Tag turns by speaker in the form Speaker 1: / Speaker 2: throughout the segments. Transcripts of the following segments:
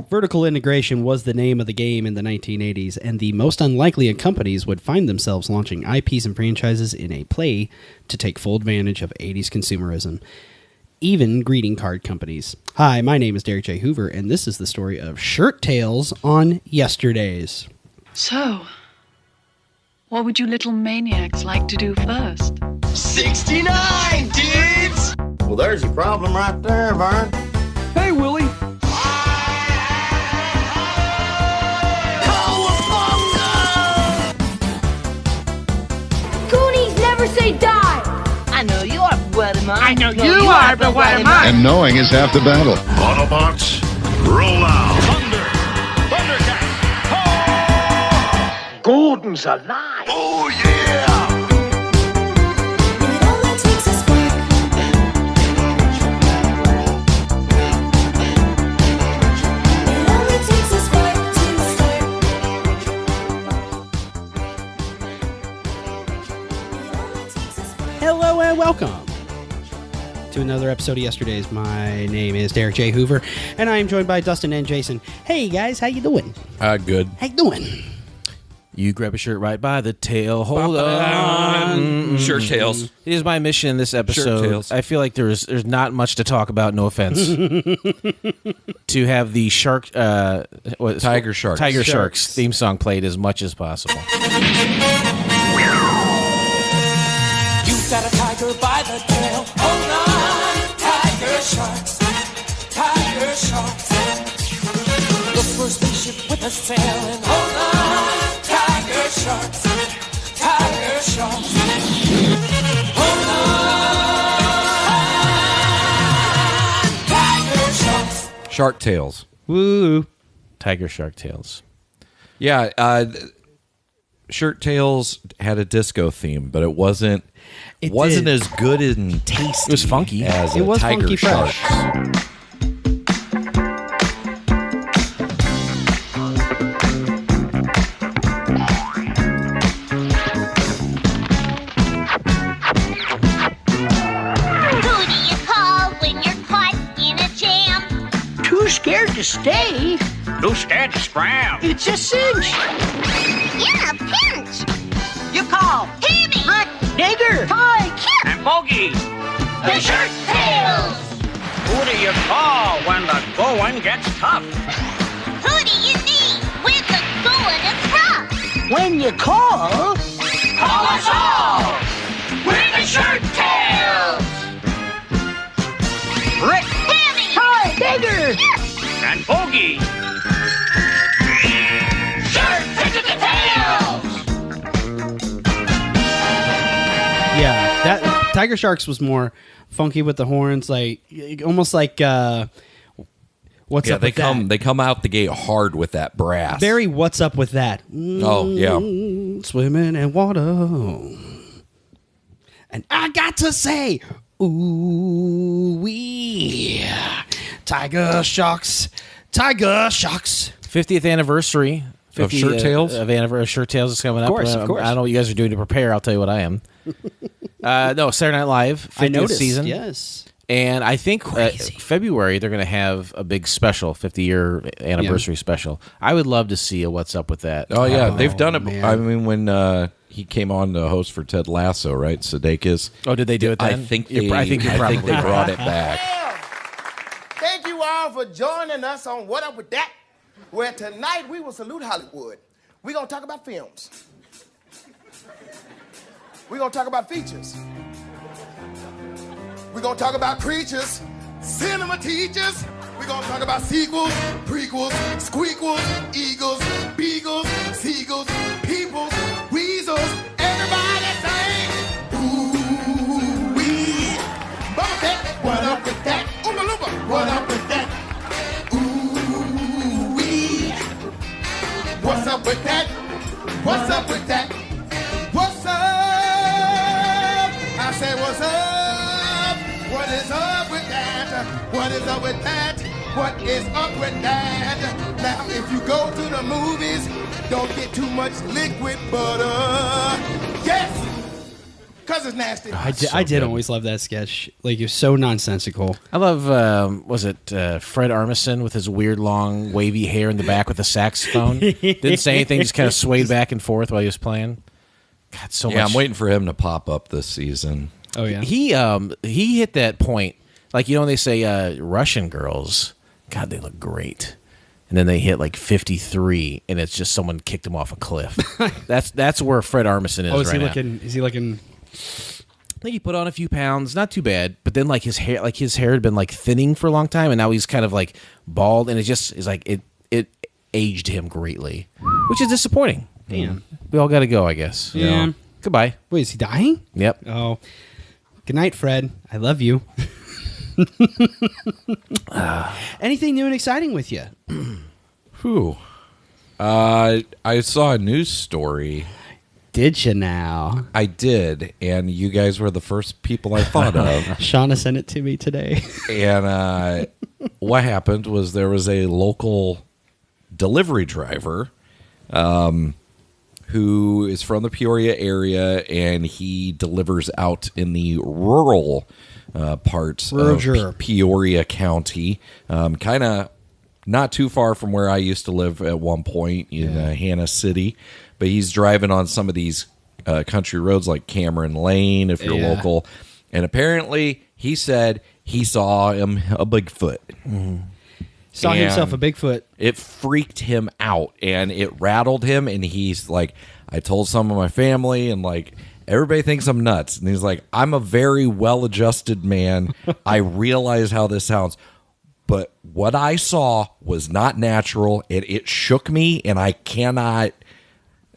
Speaker 1: Vertical integration was the name of the game in the 1980s, and the most unlikely of companies would find themselves launching IPs and franchises in a play to take full advantage of 80s consumerism. Even greeting card companies. Hi, my name is Derek J. Hoover, and this is the story of Shirt Tales on Yesterdaze.
Speaker 2: So, what would you little maniacs like to do first?
Speaker 3: 69, dudes!
Speaker 4: Well, there's your problem right there, Vern.
Speaker 5: Hey, Willie.
Speaker 6: Goonies never say die!
Speaker 7: I know you are, but what am I?
Speaker 5: I know you are, but what am I?
Speaker 8: And knowing is half the battle.
Speaker 9: Autobots, roll out. Thundercats.
Speaker 5: Gordon's alive.
Speaker 9: Oh, yeah!
Speaker 6: It only takes a spark. It only takes a spark to start. It only takes a spark.
Speaker 1: Hello and welcome to another episode of Yesterdaze. My name is Derek J. Hoover, and I am joined by Dustin and Jason. Hey guys, how you doing?
Speaker 10: Good.
Speaker 1: How you doing?
Speaker 10: You grab a shirt right by the tail. Hold on.
Speaker 11: Shirt tails.
Speaker 10: Here's my mission in this episode.
Speaker 11: Shirt tails.
Speaker 10: I feel like there's not much to talk about, no offense. To have the shark
Speaker 11: Tiger Sharks
Speaker 10: theme song played as much as possible.
Speaker 3: You've got a tiger by the tail. Hold on, tiger sharks. Tiger sharks. Look for a spaceship with a sail and hold on, tiger sharks. Tiger sharks. Hold on, tiger sharks.
Speaker 11: Shark tails.
Speaker 1: Woo!
Speaker 10: Tiger shark tails.
Speaker 11: Yeah, Shirt Tails had a disco theme, but it wasn't
Speaker 1: did.
Speaker 11: as good and tasty.
Speaker 10: It was funky.
Speaker 11: As
Speaker 1: It
Speaker 11: a
Speaker 1: was
Speaker 11: Tiger
Speaker 1: funky
Speaker 11: Sharks.
Speaker 1: fresh.
Speaker 7: Who do you call when you're caught in a jam?
Speaker 5: Too scared to stay.
Speaker 3: Too scared to scram.
Speaker 5: It's a cinch.
Speaker 7: In a pinch.
Speaker 3: You call
Speaker 7: Timmy.
Speaker 3: Rick
Speaker 5: Nigger.
Speaker 7: Toy Kip.
Speaker 3: and Bogey.
Speaker 7: The Shirt Tails.
Speaker 3: Who do you call when the going gets tough?
Speaker 7: Who do you need when the going is rough?
Speaker 5: When you call,
Speaker 3: Call us all. We're the Shirt Tails. Rick
Speaker 7: Timmy.
Speaker 5: Toy Nigger.
Speaker 7: Kip.
Speaker 3: and Bogey. Shirt Tails.
Speaker 1: Yeah, that Tiger Sharks was more funky with the horns, like almost like what's
Speaker 11: Yeah,
Speaker 1: up with that?
Speaker 11: they come out the gate hard with that brass.
Speaker 1: Very what's up with that?
Speaker 11: Oh, yeah.
Speaker 1: Swimming in water. And I got to say, ooh wee, Tiger Sharks.
Speaker 10: 50th anniversary.
Speaker 11: Of Shirt Tails?
Speaker 10: Of Shirt Tails is coming up.
Speaker 1: Of course.
Speaker 10: I don't know what you guys are doing to prepare. I'll tell you what I am. No, Saturday Night Live, 50th
Speaker 1: I noticed.
Speaker 10: season.
Speaker 1: Yes.
Speaker 10: And I think
Speaker 1: Crazy.
Speaker 10: February they're going to have a big special, 50-year anniversary special. I would love to see a what's up with that.
Speaker 11: Oh, yeah. They've done it.
Speaker 1: man.
Speaker 11: I mean, when he came on to host for Ted Lasso, right? Sudeikis.
Speaker 10: Oh, did they do it then?
Speaker 11: I think
Speaker 10: You're
Speaker 11: they
Speaker 10: probably
Speaker 11: brought it back.
Speaker 4: Thank you all for joining us on What Up With That, where tonight we will salute Hollywood. We're going to talk about films. We're going to talk about features. We're going to talk about creatures, cinema teachers. We're going to talk about sequels, prequels, squeakles, eagles, beagles, seagulls, peoples, weasels. Everybody sing, ooh-wee. Bump that, what up with that? Oompa loompa, what up with that? Ooh-wee. What's up with that? What's up with that? What's up? I say what's up? What is up with that? What is up with that? What is up with that? Now if you go to the movies, don't get too much liquid butter. Yes! Because it's nasty.
Speaker 1: I did always love that sketch. Like, it was so nonsensical.
Speaker 10: I love, was it Fred Armisen with his weird, long, wavy hair in the back with the saxophone? Didn't say anything, just kind of swayed back and forth while he was playing. God, so much.
Speaker 11: Yeah, I'm waiting for him to pop up this season.
Speaker 1: Oh, yeah.
Speaker 10: He hit that point. Like, you know when they say Russian girls, God, they look great. And then they hit like 53, and it's just someone kicked him off a cliff. That's where Fred Armisen is right now.
Speaker 1: Is he looking...
Speaker 10: I think he put on a few pounds, not too bad. But then his hair had been like thinning for a long time, and now he's kind of like bald, and it just is like it aged him greatly, which is disappointing.
Speaker 1: Damn,
Speaker 10: we all got to go, I guess.
Speaker 1: Yeah.
Speaker 10: Goodbye.
Speaker 1: Wait, is he dying?
Speaker 10: Yep.
Speaker 1: Oh, good night, Fred. I love you. Anything new and exciting with you?
Speaker 11: Whew. I saw a news story.
Speaker 1: Did you now?
Speaker 11: I did, and you guys were the first people I thought of.
Speaker 1: Shauna sent it to me today.
Speaker 11: And what happened was there was a local delivery driver who is from the Peoria area, and he delivers out in the rural parts of Peoria County, kind of not too far from where I used to live at one point in Hannah City. But he's driving on some of these country roads like Cameron Lane, if you're local. And apparently, he said he saw him a Bigfoot.
Speaker 1: Saw himself a Bigfoot.
Speaker 11: It freaked him out, and it rattled him. And he's like, I told some of my family, and like, everybody thinks I'm nuts. And he's like, I'm a very well-adjusted man. I realize how this sounds. But what I saw was not natural. It shook me, and I cannot...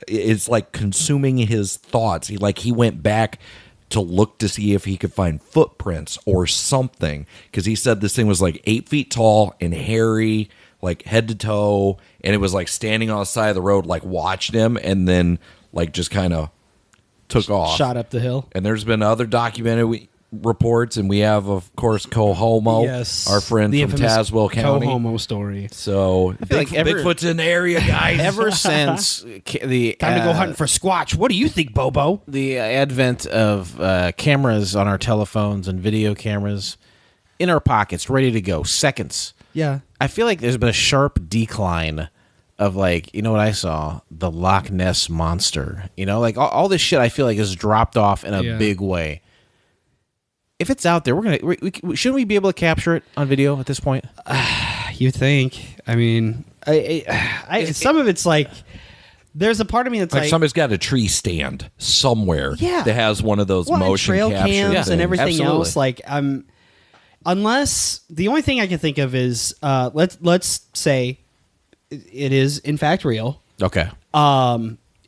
Speaker 11: It's like consuming his thoughts. He went back to look to see if he could find footprints or something, because he said this thing was like 8 feet tall and hairy, like head to toe, and it was like standing on the side of the road, like watched him, and then like just kind of took off,
Speaker 1: shot up the hill.
Speaker 11: And there's been other documented reports, and we have, of course, Cohomo, our friend
Speaker 1: the
Speaker 11: from Tazewell County.
Speaker 1: Cohomo story.
Speaker 11: So Bigfoot's in the area, guys.
Speaker 10: Ever since the
Speaker 1: time to go hunting for Squatch. What do you think, Bobo?
Speaker 10: The advent of cameras on our telephones and video cameras in our pockets, ready to go, seconds.
Speaker 1: Yeah,
Speaker 10: I feel like there's been a sharp decline of, like, you know what I saw? The Loch Ness Monster. You know, like all this shit I feel like has dropped off in a big way. If it's out there, shouldn't we be able to capture it on video at this point?
Speaker 1: You think? I mean, some of it's like, there's a part of me that's like
Speaker 11: somebody's got a tree stand somewhere that has one of those motion
Speaker 1: trail
Speaker 11: capture
Speaker 1: cams and everything
Speaker 10: Absolutely.
Speaker 1: else. Like, unless the only thing I can think of is let's say it is in fact real.
Speaker 10: Okay.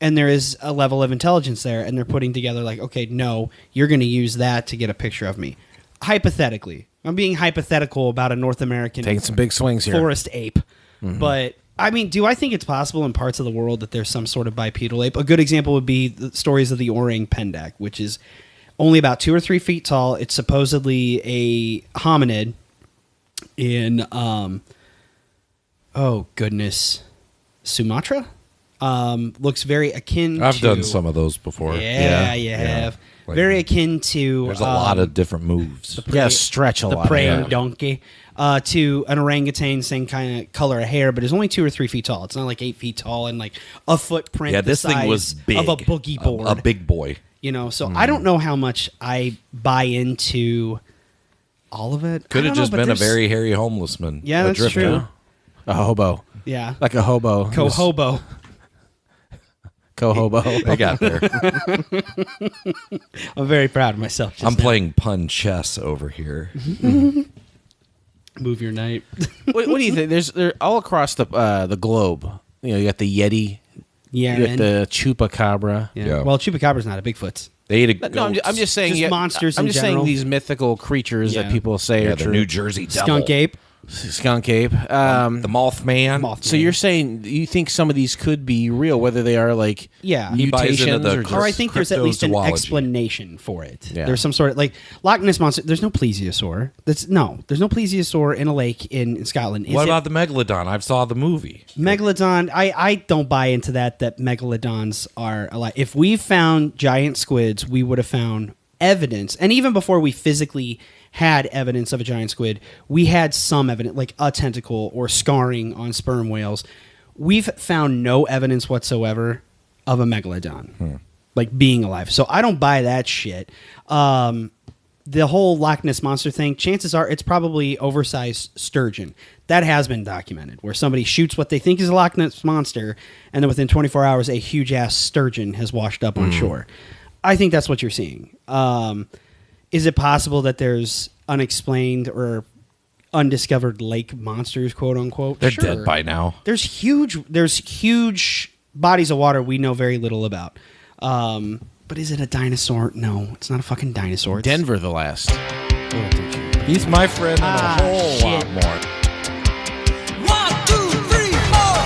Speaker 1: And there is a level of intelligence there, and they're putting together like, okay, no, you're going to use that to get a picture of me. Hypothetically. I'm being hypothetical about a North American
Speaker 10: taking some big swings here.
Speaker 1: Forest ape. Mm-hmm. But, I mean, do I think it's possible in parts of the world that there's some sort of bipedal ape? A good example would be the stories of the orang pendek, which is only about 2 or 3 feet tall. It's supposedly a hominid in, oh, goodness, Sumatra? Looks very akin
Speaker 11: I've
Speaker 1: to...
Speaker 11: done some of those before.
Speaker 1: Yeah, you have. Like, very akin to...
Speaker 11: There's a lot of different moves.
Speaker 10: Stretch a lot.
Speaker 1: The praying donkey. To an orangutan, same kind of color of hair, but it's only 2 or 3 feet tall. It's not like 8 feet tall and like a footprint
Speaker 11: this
Speaker 1: the size
Speaker 11: thing was big.
Speaker 1: of a boogie board.
Speaker 11: A big boy.
Speaker 1: You know, so I don't know how much I buy into all of it.
Speaker 11: Could have just been a very hairy homeless man.
Speaker 1: Yeah, that's
Speaker 11: drifter.
Speaker 1: true.
Speaker 10: A hobo.
Speaker 1: Yeah.
Speaker 10: Like a hobo.
Speaker 1: Co-hobo.
Speaker 10: Co-hobo.
Speaker 11: They got there.
Speaker 1: I'm very proud of myself.
Speaker 11: I'm playing pun chess over here.
Speaker 1: Move your knight.
Speaker 10: What do you think? They're all across the globe. You know, you got the Yeti.
Speaker 1: Yeah.
Speaker 10: You got the Chupacabra.
Speaker 11: Yeah.
Speaker 1: Well, Chupacabra's not a Bigfoot.
Speaker 11: They ate a
Speaker 10: No, I'm just saying.
Speaker 1: Just monsters
Speaker 10: I'm
Speaker 1: in
Speaker 10: just
Speaker 1: general.
Speaker 10: saying these mythical creatures that people say are
Speaker 11: the
Speaker 10: true.
Speaker 11: New Jersey devil.
Speaker 1: Skunk ape.
Speaker 10: Skunk Ape.
Speaker 11: The Mothman.
Speaker 10: So you're saying you think some of these could be real, whether they are like
Speaker 1: Yeah.
Speaker 11: He buys into
Speaker 10: mutations
Speaker 11: the
Speaker 10: or
Speaker 1: Or I think there's at least an
Speaker 11: cryptozoology.
Speaker 1: explanation for it.
Speaker 10: Yeah.
Speaker 1: There's some sort of like Loch Ness monster. There's no plesiosaur. There's no plesiosaur in a lake in Scotland. Is
Speaker 11: What
Speaker 1: it
Speaker 11: about the Megalodon? I've saw the movie.
Speaker 1: Megalodon? I don't buy into that megalodons are alive. If we found giant squids, we would have found evidence. And even before we physically had evidence of a giant squid, we had some evidence, like a tentacle or scarring on sperm whales. We've found no evidence whatsoever of a megalodon, like being alive. So I don't buy that shit. The whole Loch Ness monster thing, chances are it's probably oversized sturgeon. That has been documented, where somebody shoots what they think is a Loch Ness monster, and then within 24 hours, a huge ass sturgeon has washed up on shore. I think that's what you're seeing. Is it possible that there's unexplained or undiscovered lake monsters, quote unquote?
Speaker 11: They're
Speaker 1: Sure.
Speaker 11: dead by now.
Speaker 1: There's huge bodies of water we know very little about. But is it a dinosaur? No, it's not a fucking dinosaur. It's
Speaker 10: Denver the last.
Speaker 11: He's my friend and
Speaker 1: Ah,
Speaker 11: a whole
Speaker 1: shit.
Speaker 11: lot more.
Speaker 3: 1, 2, 3, 4.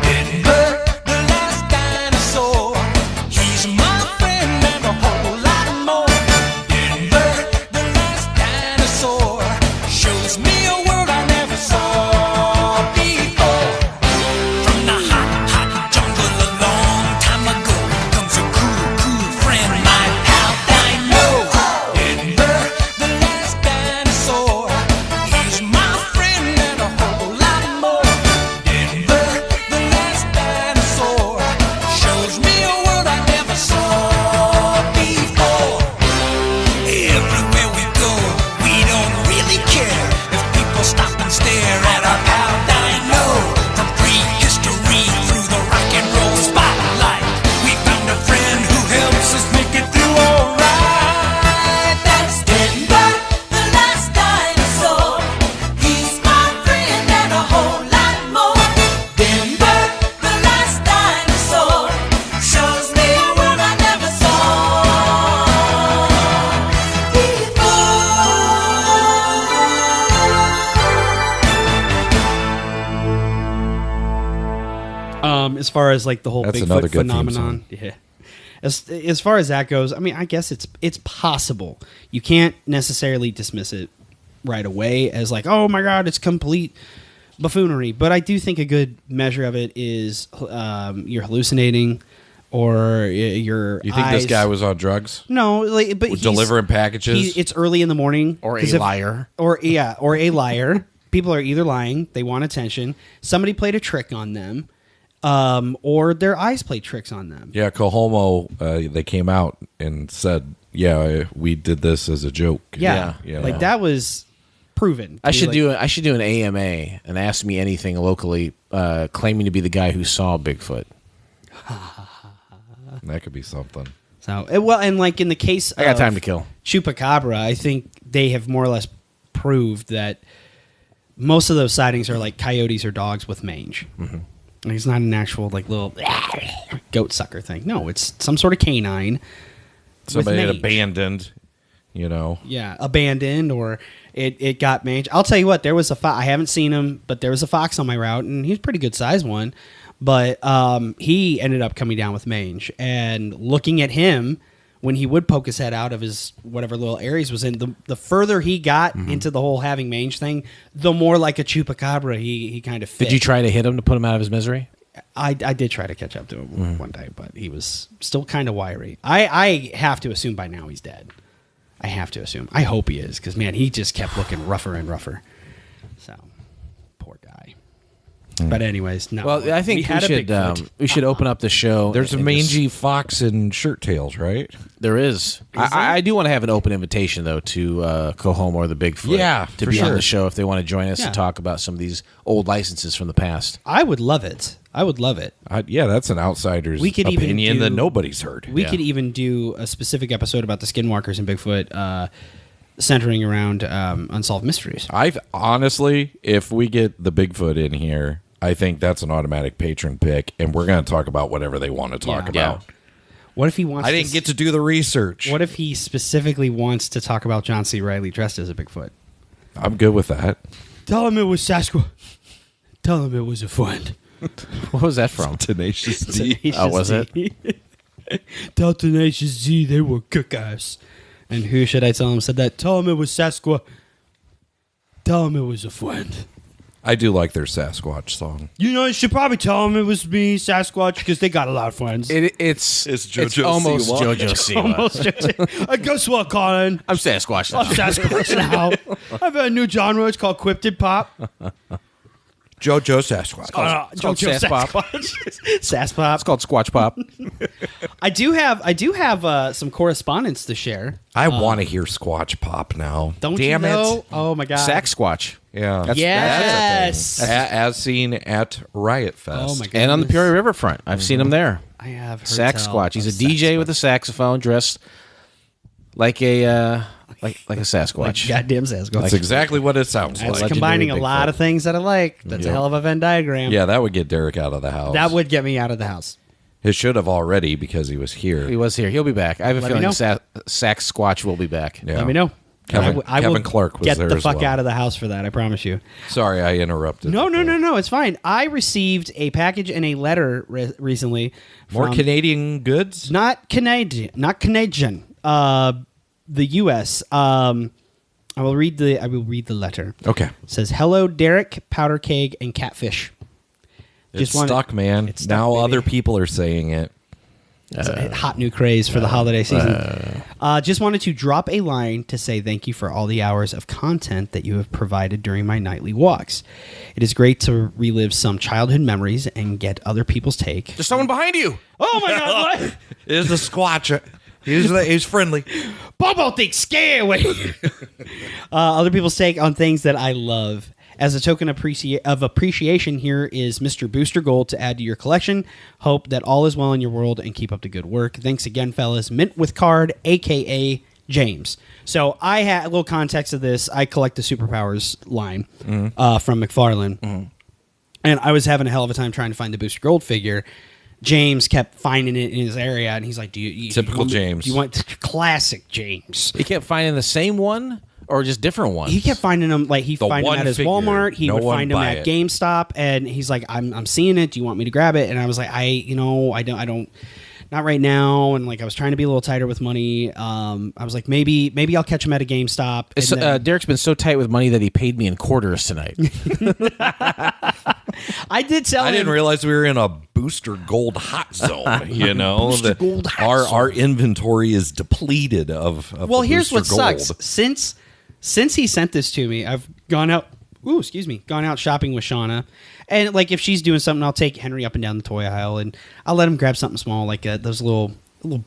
Speaker 3: Denver, the last dinosaur. He's my friend and a whole lot more. Denver, the last dinosaur. Shows me a world I never saw before. From the hot jungle a long time ago comes a cool friend, my pal Dino. Denver, the last dinosaur. He's my friend and a whole lot more. Denver, the last dinosaur. Shows me a world I never saw before. Everywhere we go, we don't really care if people stop and stare at our pal Dino. From prehistory through the rock and roll spotlight, we found a friend who helps us make it through alright. That's Denver, the last dinosaur. He's my friend and a whole lot more. Denver, the last dinosaur. Shows me a world I never saw
Speaker 1: As far as like the whole
Speaker 11: That's another
Speaker 1: Bigfoot
Speaker 11: good theme
Speaker 1: phenomenon, yeah. As far as that goes, I mean, I guess it's possible. You can't necessarily dismiss it right away as like, oh my god, it's complete buffoonery. But I do think a good measure of it is you're hallucinating or your
Speaker 11: You think
Speaker 1: eyes.
Speaker 11: this guy was on drugs?
Speaker 1: No, like, but he's
Speaker 11: Delivering packages?
Speaker 1: It's early in the morning,
Speaker 10: Or
Speaker 1: 'cause
Speaker 10: a liar.
Speaker 1: or a liar. People are either lying, they want attention. Somebody played a trick on them, or their eyes played tricks on them.
Speaker 11: Yeah, Cohomo, they came out and said, yeah, we did this as a joke.
Speaker 1: Yeah, like that was proven.
Speaker 10: I should
Speaker 1: do.
Speaker 10: I should do an AMA and ask me anything locally, claiming to be the guy who saw Bigfoot.
Speaker 11: That could be something.
Speaker 1: So well, and like in the case,
Speaker 10: I got
Speaker 1: of
Speaker 10: time to kill.
Speaker 1: Chupacabra, I think they have more or less proved that most of those sightings are like coyotes or dogs with mange.
Speaker 10: Mm-hmm.
Speaker 1: Like, it's not an actual like little goat sucker thing. No, it's some sort of canine.
Speaker 11: Somebody
Speaker 1: with
Speaker 11: had
Speaker 1: mange.
Speaker 11: abandoned, you know.
Speaker 1: Yeah, abandoned or it got mange. I'll tell you what, there was a fox. I haven't seen him, but there was a fox on my route, and he's a pretty good sized one. But he ended up coming down with mange, and looking at him when he would poke his head out of his whatever little areas was in, the further he got into the whole having mange thing, the more like a chupacabra he kind of fit.
Speaker 10: Did you try to hit him to put him out of his misery?
Speaker 1: I did try to catch up to him one day, but he was still kind of wiry. I have to assume by now he's dead. I have to assume. I hope he is, because, man, he just kept looking rougher and rougher. So, poor guy. But anyways, no.
Speaker 10: Well, I think we
Speaker 1: had a
Speaker 10: should
Speaker 1: Bigfoot.
Speaker 10: open up the show.
Speaker 11: There's a
Speaker 10: and
Speaker 11: mangy fox in shirt tails, right?
Speaker 10: There is. I do want to have an open invitation though to Cohomo or the Bigfoot.
Speaker 11: Yeah,
Speaker 10: to
Speaker 11: for
Speaker 10: be on
Speaker 11: sure.
Speaker 10: the show if they want to join us
Speaker 1: Yeah.
Speaker 10: to talk about some of these old licenses from the past.
Speaker 1: I would love it. I would love it.
Speaker 11: Yeah, that's an outsider's
Speaker 1: We could even
Speaker 11: opinion
Speaker 1: do-
Speaker 11: that nobody's heard.
Speaker 1: We could even do a specific episode about the skinwalkers and Bigfoot centering around unsolved mysteries.
Speaker 11: I've honestly, if we get the Bigfoot in here, I think that's an automatic patron pick, and we're going to talk about whatever they want to talk
Speaker 1: Yeah.
Speaker 11: about.
Speaker 1: What if he wants?
Speaker 11: I didn't get to do the research.
Speaker 1: What if he specifically wants to talk about John C. Reilly dressed as a Bigfoot?
Speaker 11: I'm good with that.
Speaker 1: Tell him it was Sasquatch. Tell him it was a friend.
Speaker 10: What was that from?
Speaker 11: Tenacious D.
Speaker 10: Oh, was it?
Speaker 1: Tell Tenacious Z they were cook-ass. And who should I tell him said that? Tell him it was Sasquatch. Tell him it was a friend.
Speaker 11: I do like their Sasquatch song.
Speaker 1: You know, you should probably tell him it was me, Sasquatch, because they got a lot of friends.
Speaker 10: It's
Speaker 11: JoJo
Speaker 10: almost
Speaker 11: Siwa.
Speaker 10: JoJo Siwa.
Speaker 1: Almost. Guess what, Colin?
Speaker 10: I'm Sasquatch now.
Speaker 1: I'm Sasquatch now. I've had a new genre. It's called Cryptid Pop.
Speaker 11: JoJo Sasquatch.
Speaker 10: It's called
Speaker 1: JoJo
Speaker 10: Saspop.
Speaker 1: Saspop.
Speaker 10: It's called Squatch Pop.
Speaker 1: I do have some correspondence to share.
Speaker 11: I want to hear Squatch Pop now.
Speaker 1: Don't
Speaker 11: Damn
Speaker 1: you know?
Speaker 11: it.
Speaker 1: Oh my god.
Speaker 10: Sack Squatch.
Speaker 11: Yeah.
Speaker 1: Yes.
Speaker 11: That's a thing. As seen at Riot Fest.
Speaker 1: Oh my god.
Speaker 10: And on the Peoria Riverfront. I've seen him there.
Speaker 1: I have heard
Speaker 10: Sack
Speaker 1: tell
Speaker 10: Squatch. He's a
Speaker 1: of
Speaker 10: DJ
Speaker 1: Sasquatch.
Speaker 10: with a saxophone dressed like a like a
Speaker 1: Like
Speaker 10: Sasquatch.
Speaker 1: goddamn Sasquatch.
Speaker 11: That's exactly what it sounds
Speaker 1: That's
Speaker 11: like.
Speaker 1: combining a
Speaker 10: Legendary
Speaker 1: lot
Speaker 10: Bigfoot.
Speaker 1: of things that I like. That's a hell of a Venn diagram.
Speaker 11: Yeah, that would get Derek out of the house.
Speaker 1: That would get me out of the house.
Speaker 11: It should have already because he was here.
Speaker 10: He was here. He'll be back. I have a
Speaker 1: Let me
Speaker 10: feeling
Speaker 1: know.
Speaker 10: Sack Squatch will be back.
Speaker 11: Yeah.
Speaker 1: Let me know.
Speaker 11: Kevin-
Speaker 1: I will
Speaker 11: Kevin Clark was
Speaker 1: get
Speaker 11: there
Speaker 1: the
Speaker 11: as
Speaker 1: fuck
Speaker 11: well.
Speaker 1: out of the house for that. I promise you.
Speaker 11: Sorry, I interrupted.
Speaker 1: No, it's fine. I received a package and a letter recently.
Speaker 11: More
Speaker 1: from,
Speaker 11: Canadian goods?
Speaker 1: Not Canadian. The U.S. I will read the letter.
Speaker 11: Okay.
Speaker 1: It says, "Hello, Derek, Powder Keg, and Catfish."
Speaker 11: It's
Speaker 1: wanted-
Speaker 11: stuck, man.
Speaker 1: It's stuck,
Speaker 11: now
Speaker 1: baby.
Speaker 11: other people are saying it.
Speaker 1: It's a hot new craze for the holiday season. Just wanted to drop a line to say thank you for all the hours of content that you have provided during my nightly walks. It is great to relive some childhood memories and get other people's take.
Speaker 10: There's someone behind you.
Speaker 1: Oh my god! What?
Speaker 11: It is a Squatch. He's friendly.
Speaker 1: Bobo thinks scare away. Other people's take on things that I love. As a token of appreciation, here is Mr. Booster Gold to add to your collection. Hope that all is well in your world and keep up the good work. Thanks again, fellas. Mint with Card, a.k.a. James. So I had a little context of this. I collect the Superpowers line from McFarlane. And I was having a hell of a time trying to find the Booster Gold figure. James kept finding it in his area, and he's like,
Speaker 11: Typical James.
Speaker 1: Do you want classic James?
Speaker 10: He kept finding the same one or just different ones.
Speaker 1: He kept finding them, like he'd find them
Speaker 11: one
Speaker 1: at his
Speaker 11: figure.
Speaker 1: Walmart. He
Speaker 11: No
Speaker 1: would
Speaker 11: one
Speaker 1: find them
Speaker 11: buy
Speaker 1: at
Speaker 11: it.
Speaker 1: GameStop, and he's like, "I'm seeing it. Do you want me to grab it?" And I was like, I don't, not right now. And like I was trying to be a little tighter with money. I was like, maybe I'll catch him at a GameStop. And then-
Speaker 10: Derek's been so tight with money that he paid me in quarters tonight.
Speaker 1: I did tell
Speaker 11: I
Speaker 1: him.
Speaker 11: didn't realize we were in a Booster Gold hot zone. You know,
Speaker 1: Booster Gold hot
Speaker 11: our inventory is depleted of
Speaker 1: Well,
Speaker 11: the
Speaker 1: here's what
Speaker 11: Booster Gold.
Speaker 1: sucks. Since he sent this to me, I've gone out. Gone out shopping with Shauna, and like if she's doing something, I'll take Henry up and down the toy aisle, and I'll let him grab something small, like those little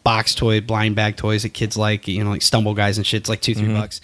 Speaker 1: box toy, blind bag toys that kids like, like Stumble Guys and shit. It's like $2-3.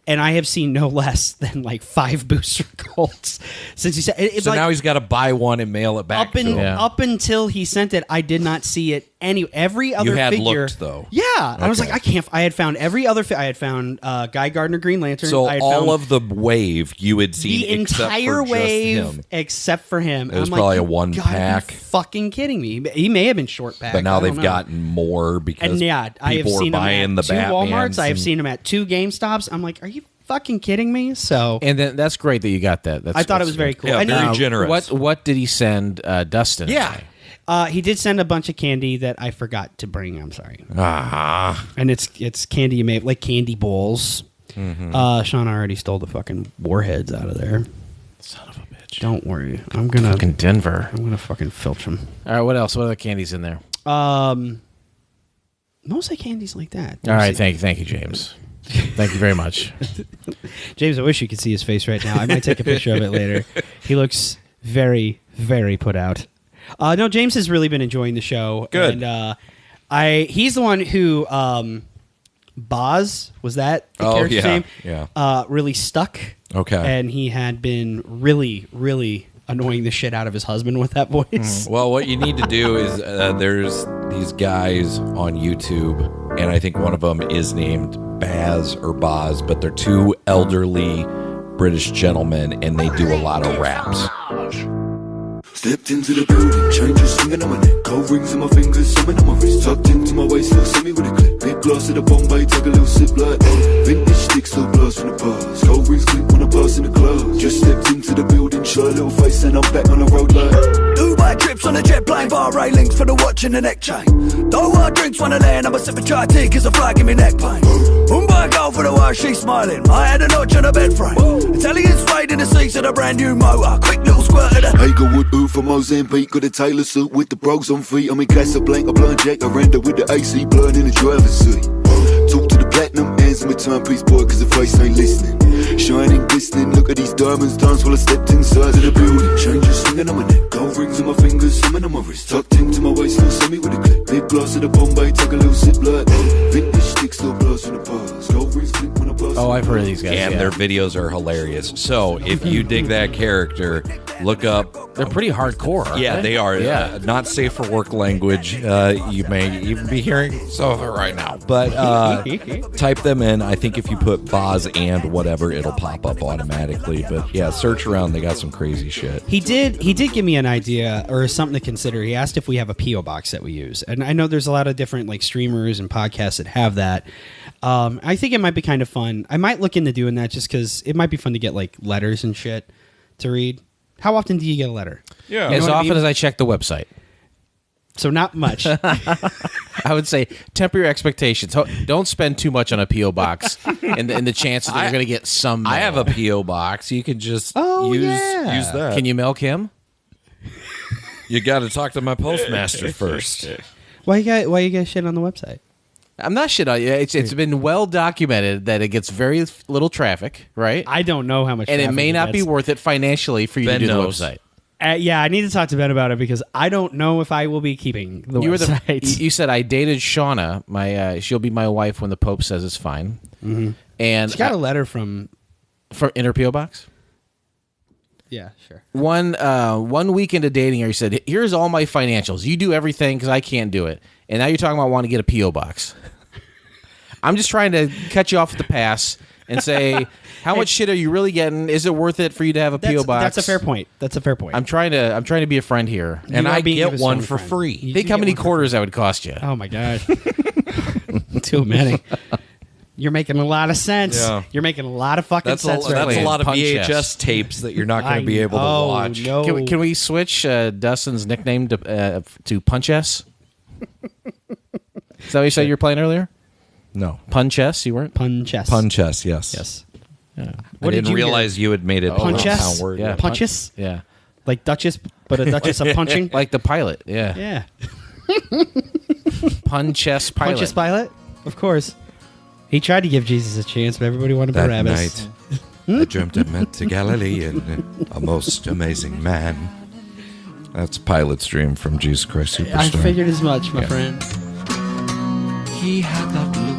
Speaker 1: And I have seen no less than like 5 Booster Golds since he said it's
Speaker 11: So
Speaker 1: like,
Speaker 11: now he's got to buy one and mail it back to him.
Speaker 1: up until he sent it, I did not see it every other
Speaker 11: You had
Speaker 1: figure.
Speaker 11: looked, though.
Speaker 1: Yeah, I was
Speaker 11: Okay.
Speaker 1: like, I had found every other. I had found Guy Gardner Green Lantern.
Speaker 11: So
Speaker 1: I had
Speaker 11: all
Speaker 1: found
Speaker 11: of the wave you had seen
Speaker 1: the
Speaker 11: except
Speaker 1: entire
Speaker 11: for
Speaker 1: wave
Speaker 11: just him.
Speaker 1: except for him.
Speaker 11: It was
Speaker 1: I'm
Speaker 11: probably
Speaker 1: like,
Speaker 11: a one
Speaker 1: you gotta be
Speaker 11: pack.
Speaker 1: fucking kidding me? He may have been short pack,
Speaker 11: But now
Speaker 1: I don't
Speaker 11: they've
Speaker 1: know.
Speaker 11: gotten more because
Speaker 1: And yeah, I have
Speaker 11: people
Speaker 1: seen
Speaker 11: were
Speaker 1: him
Speaker 11: buying
Speaker 1: at
Speaker 11: the
Speaker 1: 2
Speaker 11: Batmans.
Speaker 1: Walmarts. I have
Speaker 11: and-
Speaker 1: seen him at 2 GameStops. I'm like, are you fucking kidding me? So
Speaker 10: And then that's great that you got that.
Speaker 1: I thought it was very cool.
Speaker 11: Yeah,
Speaker 1: And
Speaker 11: very
Speaker 1: he-
Speaker 11: generous.
Speaker 10: What did he send Dustin?
Speaker 11: Yeah.
Speaker 1: he did send a bunch of candy that I forgot to bring. I'm sorry.
Speaker 11: Ah.
Speaker 1: And it's candy you made, like candy balls. Sean already stole the fucking warheads out of there.
Speaker 10: Son of a bitch.
Speaker 1: Don't worry, I'm gonna
Speaker 10: Fucking Denver.
Speaker 1: fucking filch them.
Speaker 10: All right, what else? What other candies in there?
Speaker 1: Mostly candies like that.
Speaker 10: All right, thank you, James. Thank you very much.
Speaker 1: James, I wish you could see his face right now. I might take a picture of it later. He looks very, very put out. No, James has really been enjoying the show.
Speaker 11: Good.
Speaker 1: And he's the one who Boz, was that the
Speaker 11: Oh,
Speaker 1: character's
Speaker 11: yeah,
Speaker 1: name?
Speaker 11: yeah.
Speaker 1: Really stuck.
Speaker 11: Okay.
Speaker 1: And he had been really, really annoying the shit out of his husband with that voice.
Speaker 11: Well, what you need to do is there's these guys on YouTube, and I think one of them is named Baz or Boz, but they're 2 elderly British gentlemen, and they do a lot of raps.
Speaker 8: Stepped into the building, changes swinging on my neck, gold rings in my fingers, something on my wrist, tucked into my waist, still see me with a clip. Big glass of the Bombay, take a little sip like vintage sticks, still blast from the past. Gold rings click when I pass in the club. Just stepped into the building, shot a little face, and I'm back on the road like
Speaker 12: Dubai trips on a jet plane, bar railings for the watch and the neck chain. Don't want drinks when I land, I'm a sip of chai tea, cause the fly give me neck pain. Mumbai go for the while she's smiling, I had a notch on the bed frame. Italian suede in the seats of the brand new motor, quick little squirt of the
Speaker 8: Hagerwood, ooh from Mozambique, got a tailor suit with the bros on feet. I'm in Casablanca, blind Jack, I render with the AC, blood in the driver's seat. Talk to the platinum, hands in my timepiece, boy, cause the face ain't listening. Shining, glistening, look at these diamonds, dance while I stepped inside of the building. Changes swinging on my neck, gold rings on my fingers, something on my wrist, tucked into my waist, still see me with a clip. Big glass of the Bombay, take a little sip like vintage sticks, still blast from the past. Gold rings click when I pass.
Speaker 10: Oh, I've heard of these guys.
Speaker 11: And their videos are hilarious. So if you dig that character, look up.
Speaker 10: They're pretty hardcore.
Speaker 11: Yeah, they are.
Speaker 10: Yeah.
Speaker 11: Not safe for work language. You may even be hearing some of it right now. But type them in. I think if you put Boz and whatever, it'll pop up automatically. But yeah, search around. They got some crazy shit.
Speaker 1: He did give me an idea or something to consider. He asked if we have a P.O. box that we use. And I know there's a lot of different like streamers and podcasts that have that. I think it might be kind of fun. I might look into doing that just because it might be fun to get like letters and shit to read. How often do you get a letter?
Speaker 10: Yeah, as often as I check the website.
Speaker 1: So not much.
Speaker 10: I would say temper your expectations. Don't spend too much on a P.O. box and the chances that you're going to get some mail.
Speaker 11: I have a P.O. box. You can just use that.
Speaker 10: Can you mail Kim?
Speaker 11: You got to talk to my postmaster first.
Speaker 1: Why you guys shit on the website?
Speaker 10: I'm not shit on you. It's been well documented that it gets very little traffic, right?
Speaker 1: I don't know how much,
Speaker 10: and it may not be worth it financially for you to do the website.
Speaker 1: Yeah, I need to talk to Ben about it because I don't know if I will be keeping the website.
Speaker 10: You said I dated Shauna. She'll be my wife when the Pope says it's fine.
Speaker 1: Mm-hmm.
Speaker 10: And
Speaker 1: she got a letter from
Speaker 10: in her P.O. box.
Speaker 1: Yeah, sure.
Speaker 10: One week into dating her, he said, "Here's all my financials. You do everything because I can't do it." And now you're talking about wanting to get a P.O. box. I'm just trying to cut you off at the pass and say, how much shit are you really getting? Is it worth it for you to have a P.O. box?
Speaker 1: That's a fair point.
Speaker 10: I'm trying to be a friend here.
Speaker 11: And I get one for free.
Speaker 10: Think how many quarters that would cost you.
Speaker 1: Oh, my God. Too many. You're making a lot of sense.
Speaker 11: Yeah.
Speaker 1: You're making a lot of fucking sense.
Speaker 11: That's a lot of
Speaker 10: Punch
Speaker 11: VHS
Speaker 10: S.
Speaker 11: tapes that you're not going to be able to watch.
Speaker 1: No.
Speaker 10: Can we switch Dustin's nickname to Punch S? Is that what you said you were playing earlier?
Speaker 11: No.
Speaker 10: Punch S, you weren't?
Speaker 1: Punch S.
Speaker 11: Punch S, yes.
Speaker 1: Yes.
Speaker 10: Yeah.
Speaker 11: I didn't realize you had made it
Speaker 1: Punch S?
Speaker 11: sound word.
Speaker 10: Yeah.
Speaker 1: Punches?
Speaker 10: Yeah.
Speaker 1: Like Duchess, but a Duchess of punching?
Speaker 10: Like the pilot, yeah.
Speaker 1: Yeah.
Speaker 10: Punch S pilot.
Speaker 1: Punch S pilot? Of course. He tried to give Jesus a chance, but everybody wanted
Speaker 11: That
Speaker 1: Barabbas.
Speaker 11: night, I dreamt I met a Galilean, a most amazing man. That's Pilot's Dream from Jesus Christ Superstar.
Speaker 1: I figured as much, my friend.
Speaker 13: He had that look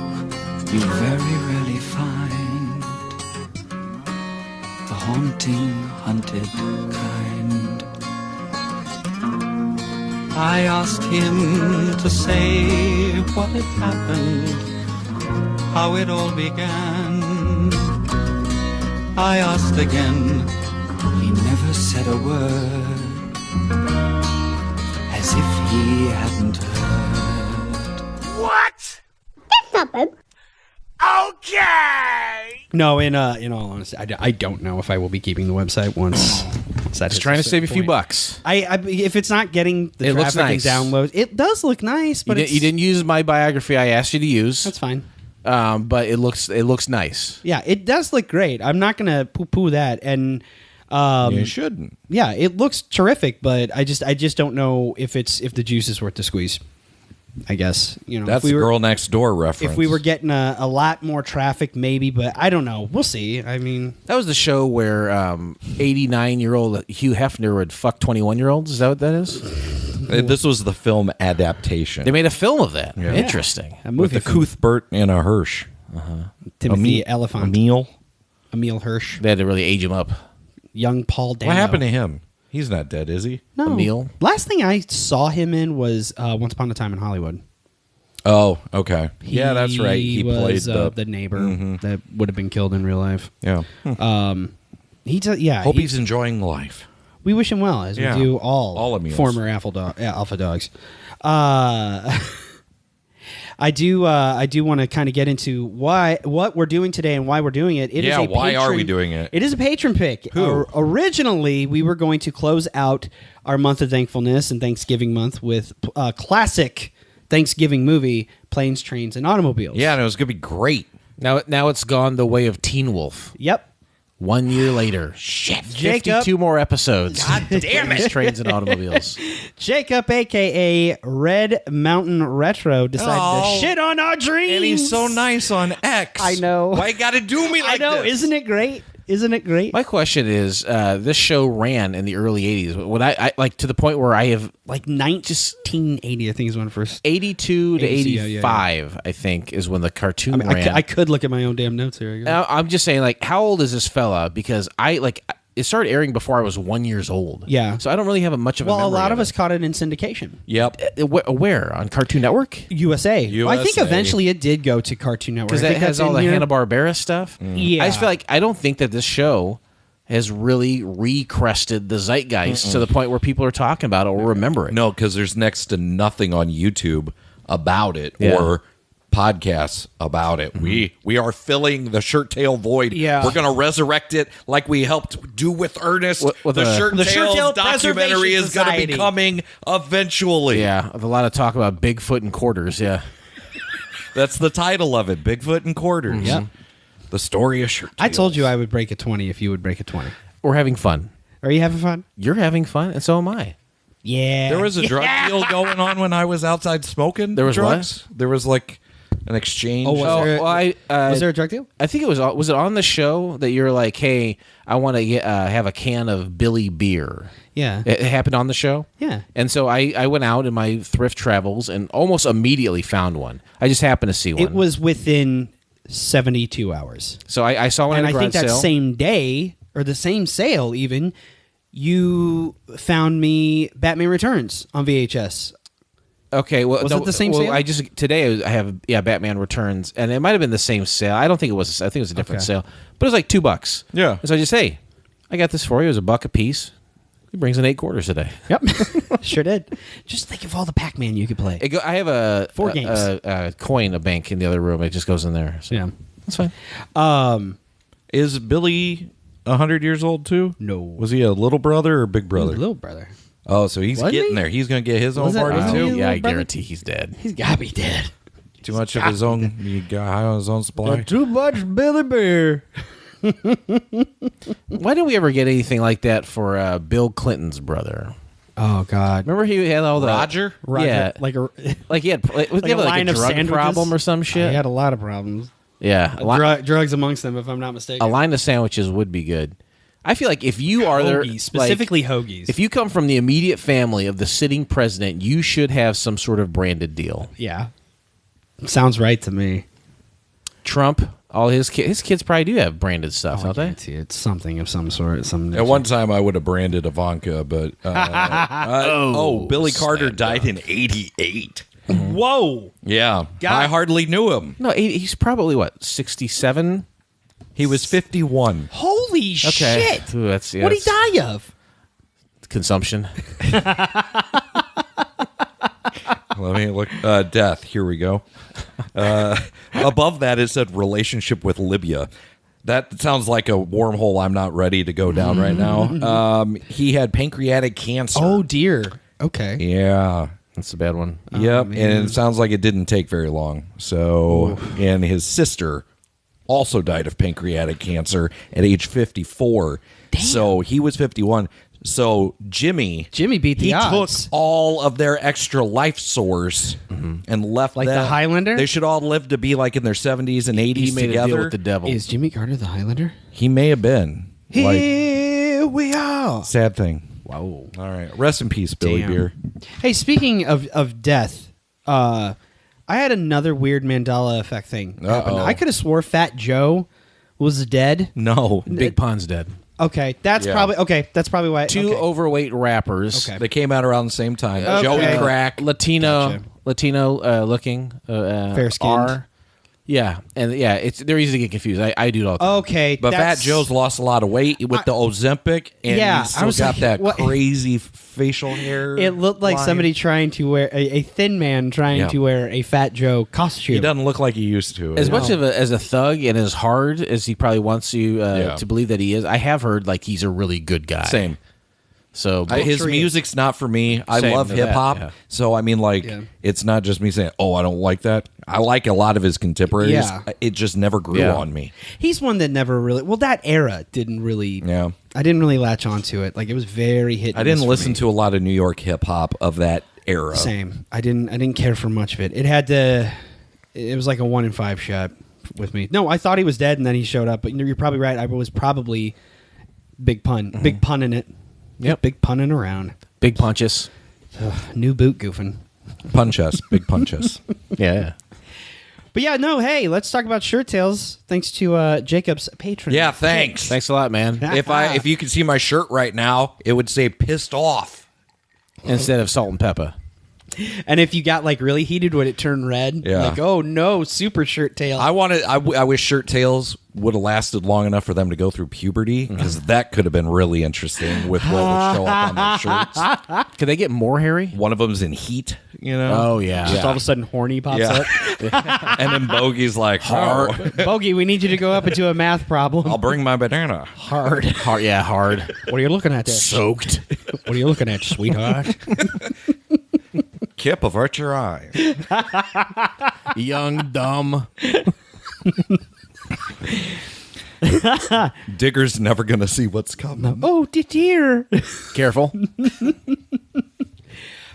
Speaker 13: you very rarely find, the haunting, hunted kind. I asked him to say what had happened, how it all began. I asked again, he never said a word, as if he hadn't heard.
Speaker 9: What?
Speaker 6: That's not bad.
Speaker 9: Okay.
Speaker 1: No, in all honesty, I don't know if I will be keeping the website once.
Speaker 10: Just trying to save a few bucks.
Speaker 1: If it's not getting the
Speaker 10: It looks
Speaker 1: traffic
Speaker 10: nice.
Speaker 1: and downloads, it does look nice. But
Speaker 10: You didn't use my biography I asked you to use.
Speaker 1: That's fine.
Speaker 10: But it looks nice.
Speaker 1: Yeah, it does look great. I'm not gonna poo-poo that, and
Speaker 11: you shouldn't.
Speaker 1: Yeah, it looks terrific, but I just don't know if the juice is worth the squeeze. I guess
Speaker 11: That's the Girl Next Door reference.
Speaker 1: If we were getting a lot more traffic, maybe, but I don't know. We'll see. I mean,
Speaker 10: that was the show where 89-year-old Hugh Hefner would fuck 21-year-olds. Is that what that is?
Speaker 11: This was the film adaptation.
Speaker 10: They made a film of that.
Speaker 11: Yeah.
Speaker 10: Interesting.
Speaker 1: A
Speaker 11: With
Speaker 1: movie
Speaker 11: a Cuthbert and a Hirsch.
Speaker 1: Timothy Elephant.
Speaker 11: Emil
Speaker 1: Hirsch.
Speaker 10: They had to really age him up.
Speaker 1: Young Paul Dano.
Speaker 11: What happened to him? He's not dead, is he?
Speaker 1: No.
Speaker 10: Emil?
Speaker 1: Last thing I saw him in was Once Upon a Time in Hollywood.
Speaker 11: Oh, okay. Yeah, that's right. He
Speaker 1: was,
Speaker 11: played
Speaker 1: the neighbor that would have been killed in real life.
Speaker 11: Yeah.
Speaker 1: Hope
Speaker 11: he's enjoying life.
Speaker 1: We wish him well, as
Speaker 11: Yeah.
Speaker 1: we do all
Speaker 11: Emiles.
Speaker 1: former Alpha Dogs. I do want to kind of get into what we're doing today and why we're doing it. It is a
Speaker 11: why are we
Speaker 1: patron-
Speaker 11: doing it?
Speaker 1: It is a patron pick. Originally, we were going to close out our month of thankfulness and Thanksgiving month with a classic Thanksgiving movie, Planes, Trains, and Automobiles.
Speaker 11: Yeah, and it was going to be great.
Speaker 10: Now it's gone the way of Teen Wolf.
Speaker 1: Yep.
Speaker 10: 1 year later.
Speaker 11: Shit.
Speaker 10: 52 more episodes.
Speaker 11: God damn it.
Speaker 10: Trains and Automobiles.
Speaker 1: Jacob, a.k.a. Red Mountain Retro, decided to shit on our dreams.
Speaker 11: And he's so nice on X.
Speaker 1: I know.
Speaker 11: Why you got to do me like
Speaker 1: I know.
Speaker 11: this?
Speaker 1: Isn't it great? Isn't it great?
Speaker 10: My question is, this show ran in the early 80s. Would I like to the point where I have
Speaker 1: like 1980, I think is when it first.
Speaker 10: 82 to
Speaker 1: 80,
Speaker 10: 85, I think, is when the cartoon
Speaker 1: I
Speaker 10: ran.
Speaker 1: I could look at my own damn notes here.
Speaker 10: Now, I'm just saying, like, how old is this fella? Because it started airing before I was 1 year old.
Speaker 1: Yeah.
Speaker 10: So I don't really have much of a
Speaker 1: Well, a
Speaker 10: memory
Speaker 1: lot of
Speaker 10: it.
Speaker 1: us caught it in syndication.
Speaker 11: Yep.
Speaker 10: Where? On Cartoon Network?
Speaker 1: USA. Well, I think
Speaker 11: USA.
Speaker 1: eventually it did go to Cartoon Network.
Speaker 10: Because
Speaker 1: I
Speaker 10: that
Speaker 1: think
Speaker 10: has
Speaker 1: that's
Speaker 10: all
Speaker 1: in
Speaker 10: the
Speaker 1: here.
Speaker 10: Hanna-Barbera stuff.
Speaker 1: Yeah.
Speaker 10: I just feel like I don't think that this show has really recrested the zeitgeist to the point where people are talking about it or remember it.
Speaker 11: No, because there's next to nothing on YouTube about it
Speaker 10: Yeah.
Speaker 11: or podcasts about it. We are filling the shirt tail void.
Speaker 1: Yeah.
Speaker 11: We're going to resurrect it like we helped do with Ernest.
Speaker 10: With
Speaker 11: the
Speaker 10: a-
Speaker 11: Shirt
Speaker 1: The Shirt Tail
Speaker 11: Tales documentary
Speaker 1: Preservation
Speaker 11: is going to be
Speaker 1: Society.
Speaker 11: coming eventually.
Speaker 10: Yeah, with a lot of talk about Bigfoot and quarters, yeah.
Speaker 11: That's the title of it, Bigfoot and Quarters.
Speaker 1: Yep.
Speaker 11: The story of Shirt
Speaker 1: I
Speaker 11: Tales.
Speaker 1: told you I would break a 20 if you would break a 20.
Speaker 10: We're having fun.
Speaker 1: Are you having fun?
Speaker 10: You're having fun, and so am I.
Speaker 1: Yeah.
Speaker 11: There was a drug deal going on when I was outside smoking.
Speaker 10: There was
Speaker 11: drugs. There was like an exchange.
Speaker 1: Oh, was there- was there a drug deal?
Speaker 10: I think it was it on the show that you're like, hey, I want to have a can of Billy beer.
Speaker 1: Yeah.
Speaker 10: It happened on the show?
Speaker 1: Yeah.
Speaker 10: And so I went out in my thrift travels and almost immediately found one. I just happened to see one.
Speaker 1: It was within 72 hours.
Speaker 10: So I saw one
Speaker 1: And
Speaker 10: at
Speaker 1: I
Speaker 10: a
Speaker 1: think
Speaker 10: garage
Speaker 1: that
Speaker 10: sale.
Speaker 1: same day, or the same sale even, you found me Batman Returns on VHS.
Speaker 10: Okay, well,
Speaker 1: Was it the same sale?
Speaker 10: I just today I have Batman Returns, and it might have been the same sale. I don't think it was. I think it was a different
Speaker 1: Okay.
Speaker 10: sale, but it was like $2.
Speaker 11: Yeah.
Speaker 10: So I just hey, I got this for you. It was $1 a piece. He brings in 8 quarters today.
Speaker 1: Yep. Sure did. Just think of all the Pac-Man you could play.
Speaker 10: I have a
Speaker 1: 4 games.
Speaker 10: a coin, a bank in the other room. It just goes in there. So
Speaker 1: Yeah.
Speaker 10: that's fine.
Speaker 11: Is Billy 100 years old too?
Speaker 1: No.
Speaker 11: Was he a little brother or big brother?
Speaker 1: Little brother.
Speaker 11: Oh, so he's
Speaker 1: Wasn't
Speaker 11: getting
Speaker 1: he?
Speaker 11: there. He's going to get his own
Speaker 1: Was it-
Speaker 11: party
Speaker 1: wasn't he
Speaker 11: too.
Speaker 1: a
Speaker 10: Yeah,
Speaker 1: little
Speaker 10: I
Speaker 1: brother?
Speaker 10: guarantee he's dead.
Speaker 1: He's got to be dead.
Speaker 11: Too much of his own. He got high on his own supply.
Speaker 1: Too much Billy Bear.
Speaker 10: Why didn't we ever get anything like that for Bill Clinton's brother?
Speaker 1: Oh, God.
Speaker 10: Remember he had all the
Speaker 11: Roger?
Speaker 10: Yeah,
Speaker 1: Like a,
Speaker 10: like he had like,
Speaker 1: like
Speaker 10: he have
Speaker 1: a
Speaker 10: like
Speaker 1: line
Speaker 10: a
Speaker 1: of
Speaker 10: drug
Speaker 1: sandwiches.
Speaker 10: problem or some
Speaker 1: He
Speaker 10: shit.
Speaker 1: had a lot of problems.
Speaker 10: Yeah,
Speaker 1: Drugs amongst them, if I'm not mistaken.
Speaker 10: a line of sandwiches would be good. I feel like if you are there,
Speaker 1: Hoagies, specifically hoagies.
Speaker 10: if you come from the immediate family of the sitting president, you should have some sort of branded deal.
Speaker 1: Yeah. Sounds right to me.
Speaker 10: Trump, all his kids probably do have branded stuff, don't they?
Speaker 1: guarantee it's something of some sort.
Speaker 11: At one time, I would have branded Ivanka, but Billy Carter died in '88.
Speaker 1: Whoa.
Speaker 11: Yeah,
Speaker 1: God.
Speaker 11: I hardly knew him.
Speaker 10: No, he's probably what 67.
Speaker 11: He was 51.
Speaker 1: Holy shit.
Speaker 10: Ooh, that's
Speaker 1: What'd he die of?
Speaker 10: Consumption.
Speaker 11: Let me look. Death. Here we go. Above that, it said relationship with Libya. That sounds like a wormhole I'm not ready to go down right now. He had pancreatic cancer.
Speaker 1: Oh, dear. Okay.
Speaker 11: Yeah.
Speaker 10: That's a bad one.
Speaker 11: Yep. And it sounds like it didn't take very long. So, and his sister also died of pancreatic cancer at age 54. Damn. So he was 51. So Jimmy
Speaker 1: beat the odds.
Speaker 11: Took all of their extra life source and left
Speaker 1: Like
Speaker 11: them.
Speaker 1: the Highlander?
Speaker 11: They should all live to be like in their 70s and 80s
Speaker 10: He made
Speaker 11: together.
Speaker 10: a deal with the devil.
Speaker 1: Is Jimmy Carter the Highlander?
Speaker 11: He may have been.
Speaker 1: Here we are.
Speaker 11: Sad thing.
Speaker 1: Wow.
Speaker 11: All right. Rest in peace, Billy
Speaker 1: Damn.
Speaker 11: Beer.
Speaker 1: Hey, speaking of death, I had another weird Mandela effect thing happen.
Speaker 11: Uh-oh.
Speaker 1: I could have swore Fat Joe was dead.
Speaker 11: No.
Speaker 10: Big Pon's dead.
Speaker 1: Okay, that's
Speaker 11: Yeah.
Speaker 1: probably why.
Speaker 10: Two
Speaker 1: okay.
Speaker 10: overweight rappers.
Speaker 1: Okay.
Speaker 11: They came out around the same time.
Speaker 1: Okay.
Speaker 11: Joey Crack.
Speaker 10: Latino
Speaker 1: Gotcha.
Speaker 10: Latino looking
Speaker 1: Fair-skinned.
Speaker 10: R. Yeah, and they're easy to get confused. I do it all the time.
Speaker 1: Okay,
Speaker 11: But Fat Joe's lost a lot of weight with the Ozempic, and he's still got that crazy facial hair.
Speaker 1: It looked like somebody trying to wear a thin man trying to wear a Fat Joe costume.
Speaker 11: He doesn't look like he used to.
Speaker 10: As much as a thug and as hard as he probably wants you to believe that he is, I have heard like he's a really good guy.
Speaker 11: Same.
Speaker 10: So
Speaker 11: his music's not for me. I love hip hop, so I mean, like, it's not just me saying, "Oh, I don't like that." I like a lot of his contemporaries.
Speaker 1: Yeah.
Speaker 11: It just never grew on me.
Speaker 1: He's one that never really. Well, that era didn't really. Yeah, I didn't really latch onto it. Like it was very hit.
Speaker 11: I didn't listen to a lot of New York hip hop of that era.
Speaker 1: Same. I didn't care for much of it. It had to. It was like a 1 in 5 shot with me. No, I thought he was dead, and then he showed up. But you're probably right. I was probably big pun in it.
Speaker 10: Yep.
Speaker 1: Big punning around.
Speaker 10: Big punches.
Speaker 1: New boot goofing.
Speaker 11: Punch us. Big punch us.
Speaker 10: Yeah.
Speaker 1: But yeah, no, hey, let's talk about Shirt Tales. Thanks to Jacob's patron.
Speaker 11: Yeah, thanks.
Speaker 10: Thanks a lot, man.
Speaker 11: If you could see my shirt right now, it would say pissed off.
Speaker 10: Instead of salt and pepper.
Speaker 1: And if you got like really heated, would it turn red? Like, oh no, super Shirt Tail.
Speaker 11: I wish Shirt Tails would have lasted long enough for them to go through puberty, because that could have been really interesting with what would show up on their shirts.
Speaker 10: Could they get more hairy?
Speaker 11: One of them's in heat, you know?
Speaker 10: Oh, yeah.
Speaker 1: Just all of a sudden horny pops up.
Speaker 11: And then Bogey's like, hard.
Speaker 1: Bogey, we need you to go up into a math problem.
Speaker 11: I'll bring my banana.
Speaker 1: Hard.
Speaker 10: Yeah, hard.
Speaker 1: What are you looking at there?
Speaker 10: Soaked.
Speaker 1: What are you looking at, sweetheart?
Speaker 11: Kip, avert your eyes.
Speaker 10: Young, dumb.
Speaker 11: Digger's never going to see what's coming.
Speaker 1: Oh, dear.
Speaker 10: Careful.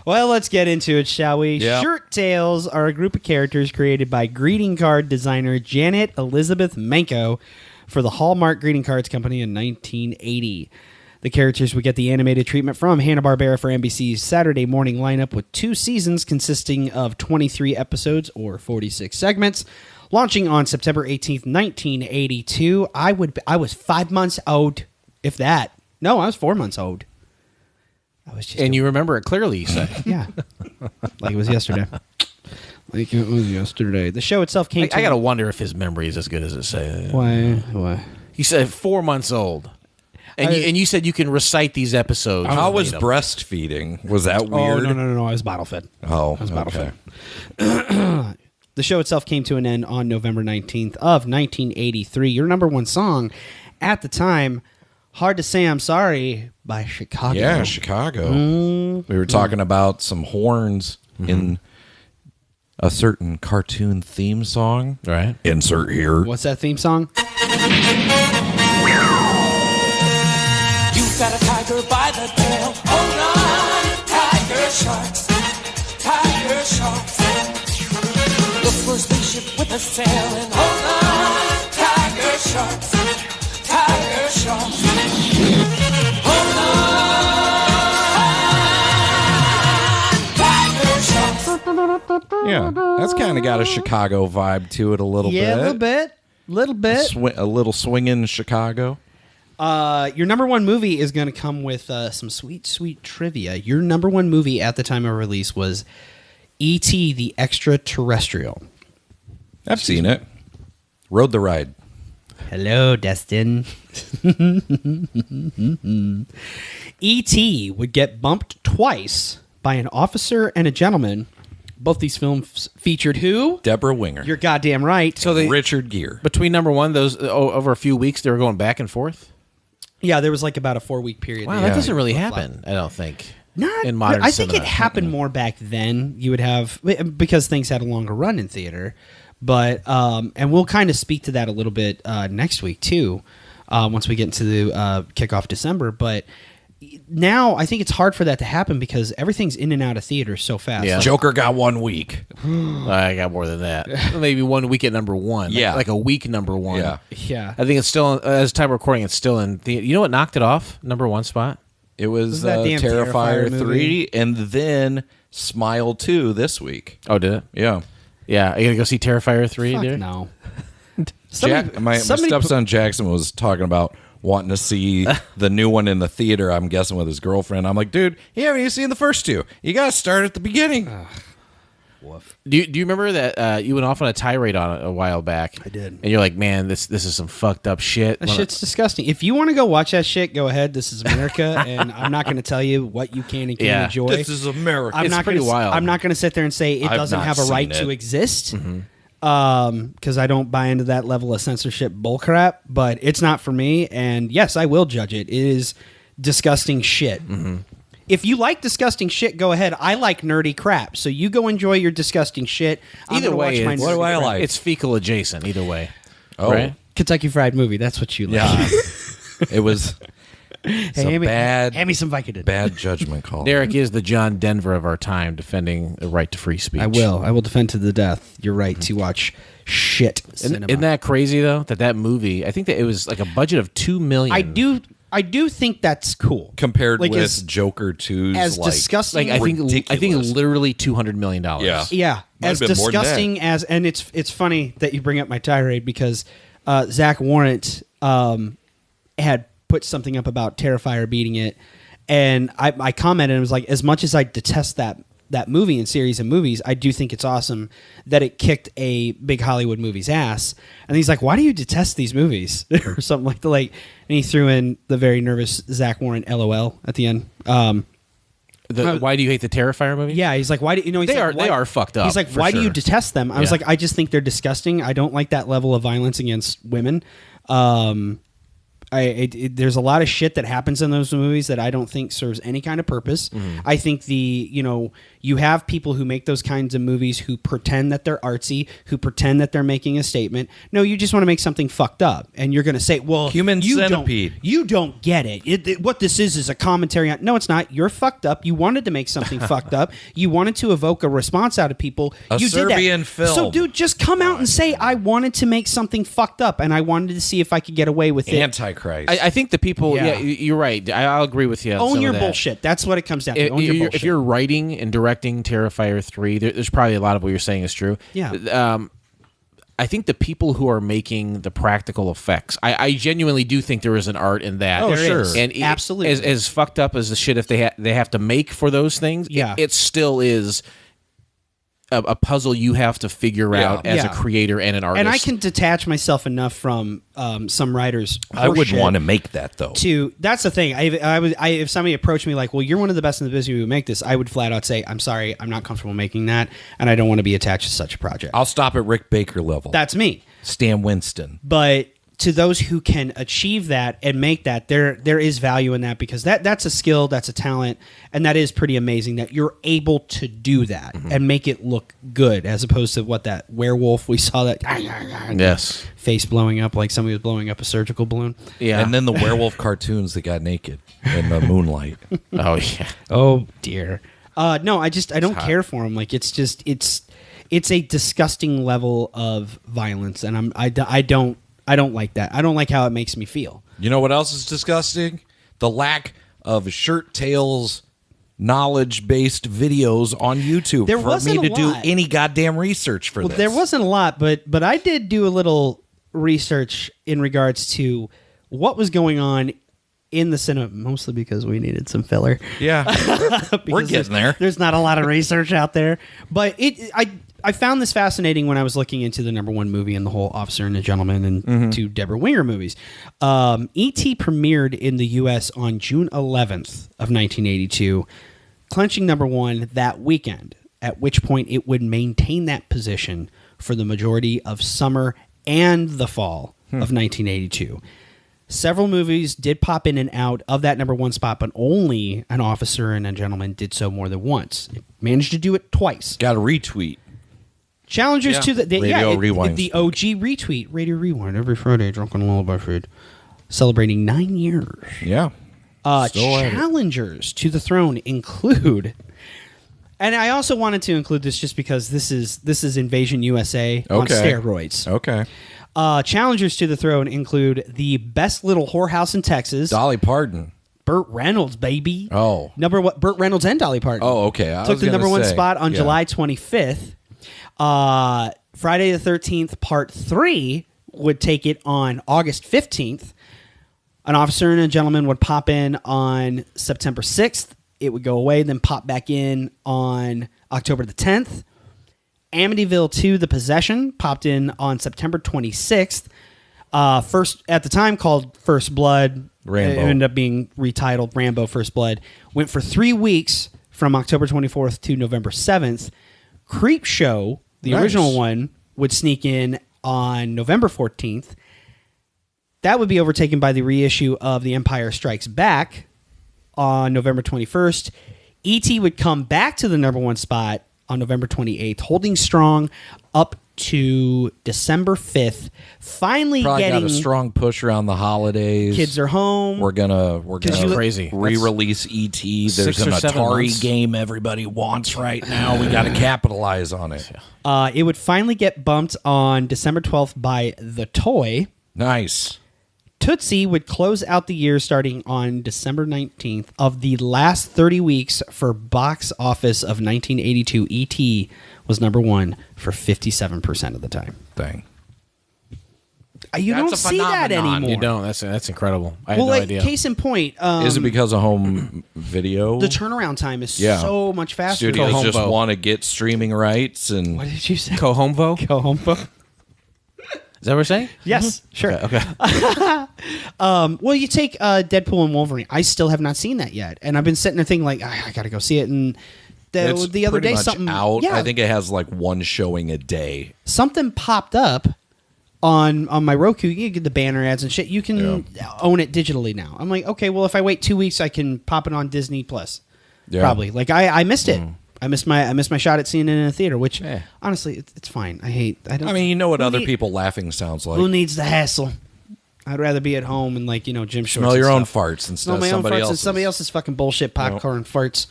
Speaker 1: Well, let's get into it, shall we?
Speaker 11: Yeah.
Speaker 1: Shirt Tales are a group of characters created by greeting card designer Janet Elizabeth Manko for the Hallmark Greeting Cards Company in 1980. The characters would get the animated treatment from Hanna-Barbera for NBC's Saturday morning lineup with 2 seasons consisting of 23 episodes or 46 segments. Launching on September 18th, 1982. I was 5 months old, if that. No, I was 4 months old. I was just
Speaker 10: you remember it clearly, you say.
Speaker 1: Yeah. Like it was yesterday. Like it was yesterday. The show itself came
Speaker 10: I gotta wonder if his memory is as good as it says.
Speaker 1: Why?
Speaker 10: He said 4 months old. And you said you can recite these episodes.
Speaker 11: How was breastfeeding? Was that weird?
Speaker 1: Oh, no. I was bottle fed.
Speaker 11: Oh,
Speaker 1: I was bottle
Speaker 11: okay.
Speaker 1: fed. The show itself came to an end on November 19th of 1983. Your number one song at the time, Hard to Say I'm Sorry by Chicago.
Speaker 11: Yeah, Chicago. We were talking about some horns in a certain cartoon theme song.
Speaker 10: Right.
Speaker 11: Insert here.
Speaker 1: What's that theme song?
Speaker 3: You got a tiger by the tail. Hold on, tiger sharks. Tiger sharks. Look for a spaceship with a sail and hold on, tiger sharks. Tiger sharks. Hold on, tiger sharks.
Speaker 11: Yeah, that's kind of got a Chicago vibe to it a little bit.
Speaker 1: Yeah, a little bit.
Speaker 11: A little swinging Chicago.
Speaker 1: Your number one movie is going to come with some sweet, sweet trivia. Your number one movie at the time of release was E.T. the Extraterrestrial.
Speaker 11: I've seen it. Rode the ride.
Speaker 1: Hello, Destin. E.T. would get bumped twice by an officer and a gentleman. Both these films featured who?
Speaker 11: Deborah Winger.
Speaker 1: You're goddamn right.
Speaker 10: So
Speaker 11: Richard Gere.
Speaker 10: Between number one, those over a few weeks, they were going back and forth?
Speaker 1: Yeah, there was like about a 4-week period.
Speaker 10: Wow, that doesn't really happen, I don't think.
Speaker 1: Not
Speaker 10: in modern
Speaker 1: I think
Speaker 10: cinema.
Speaker 1: it happened more back then. You would have, because things had a longer run in theater. But and we'll kind of speak to that a little bit next week too, once we get into the kickoff December. But now I think it's hard for that to happen because everything's in and out of theaters so fast.
Speaker 10: Yeah.
Speaker 11: Joker got 1 week.
Speaker 10: I got more than that. Maybe 1 week at number one.
Speaker 11: Yeah.
Speaker 10: Like a week number one.
Speaker 1: Yeah.
Speaker 10: I think it's still, as time of recording, it's still in theater. You know what knocked it off? Number one spot?
Speaker 11: It was
Speaker 1: that damn
Speaker 11: Terrifier
Speaker 1: Terrifier
Speaker 11: 3 and then Smile 2 this week.
Speaker 10: Oh, did it?
Speaker 11: Yeah.
Speaker 10: Yeah. Are you going to go see Terrifier 3,
Speaker 1: Fuck
Speaker 10: dude?
Speaker 1: no.
Speaker 11: My stepson Jackson was talking about wanting to see the new one in the theater, I'm guessing with his girlfriend. I'm like, dude, you haven't even seen the first two. You got to start at the beginning.
Speaker 1: Woof.
Speaker 10: Do you remember that you went off on a tirade on it a while back?
Speaker 1: I did.
Speaker 10: And you're like, man, this is some fucked up shit.
Speaker 1: That shit's disgusting. If you want to go watch that shit, go ahead. This is America, and I'm not going to tell you what you can and can't enjoy.
Speaker 11: This is America.
Speaker 1: I'm
Speaker 10: It's
Speaker 1: not
Speaker 10: pretty
Speaker 1: gonna,
Speaker 10: wild.
Speaker 1: I'm not going to sit there and say it
Speaker 11: I've
Speaker 1: doesn't
Speaker 11: not
Speaker 1: have a right
Speaker 11: seen
Speaker 1: to
Speaker 11: it.
Speaker 1: exist, because I don't buy into that level of censorship bullcrap. But it's not for me, and yes, I will judge it. It is disgusting shit. If you like disgusting shit, go ahead. I like nerdy crap, so you go enjoy your disgusting shit. I'm
Speaker 10: Either
Speaker 1: gonna
Speaker 10: way,
Speaker 1: watch my
Speaker 10: what do
Speaker 1: nerdy
Speaker 11: I
Speaker 1: crap.
Speaker 11: like?
Speaker 10: It's fecal adjacent. Either way.
Speaker 11: Oh.
Speaker 10: Right?
Speaker 1: Kentucky Fried Movie. That's what you like.
Speaker 11: Yeah. It was
Speaker 1: Hey, hand me some Vicodin.
Speaker 11: bad judgment call.
Speaker 10: Derek is the John Denver of our time, defending the right to free speech.
Speaker 1: I will defend to the death. You're right to watch shit cinema.
Speaker 10: Isn't that crazy though? That movie, I think that it was like a budget of $2 million.
Speaker 1: I do think that's cool.
Speaker 11: Compared
Speaker 1: Like,
Speaker 11: with
Speaker 1: as-
Speaker 11: Joker 2's
Speaker 1: as
Speaker 11: like,
Speaker 1: disgusting.
Speaker 10: Like I think
Speaker 11: ridiculous.
Speaker 10: literally $200 million.
Speaker 11: Yeah.
Speaker 1: Yeah,
Speaker 11: Might
Speaker 1: as
Speaker 11: have been more than
Speaker 1: disgusting
Speaker 11: that.
Speaker 1: as, and it's funny that you bring up my tirade because Zach Warrant had put something up about Terrifier beating it, and I commented and was like, as much as I detest that movie and series of movies, I do think it's awesome that it kicked a big Hollywood movie's ass. And he's like, why do you detest these movies or something like that? Like, and he threw in the very nervous Zach Warrant LOL at the end.
Speaker 10: Why do you hate the Terrifier movie?
Speaker 1: Yeah, he's like, why do you know? He's
Speaker 10: They
Speaker 1: like,
Speaker 10: are- they are fucked up,
Speaker 1: He's like,
Speaker 10: for
Speaker 1: why do you
Speaker 10: sure.
Speaker 1: detest them? I was
Speaker 10: Yeah.
Speaker 1: like, I just think they're disgusting. I don't like that level of violence against women. There's a lot of shit that happens in those movies that I don't think serves any kind of purpose. I think you have people who make those kinds of movies who pretend that they're artsy, who pretend that they're making a statement. No, you just want to make something fucked up, and you're going to say, "Well,
Speaker 11: Human
Speaker 1: you
Speaker 11: Centipede."
Speaker 1: You don't get it. What this is a commentary on. No, it's not. You're fucked up. You wanted to make something fucked up. You wanted to evoke a response out of people.
Speaker 11: A
Speaker 1: you
Speaker 11: Serbian
Speaker 1: did that.
Speaker 11: film.
Speaker 1: So, dude, just come out and say, I wanted to make something fucked up, and I wanted to see if I could get away with it.
Speaker 11: Antichrist.
Speaker 10: I think the people.
Speaker 1: Yeah.
Speaker 10: Yeah, you're right. I'll agree with you. On
Speaker 1: Own
Speaker 10: some
Speaker 1: your
Speaker 10: of that.
Speaker 1: bullshit. That's what it comes down to. Own your bullshit.
Speaker 10: If you're writing and directing Terrifier 3, there's probably a lot of what you're saying is true.
Speaker 1: Yeah.
Speaker 10: I think the people who are making the practical effects, I genuinely do think there is an art in that.
Speaker 1: Oh, there sure. is.
Speaker 10: And
Speaker 1: Absolutely.
Speaker 10: as fucked up as the shit if they have to make for those things,
Speaker 1: Yeah.
Speaker 10: it still is a puzzle you have to figure out as
Speaker 1: Yeah.
Speaker 10: a creator and an artist.
Speaker 1: and I can detach myself enough from some writers.
Speaker 11: I wouldn't
Speaker 1: horseshit
Speaker 11: want to make that though.
Speaker 1: That's the thing. If somebody approached me like, "Well, you're one of the best in the business who make this," I would flat out say, "I'm sorry, I'm not comfortable making that, and I don't want to be attached to such a project."
Speaker 11: I'll stop at Rick Baker level.
Speaker 1: That's me.
Speaker 11: Stan Winston.
Speaker 1: But to those who can achieve that and make that, there is value in that because that's a skill, that's a talent, and that is pretty amazing that you're able to do that and make it look good, as opposed to what that werewolf we saw that
Speaker 10: Yes.
Speaker 1: face blowing up like somebody was blowing up a surgical balloon.
Speaker 10: Yeah.
Speaker 11: And then the werewolf cartoons that got naked in the moonlight.
Speaker 10: Oh yeah.
Speaker 1: Oh dear. No, I don't care for him. Like it's a disgusting level of violence, and I don't like that. I don't like how it makes me feel.
Speaker 11: You know what else is disgusting? The lack of Shirt Tales knowledge-based videos on YouTube
Speaker 1: There
Speaker 11: for
Speaker 1: wasn't
Speaker 11: me
Speaker 1: a
Speaker 11: to do
Speaker 1: lot.
Speaker 11: any goddamn research for this.
Speaker 1: There wasn't a lot, but I did do a little research in regards to what was going on in the cinema, mostly because we needed some filler.
Speaker 11: Yeah. We're getting there.
Speaker 1: There's not a lot of research out there, but I found this fascinating when I was looking into the number one movie in the whole Officer and a Gentleman and two Deborah Winger movies. E.T. premiered in the U.S. on June 11th of 1982, clenching number one that weekend, at which point it would maintain that position for the majority of summer and the fall of 1982. Several movies did pop in and out of that number one spot, but only An Officer and a Gentleman did so more than once. It managed to do it twice.
Speaker 11: Got a retweet.
Speaker 1: Challengers to the
Speaker 11: Radio Rewind.
Speaker 1: the OG retweet, Radio Rewind every Friday, Drunken Lullaby Feed, celebrating 9 years.
Speaker 11: Yeah. Still at it.
Speaker 1: Challengers to the throne include, and I also wanted to include this just because this is Invasion USA on
Speaker 11: Okay.
Speaker 1: steroids.
Speaker 11: Okay.
Speaker 1: Challengers to the throne include The Best Little Whorehouse in Texas,
Speaker 11: Dolly Parton.
Speaker 1: Burt Reynolds, baby.
Speaker 11: Oh.
Speaker 1: Burt Reynolds and Dolly Parton.
Speaker 11: Oh, okay. I
Speaker 1: Took
Speaker 11: was
Speaker 1: the
Speaker 11: gonna
Speaker 1: number one
Speaker 11: say,
Speaker 1: spot on
Speaker 11: yeah.
Speaker 1: July 25th. Friday the 13th, Part 3 would take it on August 15th. An Officer and a Gentleman would pop in on September 6th. It would go away, then pop back in on October the 10th. Amityville 2: The Possession popped in on September 26th. First, at the time, called First Blood.
Speaker 10: Rambo.
Speaker 1: It ended up being retitled Rambo First Blood. Went for 3 weeks from October 24th to November 7th. Creep Show, the original one, would sneak in on November 14th. That would be overtaken by the reissue of The Empire Strikes Back on November 21st. E.T. would come back to the number 1 spot on November 28th, holding strong up to December 5th. Finally
Speaker 11: Probably
Speaker 1: getting
Speaker 11: got a strong push around the holidays.
Speaker 1: Kids are home.
Speaker 11: We're gonna
Speaker 10: crazy
Speaker 11: re-release ET. There's an Atari game everybody wants right now. We got to capitalize on it.
Speaker 1: It would finally get bumped on December 12th by The Toy.
Speaker 11: Nice.
Speaker 1: Tootsie would close out the year starting on December 19th. Of the last 30 weeks for box office of 1982, E.T. was number 1 for 57% of the time.
Speaker 11: Dang.
Speaker 1: You don't see that anymore.
Speaker 10: You don't. That's incredible. I had
Speaker 1: Well,
Speaker 10: no
Speaker 1: like,
Speaker 10: idea.
Speaker 1: case in point.
Speaker 11: Is it because of home video?
Speaker 1: The turnaround time is so much faster.
Speaker 11: Studios just want to get streaming rights and...
Speaker 1: What did you say?
Speaker 10: Co-homevo?
Speaker 1: Co-homevo.
Speaker 10: Is that what we're saying?
Speaker 1: Yes, sure.
Speaker 10: Okay.
Speaker 1: Well, you take Deadpool and Wolverine. I still have not seen that yet, and I've been sitting there thinking, like, I got to go see it. And
Speaker 11: It's
Speaker 1: the other
Speaker 11: pretty
Speaker 1: day,
Speaker 11: much
Speaker 1: something
Speaker 11: out.
Speaker 1: Yeah,
Speaker 11: I think it has like one showing a day.
Speaker 1: something popped up on my Roku. You get the banner ads and shit. You can own it digitally now. I'm like, okay, well, if I wait 2 weeks, I can pop it on Disney Plus.
Speaker 11: Yeah.
Speaker 1: Probably. Like I missed it. I missed my shot at seeing it in a theater. Which honestly, it's fine. I don't.
Speaker 11: I mean, you know what
Speaker 1: who
Speaker 11: other
Speaker 1: need-
Speaker 11: people laughing sounds like.
Speaker 1: Who needs the hassle? I'd rather be at home and like gym shorts.
Speaker 11: Smell your
Speaker 1: and
Speaker 11: own
Speaker 1: stuff.
Speaker 11: farts instead
Speaker 1: Smell
Speaker 11: of
Speaker 1: my own
Speaker 11: somebody
Speaker 1: farts and
Speaker 11: else's.
Speaker 1: somebody else's fucking bullshit popcorn farts.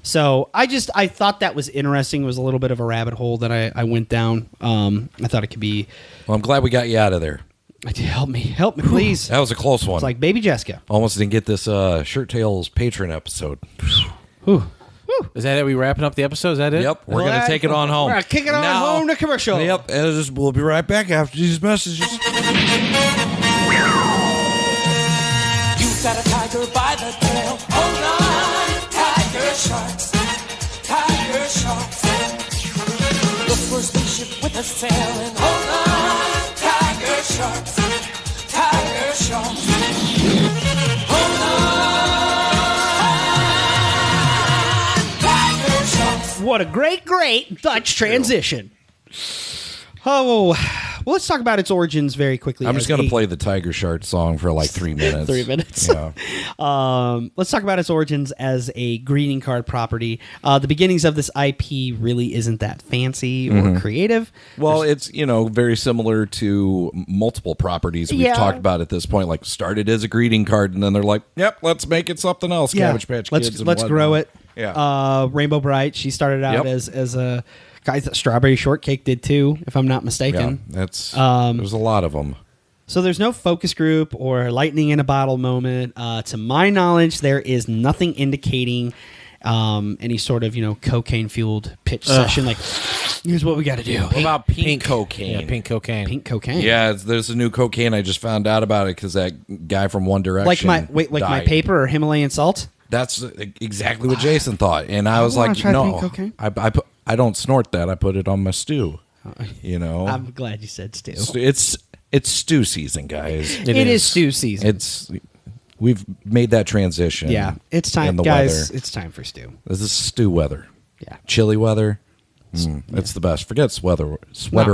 Speaker 1: So I thought that was interesting. It was a little bit of a rabbit hole that I went down. I thought it could be.
Speaker 11: Well, I'm glad we got you out of there.
Speaker 1: Help me, please.
Speaker 11: That was a close one.
Speaker 1: It's like Baby Jessica.
Speaker 11: Almost didn't get this Shirt Tales patron episode.
Speaker 10: Whew. Is that it? We wrapping up the episode? Is that it?
Speaker 11: Yep, we're going to take it on home.
Speaker 1: We're gonna kick it on home to commercial.
Speaker 11: Yep, and we'll be right back after these messages.
Speaker 3: You got a tiger by the tail. Hold on, tiger sharks. Tiger sharks. Look for a spaceship with a sail and hold on, tiger sharks. Tiger sharks. Hold on, tiger sharks.
Speaker 1: What a great Dutch transition. Oh, well, let's talk about its origins very quickly.
Speaker 11: I'm just going to play the Tiger Shark song for like 3 minutes.
Speaker 1: 3 minutes.
Speaker 11: Yeah.
Speaker 1: Let's talk about its origins as a greeting card property. The beginnings of this IP really isn't that fancy or creative.
Speaker 11: Well, it's, very similar to multiple properties we've talked about at this point. Like, started as a greeting card, and then they're like, yep, let's make it something else. Cabbage Patch Kids.
Speaker 1: Let's grow it.
Speaker 11: Yeah.
Speaker 1: Rainbow Bright, she started out as a guy that Strawberry Shortcake did too, if I'm not mistaken.
Speaker 11: Yeah, there's a lot of them.
Speaker 1: So there's no focus group or lightning in a bottle moment. To my knowledge, there is nothing indicating any sort of cocaine fueled pitch session. Like, here's what we got to do.
Speaker 11: What about pink cocaine?
Speaker 10: Yeah, pink cocaine.
Speaker 1: Pink cocaine.
Speaker 11: Yeah, there's a new cocaine. I just found out about it because that guy from One Direction
Speaker 1: my
Speaker 11: died.
Speaker 1: paper or Himalayan salt.
Speaker 11: That's exactly what Jason thought, and I was
Speaker 1: wanna
Speaker 11: like,
Speaker 1: try
Speaker 11: no,
Speaker 1: pink cocaine.
Speaker 11: I don't snort that. I put it on my stew.
Speaker 1: I'm glad you said stew.
Speaker 11: It's stew season, guys.
Speaker 1: It is stew season.
Speaker 11: We've made that transition.
Speaker 1: Yeah, it's time,
Speaker 11: in the
Speaker 1: guys.
Speaker 11: weather.
Speaker 1: It's time for stew.
Speaker 11: This is stew weather.
Speaker 1: Yeah,
Speaker 11: chilly weather. It's the best. Forget sweater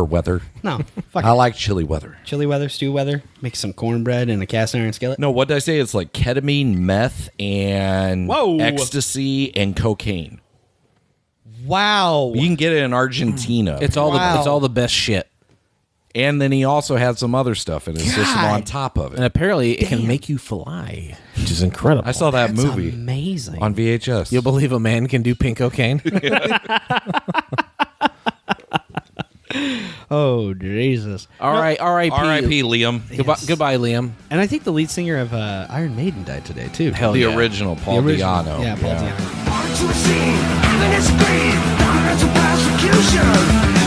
Speaker 11: weather.
Speaker 1: No, fuck
Speaker 11: I
Speaker 1: it.
Speaker 11: like chilly weather.
Speaker 1: Chili weather, stew weather. Make some cornbread in a cast iron skillet.
Speaker 11: No, what did I say? It's like ketamine, meth, and ecstasy and cocaine.
Speaker 1: Wow,
Speaker 11: You can get it in Argentina.
Speaker 10: It's all the best shit.
Speaker 11: And then he also had some other stuff in his system on top of it.
Speaker 10: And apparently it can make you fly, which is incredible.
Speaker 11: I saw that movie
Speaker 1: amazing
Speaker 11: on VHS.
Speaker 10: You'll believe a man can do pink cocaine?
Speaker 1: Oh Jesus!
Speaker 10: All right, R.I.P.
Speaker 11: R.I.P. Liam.
Speaker 10: Goodbye, Liam.
Speaker 1: And I think the lead singer of Iron Maiden died today too.
Speaker 11: The original Paul Diano.
Speaker 1: Yeah, Paul Diano.
Speaker 12: To a scene, and it's green, dominance of persecution.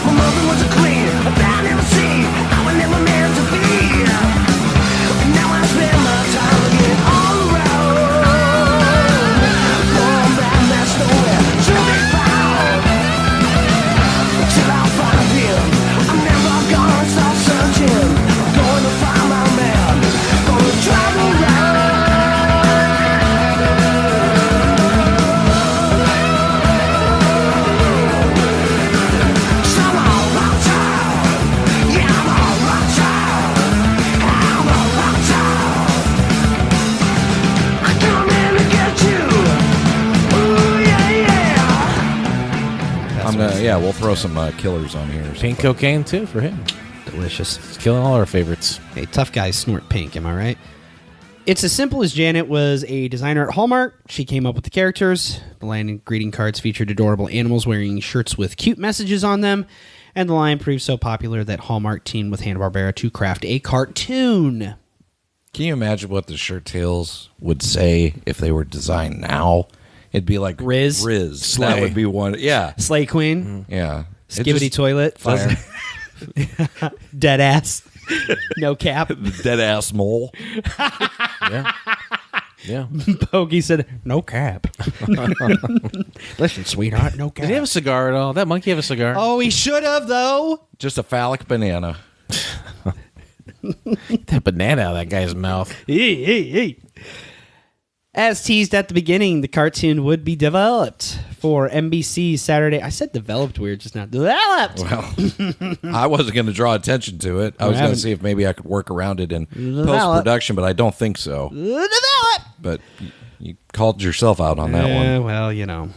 Speaker 12: My mother was a queen, a bad never seen, I was never meant to be. And now I spend my time again all around. Going back, that's nowhere to be found. Till I find
Speaker 11: we'll throw some killers on here.
Speaker 10: Pink cocaine, too, for him.
Speaker 1: Delicious.
Speaker 10: It's killing all our favorites.
Speaker 1: Hey, tough guys snort pink, am I right? It's as simple as Janet was a designer at Hallmark. She came up with the characters. The line and greeting cards featured adorable animals wearing shirts with cute messages on them. And the line proved so popular that Hallmark teamed with Hanna-Barbera to craft a cartoon.
Speaker 11: Can you imagine what the Shirt Tails would say if they were designed now? It'd be like
Speaker 1: Riz.
Speaker 11: Slay. That would be one. Yeah.
Speaker 1: Slay Queen.
Speaker 11: Yeah.
Speaker 1: Skibbity toilet. Fire. Dead ass. No cap.
Speaker 11: Dead ass mole.
Speaker 10: Yeah.
Speaker 1: Bogey said, no cap. Listen, sweetheart, no cap.
Speaker 10: Did he have a cigar at all? That monkey have a cigar?
Speaker 1: Oh, he should have, though.
Speaker 11: Just a phallic banana.
Speaker 10: That banana out of that guy's mouth.
Speaker 1: Hey. As teased at the beginning, the cartoon would be developed for NBC's Saturday. I said developed weird, just not developed.
Speaker 11: Well, I wasn't going to draw attention to it. I was going to see if maybe I could work around it in post-production, but I don't think so.
Speaker 1: Develop!
Speaker 11: But you called yourself out on that one.
Speaker 1: Well, you know.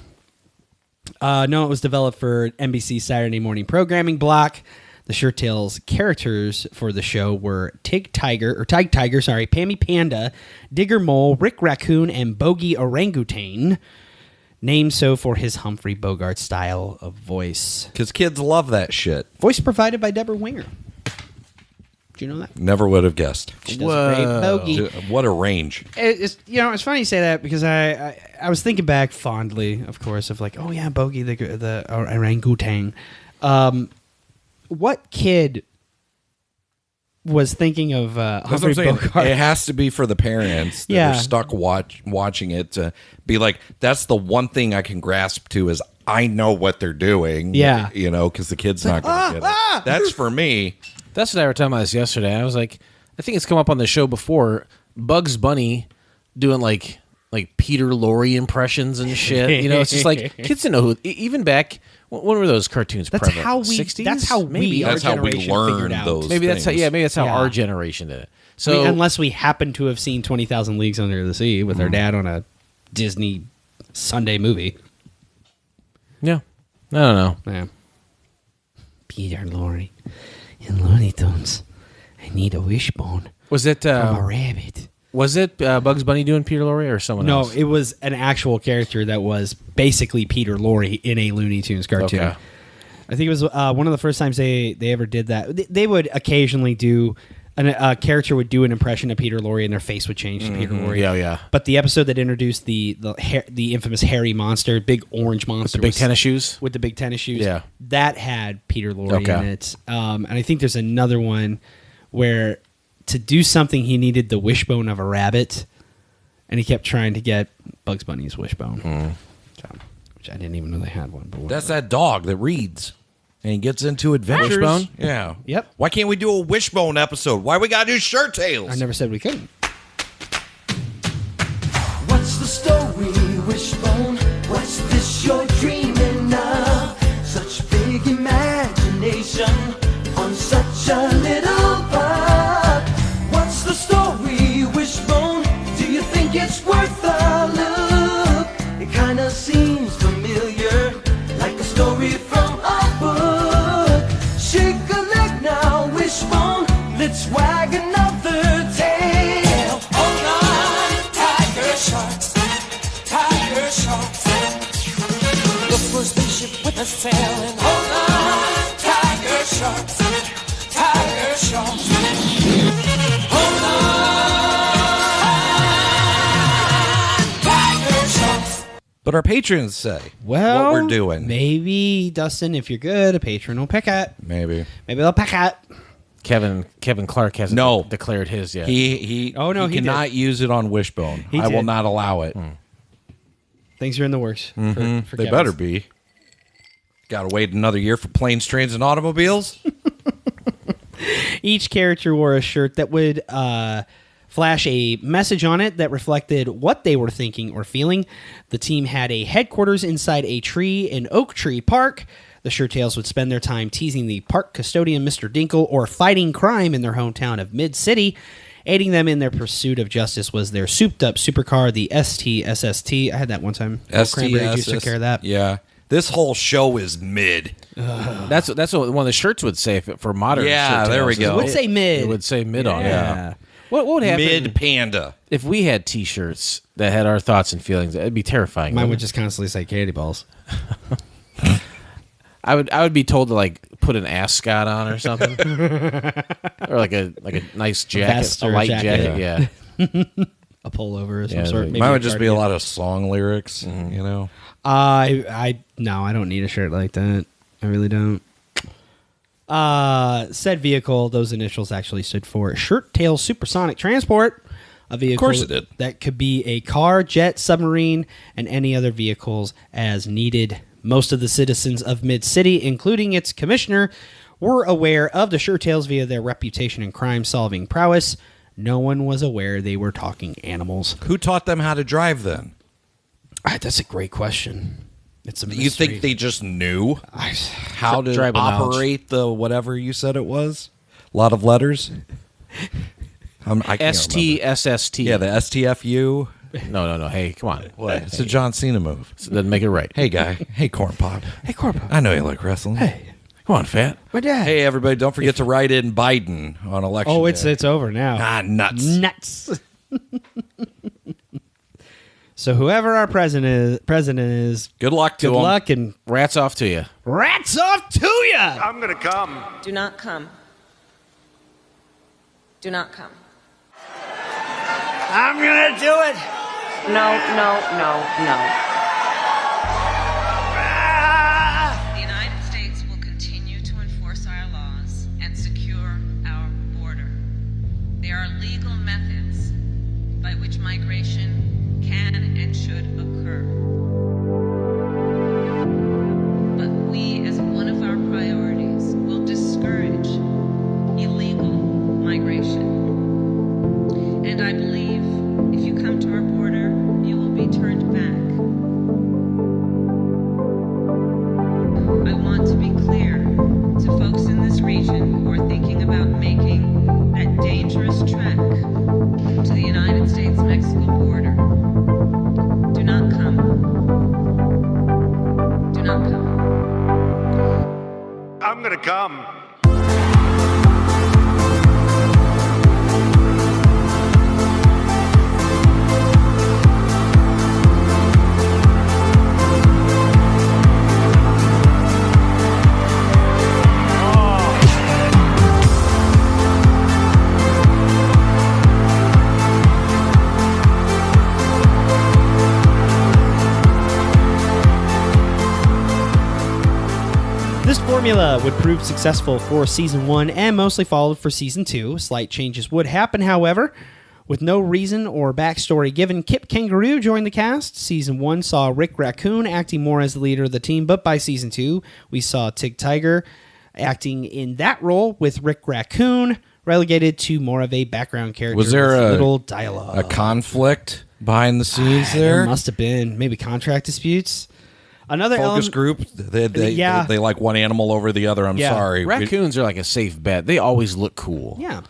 Speaker 1: No, it was developed for NBC's Saturday morning programming block. The Shirt Tails characters for the show were Tig Tiger, Pammy Panda, Digger Mole, Rick Raccoon, and Bogey Orangutan, named so for his Humphrey Bogart style of voice.
Speaker 11: Because kids love that shit.
Speaker 1: Voice provided by Deborah Winger. Do you know that?
Speaker 11: Never would have guessed.
Speaker 1: She does a great Bogey.
Speaker 11: What a range.
Speaker 1: It's funny you say that because I was thinking back fondly, of course, of like, oh yeah, Bogey the orangutan. What kid was thinking of Humphrey Bogart?
Speaker 11: It has to be for the parents that are stuck watching it to be like, that's the one thing I can grasp to is I know what they're doing.
Speaker 1: Yeah.
Speaker 11: Because the kid's not going to get it. That's for me.
Speaker 10: That's what I were talking about this yesterday. I was like, I think it's come up on the show before. Bugs Bunny doing like Peter Lorre impressions and shit. It's just like kids didn't know who. Even back, when were those cartoons?
Speaker 1: That's
Speaker 10: prevalent?
Speaker 1: how we.
Speaker 10: 60s?
Speaker 1: That's how
Speaker 10: maybe.
Speaker 1: our
Speaker 11: That's how we
Speaker 1: generation
Speaker 11: learned
Speaker 1: figured out.
Speaker 11: those.
Speaker 10: Maybe that's how.
Speaker 11: things.
Speaker 10: Yeah, maybe that's how
Speaker 1: Yeah.
Speaker 10: our generation did it. So
Speaker 1: unless we happen to have seen 20,000 Leagues Under the Sea with our dad on a Disney Sunday movie.
Speaker 10: Yeah, I don't know.
Speaker 1: Yeah. Peter Lorre in Looney Tunes. I need a wishbone
Speaker 10: Was it
Speaker 1: from a rabbit.
Speaker 10: Was it Bugs Bunny doing Peter Lorre or someone else?
Speaker 1: No, it was an actual character that was basically Peter Lorre in a Looney Tunes cartoon.
Speaker 10: Okay.
Speaker 1: I think it was one of the first times they ever did that. They would occasionally do a character would do an impression of Peter Lorre and their face would change to Peter Lorre.
Speaker 10: Yeah.
Speaker 1: But the episode that introduced the infamous hairy monster, big orange monster
Speaker 10: With the big tennis shoes?
Speaker 1: with the big tennis shoes,
Speaker 10: Yeah.
Speaker 1: that had Peter Lorre
Speaker 10: Okay.
Speaker 1: in it. And I think there's another one where to do something he needed the wishbone of a rabbit, and he kept trying to get Bugs Bunny's wishbone. Which I didn't even know they had one. But
Speaker 11: That's that dog that reads and he gets into adventures.
Speaker 10: Wishbone?
Speaker 11: Yeah.
Speaker 1: Yep.
Speaker 11: Why can't we do a Wishbone episode? Why we got to do Shirt Tails?
Speaker 1: I never said we couldn't.
Speaker 12: What's the story, Wishbone? What's this you're dreaming of? Such big imagination on such a little bud. What's the story, Wishbone? Do you think it's worth a look? It kinda seems familiar, like a story from a book. Shake a leg now, Wishbone. Let's wag another tail.
Speaker 3: Hold on, tiger sharks, tiger sharks. Look for a spaceship with a sail and hold on, tiger sharks, tiger sharks. Hold on, tiger sharks.
Speaker 11: But our patrons say
Speaker 1: Well,
Speaker 11: what we're doing.
Speaker 1: Maybe, Dustin, if you're good, a patron will pick it.
Speaker 11: Maybe.
Speaker 1: Maybe they'll pick it.
Speaker 10: Kevin Clark hasn't declared his yet.
Speaker 11: He cannot use it on Wishbone.
Speaker 1: He
Speaker 11: I will
Speaker 1: did.
Speaker 11: not allow it.
Speaker 1: Things are in the works. For
Speaker 11: They
Speaker 1: Kevin's.
Speaker 11: better be. Got to wait another year for planes, trains, and automobiles.
Speaker 1: Each character wore a shirt that would flash a message on it that reflected what they were thinking or feeling. The team had a headquarters inside a tree in Oak Tree Park. The Shirt Tails would spend their time teasing the park custodian, Mr. Dinkle, or fighting crime in their hometown of Mid-City. Aiding them in their pursuit of justice was their souped-up supercar, the STSST. I had that one time. Cranberry juice took care of that.
Speaker 11: Yeah. This whole show is mid.
Speaker 10: That's what one of the shirts would say for modern.
Speaker 11: Yeah,
Speaker 10: shirt
Speaker 11: there we
Speaker 10: tails.
Speaker 11: go.
Speaker 1: It would say mid.
Speaker 10: It would say mid on it.
Speaker 1: Yeah.
Speaker 10: What would happen
Speaker 11: Mid panda.
Speaker 10: if we had T-shirts that had our thoughts and feelings? It'd be terrifying.
Speaker 1: Mine
Speaker 10: wouldn't
Speaker 1: would
Speaker 10: it?
Speaker 1: just constantly say candy balls.
Speaker 10: I would be told to like put an ascot on or something, or like a nice jacket,
Speaker 1: Vest
Speaker 10: a
Speaker 1: or
Speaker 10: light
Speaker 1: jacket.
Speaker 10: jacket. Yeah.
Speaker 1: A pullover or some
Speaker 10: Yeah,
Speaker 1: sort.
Speaker 10: like-
Speaker 1: Maybe
Speaker 11: Mine
Speaker 1: a
Speaker 11: would just be a
Speaker 1: cardigan.
Speaker 11: lot of song lyrics, you know?
Speaker 1: No, I don't need a shirt like that. I really don't. Said vehicle, those initials actually stood for Shirt Tail Supersonic Transport. A vehicle
Speaker 11: course it did.
Speaker 1: that could be a car, jet, submarine, and any other vehicles as needed. Most of the citizens of Mid-City, including its commissioner, were aware of the Shirt Tails via their reputation and crime-solving prowess. No one was aware they were talking animals.
Speaker 11: Who taught them how to drive then?
Speaker 1: That's a great question. It's a mystery.
Speaker 11: You think they just knew how to
Speaker 10: Tribal knowledge.
Speaker 11: operate the whatever you said it was? A lot of letters? I can't
Speaker 10: STSST.
Speaker 11: remember. Yeah, the STFU.
Speaker 10: No. Hey, come on.
Speaker 11: What? It's a John Cena move.
Speaker 10: So doesn't make it right.
Speaker 11: Hey, guy. Hey, Corn Pop.
Speaker 1: Hey, Corpo.
Speaker 11: I know you like wrestling.
Speaker 1: Hey,
Speaker 10: Come on, fat.
Speaker 1: my dad.
Speaker 11: Hey, everybody, don't forget to write in Biden on election
Speaker 1: Oh,
Speaker 11: day.
Speaker 1: it's over now.
Speaker 11: Ah, nuts.
Speaker 1: Nuts. So whoever our president is,
Speaker 11: Good luck to
Speaker 1: good
Speaker 11: him.
Speaker 1: luck and
Speaker 10: Rats off to you.
Speaker 1: rats off to ya.
Speaker 9: I'm gonna come.
Speaker 14: Do not come. Do not come.
Speaker 5: I'm gonna do it.
Speaker 14: No.
Speaker 2: The United States will continue to enforce our laws and secure our border. There are legal methods by which migration can and should occur. But we, as one of our priorities, will discourage illegal migration. And I believe if you come to our border, you will be turned back. I want to be clear to folks in this region who are thinking about making that dangerous trek to the United States-Mexico border. Do not come. Do not come.
Speaker 9: I'm gonna come.
Speaker 1: This formula would prove successful for Season 1 and mostly followed for Season 2. Slight changes would happen, however. With no reason or backstory given, Kip Kangaroo joined the cast. Season 1 saw Rick Raccoon acting more as the leader of the team, but by Season 2, we saw Tig Tiger acting in that role, with Rick Raccoon relegated to more of a background character
Speaker 11: Was there
Speaker 1: with
Speaker 11: a
Speaker 1: little dialogue.
Speaker 11: a conflict behind the scenes there?
Speaker 1: Must have been. Maybe contract disputes. Another
Speaker 11: Focus
Speaker 1: element-
Speaker 11: group.
Speaker 1: Yeah.
Speaker 11: They like one animal over the other. I'm
Speaker 1: Yeah.
Speaker 11: sorry.
Speaker 10: Raccoons are like a safe bet. They always look cool.
Speaker 1: Yeah.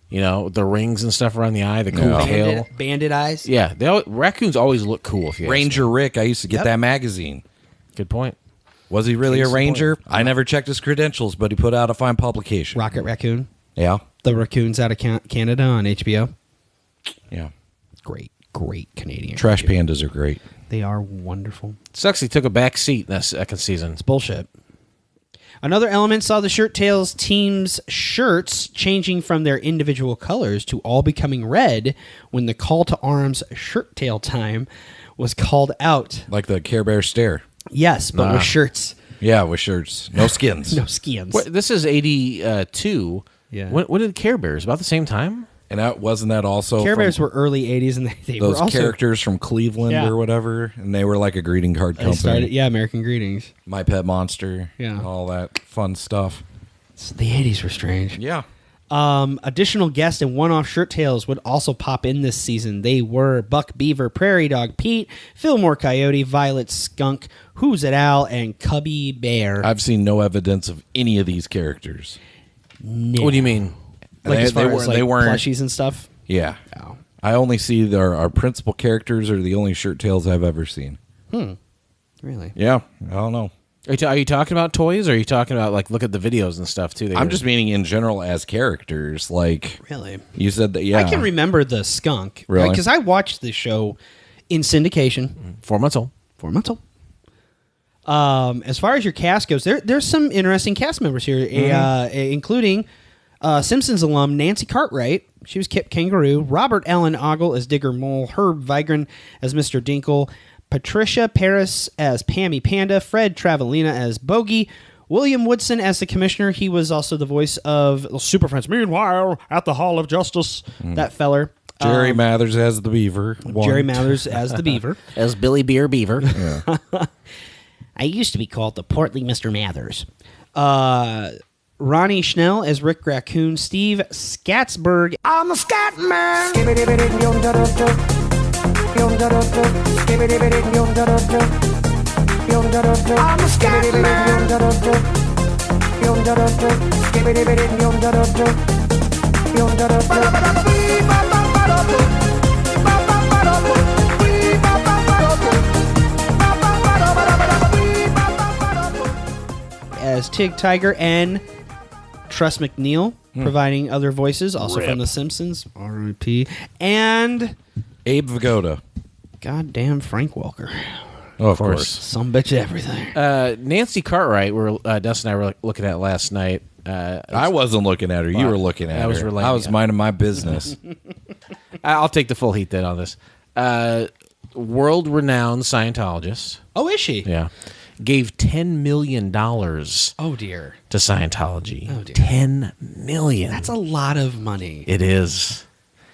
Speaker 10: You know, the rings and stuff around the eye, the cool tail.
Speaker 1: Bandit eyes.
Speaker 10: Yeah, raccoons always look cool. If you ask
Speaker 11: Ranger
Speaker 10: me.
Speaker 11: Rick. I used to get
Speaker 1: Yep.
Speaker 11: that magazine.
Speaker 10: Good point.
Speaker 11: Was he really a
Speaker 10: Case in
Speaker 11: ranger?
Speaker 10: point.
Speaker 11: I never checked his credentials, but he put out a fine publication.
Speaker 1: Rocket Raccoon.
Speaker 11: Yeah.
Speaker 1: The Raccoons out of Canada on HBO.
Speaker 11: Yeah.
Speaker 1: Great Canadian.
Speaker 11: Trash
Speaker 1: cartoon.
Speaker 11: pandas are great.
Speaker 1: They are wonderful.
Speaker 10: Sucks he took a back seat in that second season.
Speaker 1: It's bullshit. Another element saw the Shirt Tails team's shirts changing from their individual colors to all becoming red when the call to arms Shirt Tail time was called out.
Speaker 11: Like the Care Bear stare.
Speaker 1: Yes, but with shirts.
Speaker 11: Yeah, with shirts. No skins.
Speaker 1: No skins.
Speaker 10: What, this is 82.
Speaker 1: Yeah.
Speaker 10: When did Care Bears? About the same time?
Speaker 11: And that wasn't that also
Speaker 1: Care
Speaker 11: from
Speaker 1: Bears were early 80s, and they were
Speaker 11: those
Speaker 1: also...
Speaker 11: characters from Cleveland
Speaker 1: Yeah.
Speaker 11: or whatever, and they were like a greeting card
Speaker 1: They
Speaker 11: company.
Speaker 1: started, American Greetings.
Speaker 11: My Pet Monster.
Speaker 1: Yeah.
Speaker 11: All that fun stuff.
Speaker 1: The 80s were strange.
Speaker 11: Yeah.
Speaker 1: Additional guests and one-off Shirt Tails would also pop in this season. They were Buck Beaver, Prairie Dog Pete, Fillmore Coyote, Violet Skunk, Who's It Al, and Cubby Bear.
Speaker 11: I've seen no evidence of any of these characters.
Speaker 1: No.
Speaker 10: What do you mean?
Speaker 1: Like as far as like
Speaker 11: they weren't
Speaker 1: plushies and stuff?
Speaker 11: Yeah.
Speaker 1: Oh.
Speaker 11: I only see our principal characters are the only Shirt Tails I've ever seen.
Speaker 1: Really?
Speaker 11: Yeah. I don't know.
Speaker 10: Are you talking about toys, or are you talking about like look at the videos and stuff too?
Speaker 11: I'm just meaning in general as characters. Like,
Speaker 1: Really?
Speaker 11: you said that. Yeah,
Speaker 1: I can remember the skunk.
Speaker 11: Really?
Speaker 1: Because I watched the show in syndication.
Speaker 10: 4 months old.
Speaker 1: 4 months old. As far as your cast goes, there's some interesting cast members here, including Simpsons alum Nancy Cartwright. She was Kip Kangaroo. Robert Allen Ogle as Digger Mole. Herb Vigran as Mr. Dinkle. Patricia Paris as Pammy Panda. Fred Travellina as Bogey. William Woodson as the Commissioner. He was also the voice of Super Friends. Meanwhile, at the Hall of Justice, that feller.
Speaker 11: Jerry Mathers as the Beaver.
Speaker 1: Jerry Mathers as the Beaver.
Speaker 10: As Billy Beer Beaver.
Speaker 11: Yeah.
Speaker 1: I used to be called the portly Mr. Mathers. Ronnie Schnell as Rick Raccoon. Steve Skatsberg.
Speaker 5: I'm a scat man. I'm a scat
Speaker 1: as Tig Tiger, and Truss McNeil providing other voices, also
Speaker 11: Rip.
Speaker 1: from The Simpsons, R.I.P. And
Speaker 11: Abe Vigoda.
Speaker 1: goddamn Frank Welker.
Speaker 11: Oh, of course.
Speaker 1: Some bitch everything.
Speaker 10: Nancy Cartwright, Dustin and I were looking at last night.
Speaker 11: I wasn't looking at her. You were looking at her. I was minding my business.
Speaker 10: I'll take the full heat then on this. World-renowned Scientologist.
Speaker 1: Oh, is she?
Speaker 10: Yeah. Gave $10 million
Speaker 1: Oh, dear.
Speaker 10: to Scientology.
Speaker 1: Oh, dear.
Speaker 10: $10 million.
Speaker 1: That's a lot of money.
Speaker 10: It is.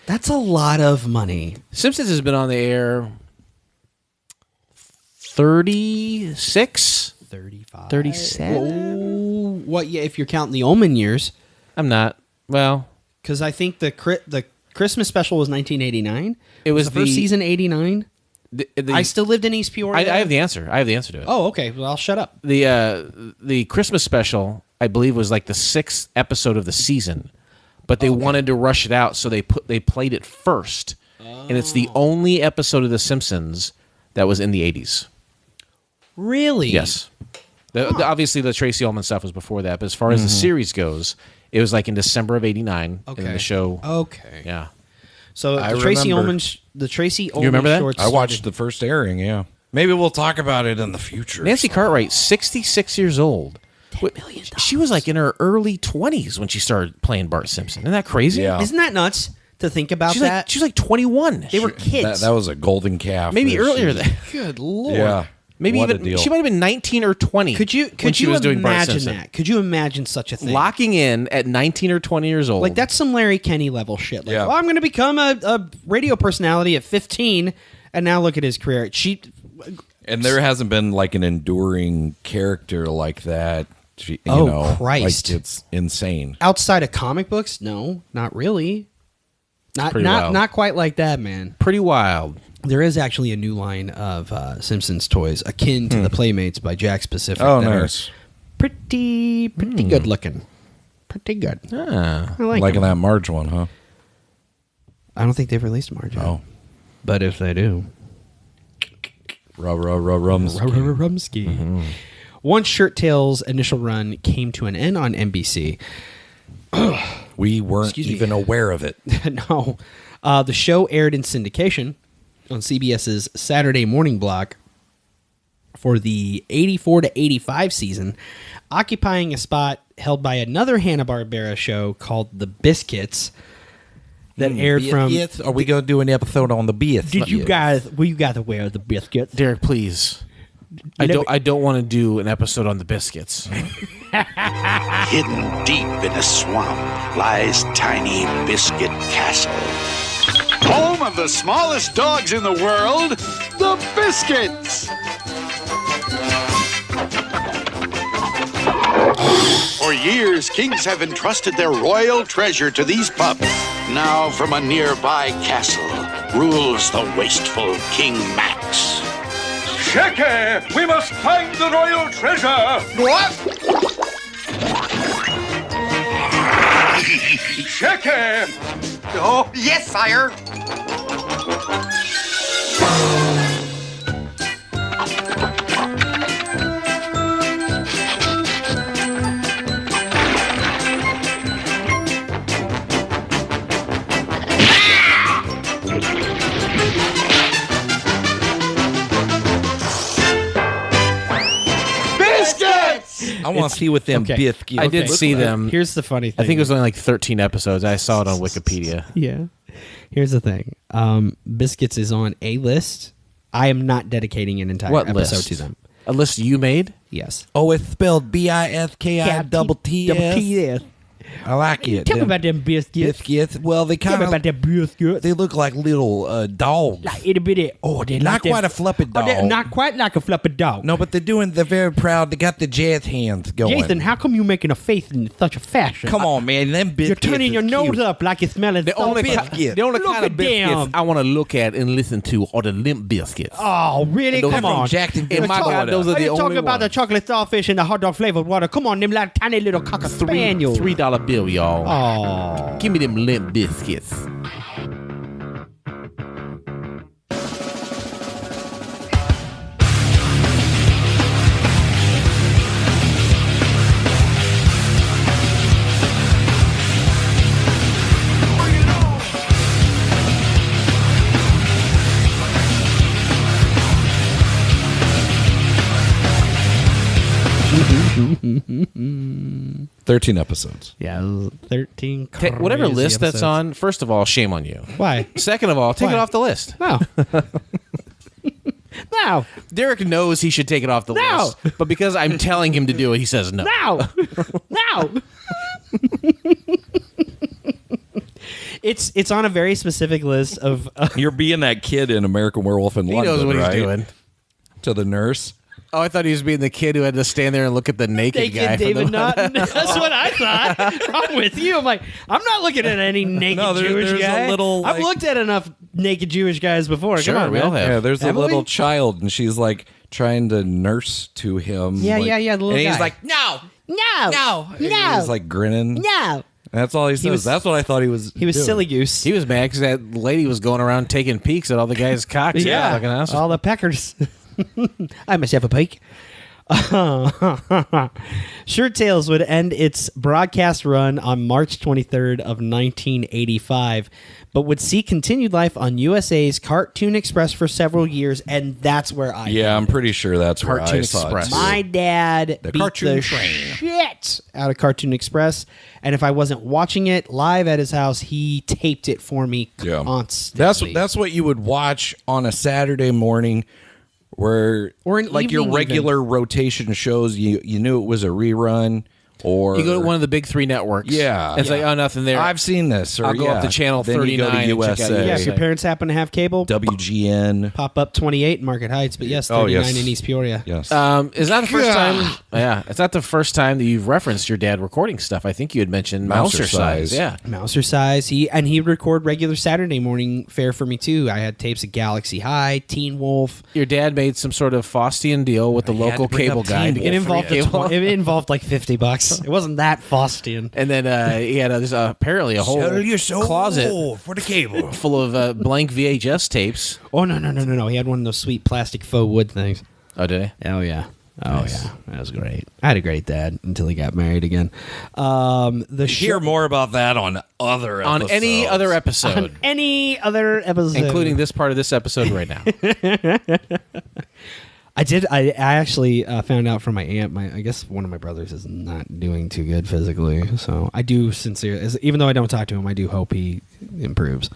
Speaker 1: That's a lot of money.
Speaker 10: Simpsons has been on the air 36?
Speaker 1: 35.
Speaker 10: 37?
Speaker 1: Oh, what? Yeah, if you're counting the Omen years.
Speaker 10: I'm not. Well,
Speaker 1: because I think the Christmas special was 1989.
Speaker 10: It was
Speaker 1: the first season 89. I still lived in East Peoria.
Speaker 10: I have the answer. I have the answer to it.
Speaker 1: Oh, okay. Well, I'll shut up.
Speaker 10: The Christmas special, I believe, was like the 6th episode of the season, but they wanted to rush it out, so they played it first, and it's the only episode of The Simpsons that was in the 80s.
Speaker 1: Really?
Speaker 10: Yes. Obviously, the Tracy Ullman stuff was before that, but as far as the series goes, it was like in December of '89.
Speaker 1: Okay.
Speaker 10: And then the show.
Speaker 1: Okay.
Speaker 10: Yeah.
Speaker 1: So
Speaker 11: I
Speaker 1: the Tracy
Speaker 11: remember.
Speaker 1: Ullman
Speaker 10: You remember that?
Speaker 1: shorts.
Speaker 11: I watched the first airing, yeah. Maybe we'll talk about it in the future.
Speaker 10: Nancy Cartwright, 66 years old.
Speaker 1: $10 million.
Speaker 10: She was like in her early 20s when she started playing Bart Simpson. Isn't that crazy?
Speaker 11: Yeah.
Speaker 1: Isn't that nuts to think about
Speaker 10: She's
Speaker 1: that?
Speaker 10: like, she was like 21.
Speaker 1: They were kids.
Speaker 11: That was a golden calf.
Speaker 10: Maybe
Speaker 11: that
Speaker 10: earlier
Speaker 11: she-
Speaker 10: than
Speaker 1: Good Lord.
Speaker 11: Yeah.
Speaker 10: Maybe
Speaker 11: What a
Speaker 10: even
Speaker 11: deal.
Speaker 10: she might have been 19 or 20.
Speaker 1: Could you
Speaker 10: was doing Bart
Speaker 1: imagine
Speaker 10: Simpson.
Speaker 1: that? Could you imagine such a thing?
Speaker 10: Locking in at 19 or 20 years old?
Speaker 1: Like, that's some Larry Kenny level shit. Like,
Speaker 11: Yeah.
Speaker 1: oh, I'm going to become a radio personality at 15, and now look at his career.
Speaker 11: And there hasn't been like an enduring character like that. You
Speaker 1: Oh,
Speaker 11: know,
Speaker 1: Christ.
Speaker 11: Like, it's insane.
Speaker 1: Outside of comic books, no, not really.
Speaker 10: pretty wild.
Speaker 1: Not quite like that, man.
Speaker 10: pretty wild.
Speaker 1: There is actually a new line of Simpsons toys akin to the Playmates by Jack Pacific.
Speaker 11: Oh,
Speaker 1: that are
Speaker 11: nice.
Speaker 1: pretty good looking. Pretty good.
Speaker 10: Ah.
Speaker 1: I like
Speaker 11: Liking
Speaker 1: them.
Speaker 11: that Marge one, huh?
Speaker 1: I don't think they've released Marge.
Speaker 11: Oh.
Speaker 1: But if they do,
Speaker 11: Rumsky.
Speaker 1: Once Shirt Tail's initial run came to an end on NBC,
Speaker 11: We weren't
Speaker 1: Excuse me.
Speaker 11: even aware of it.
Speaker 1: no, the show aired in syndication on CBS's Saturday morning block for the 84 to 85 season, occupying a spot held by another Hanna-Barbera show called The Biscuits that aired from...
Speaker 11: Are we going to do an episode on the Beast?
Speaker 1: Were you guys aware of The Biscuits?
Speaker 10: Derek, please. I don't want to do an episode on the biscuits.
Speaker 9: Hidden deep in a swamp lies tiny Biscuit Castle. Home of the smallest dogs in the world, the Biscuits. For years, kings have entrusted their royal treasure to these pups. Now, from a nearby castle, rules the wasteful King Max.
Speaker 15: Sheke, we must find the royal treasure.
Speaker 9: What?
Speaker 15: Sheke!
Speaker 9: Oh, yes, sire.
Speaker 11: I want to see what them biscuits.
Speaker 10: I did see them.
Speaker 1: Here's the funny thing.
Speaker 10: I think it was only like 13 episodes. I saw it on Wikipedia.
Speaker 1: Yeah. Here's the thing. Biscuits is on a list. I am not dedicating an entire
Speaker 10: What
Speaker 1: episode
Speaker 10: list?
Speaker 1: to them.
Speaker 10: A list you made?
Speaker 1: Yes.
Speaker 11: Oh, it's spelled BISKI-double-T-S. I like it.
Speaker 1: Tell me about them biscuits.
Speaker 11: Biscuits. Well, they
Speaker 1: Tell
Speaker 11: kind
Speaker 1: me
Speaker 11: of
Speaker 1: about them biscuits.
Speaker 11: they look like little dogs.
Speaker 1: Like itty bitty. Oh, they're
Speaker 11: Not
Speaker 1: like
Speaker 11: quite a fluffy
Speaker 1: Oh, they're
Speaker 11: dog.
Speaker 1: not quite like a fluffy dog.
Speaker 11: No, but they're very proud. They got the jazz hands going.
Speaker 1: Jason, how come you making a face in such a fashion?
Speaker 11: Come on, man. Them biscuits.
Speaker 1: You're turning your
Speaker 11: is
Speaker 1: nose
Speaker 11: cute.
Speaker 1: up like you're smelling
Speaker 10: The only
Speaker 1: biscuits.
Speaker 10: kind
Speaker 1: Look
Speaker 10: of
Speaker 1: at
Speaker 10: biscuits
Speaker 1: them.
Speaker 10: I want to look at and listen to are the limp biscuits.
Speaker 1: Oh, really?
Speaker 10: Those
Speaker 1: Come
Speaker 10: are from
Speaker 1: on.
Speaker 11: Jacksonville,
Speaker 10: And my God, those are
Speaker 1: Are
Speaker 10: the
Speaker 1: you
Speaker 10: only
Speaker 1: talking about the
Speaker 10: ones.
Speaker 1: chocolate starfish and the hot dog flavored water? Come on, them like tiny little cocker spaniels.
Speaker 10: $3 bill, y'all.
Speaker 1: Oh.
Speaker 10: Give me them limp biscuits.
Speaker 1: Mm-hmm.
Speaker 11: 13 episodes.
Speaker 1: Yeah, 13
Speaker 10: Whatever
Speaker 1: crazy
Speaker 10: list that's
Speaker 1: episodes.
Speaker 10: on, first of all, shame on you.
Speaker 1: Why?
Speaker 10: Second of all, take
Speaker 1: Why?
Speaker 10: it off the list.
Speaker 1: No. No.
Speaker 10: Derek knows he should take it off the
Speaker 1: No.
Speaker 10: list, but because I'm telling him to do it, he says no.
Speaker 1: No. No. It's on a very specific list of
Speaker 11: You're being that kid in American Werewolf in
Speaker 10: He
Speaker 11: London,
Speaker 10: knows what
Speaker 11: right?
Speaker 10: he's doing.
Speaker 11: To the nurse.
Speaker 10: Oh, I thought he was being the kid who had to stand there and look at the naked guy.
Speaker 1: naked David
Speaker 10: from the
Speaker 1: Naughton. That's what I thought. I'm with you. I'm like, I'm not looking at any naked
Speaker 11: No,
Speaker 1: Jewish
Speaker 11: there's
Speaker 1: guy.
Speaker 11: a little,
Speaker 1: I've
Speaker 11: like-
Speaker 1: looked at enough naked Jewish guys before.
Speaker 10: Sure,
Speaker 1: Come on,
Speaker 10: we all
Speaker 1: man.
Speaker 10: have.
Speaker 11: Yeah, there's a
Speaker 1: Haven't
Speaker 11: little
Speaker 1: we?
Speaker 11: child, and she's like trying to nurse to him.
Speaker 1: Yeah,
Speaker 11: like,
Speaker 1: yeah, yeah, the little
Speaker 11: and he's
Speaker 1: guy.
Speaker 11: like, no,
Speaker 1: No.
Speaker 11: no. And he's like grinning.
Speaker 1: No.
Speaker 11: And that's all he says.
Speaker 1: was-
Speaker 11: That's what I thought he was.
Speaker 1: He was
Speaker 11: doing.
Speaker 1: silly goose.
Speaker 10: He was mad because that lady was going around taking peeks at all the guys' cocks.
Speaker 1: Yeah.
Speaker 10: Fucking awesome.
Speaker 1: All the peckers. I must have a peek. Shirt Tales would end its broadcast run on March 23rd of 1985, but would see continued life on USA's Cartoon Express for several years, and that's where I
Speaker 11: Yeah, I'm pretty sure that's where
Speaker 10: Cartoon
Speaker 11: I saw
Speaker 10: Express.
Speaker 11: it. too.
Speaker 1: my dad
Speaker 11: The
Speaker 1: beat
Speaker 11: Cartoon
Speaker 1: the
Speaker 11: Train.
Speaker 1: shit out of Cartoon Express, and if I wasn't watching it live at his house, he taped it for me
Speaker 11: Yeah.
Speaker 1: constantly.
Speaker 11: That's what you would watch on a Saturday morning, where
Speaker 1: Or an
Speaker 11: like your
Speaker 1: evening
Speaker 11: regular rotation shows. You knew it was a rerun, or
Speaker 10: You go to one of the big three networks.
Speaker 11: Yeah.
Speaker 10: And it's like, oh, nothing there.
Speaker 11: I've seen this. Or,
Speaker 10: I'll go up to channel
Speaker 11: Then you go
Speaker 10: 39
Speaker 11: to
Speaker 10: and check out
Speaker 11: USA.
Speaker 1: yeah, if your parents happen to have cable,
Speaker 11: WGN.
Speaker 1: pop up 28 in Market Heights, but yes,
Speaker 11: Oh,
Speaker 1: 39
Speaker 11: yes.
Speaker 1: in East Peoria.
Speaker 11: Yes.
Speaker 10: Is that the first time? Yeah, it's not the first time that you've referenced your dad recording stuff. I think you had mentioned Mouser
Speaker 11: Mouser-size.
Speaker 10: size. Yeah.
Speaker 1: Mouser size. He'd record regular Saturday morning fare for me too. I had tapes of Galaxy High, Teen Wolf.
Speaker 10: Your dad made some sort of Faustian deal with the
Speaker 11: had
Speaker 10: local
Speaker 11: to bring
Speaker 10: cable
Speaker 11: up
Speaker 10: guy.
Speaker 11: Teen
Speaker 10: to
Speaker 11: Wolf.
Speaker 10: get
Speaker 1: It involved
Speaker 10: free cable.
Speaker 1: it involved like $50. It wasn't that Faustian.
Speaker 10: And then he had there's apparently a whole closet
Speaker 11: for the cable.
Speaker 10: full of blank VHS tapes.
Speaker 1: Oh no! He had one of those sweet plastic faux wood things.
Speaker 10: Oh, did he?
Speaker 1: Oh yeah. Oh yeah, that was great. I had a great dad until he got married again. The
Speaker 11: Hear more about that on other episodes.
Speaker 10: On any other episode,
Speaker 1: on any other episode,
Speaker 10: including this part of this episode right now.
Speaker 1: I actually found out from my aunt. I guess one of my brothers is not doing too good physically. So I do sincerely, even though I don't talk to him, I do hope he improves.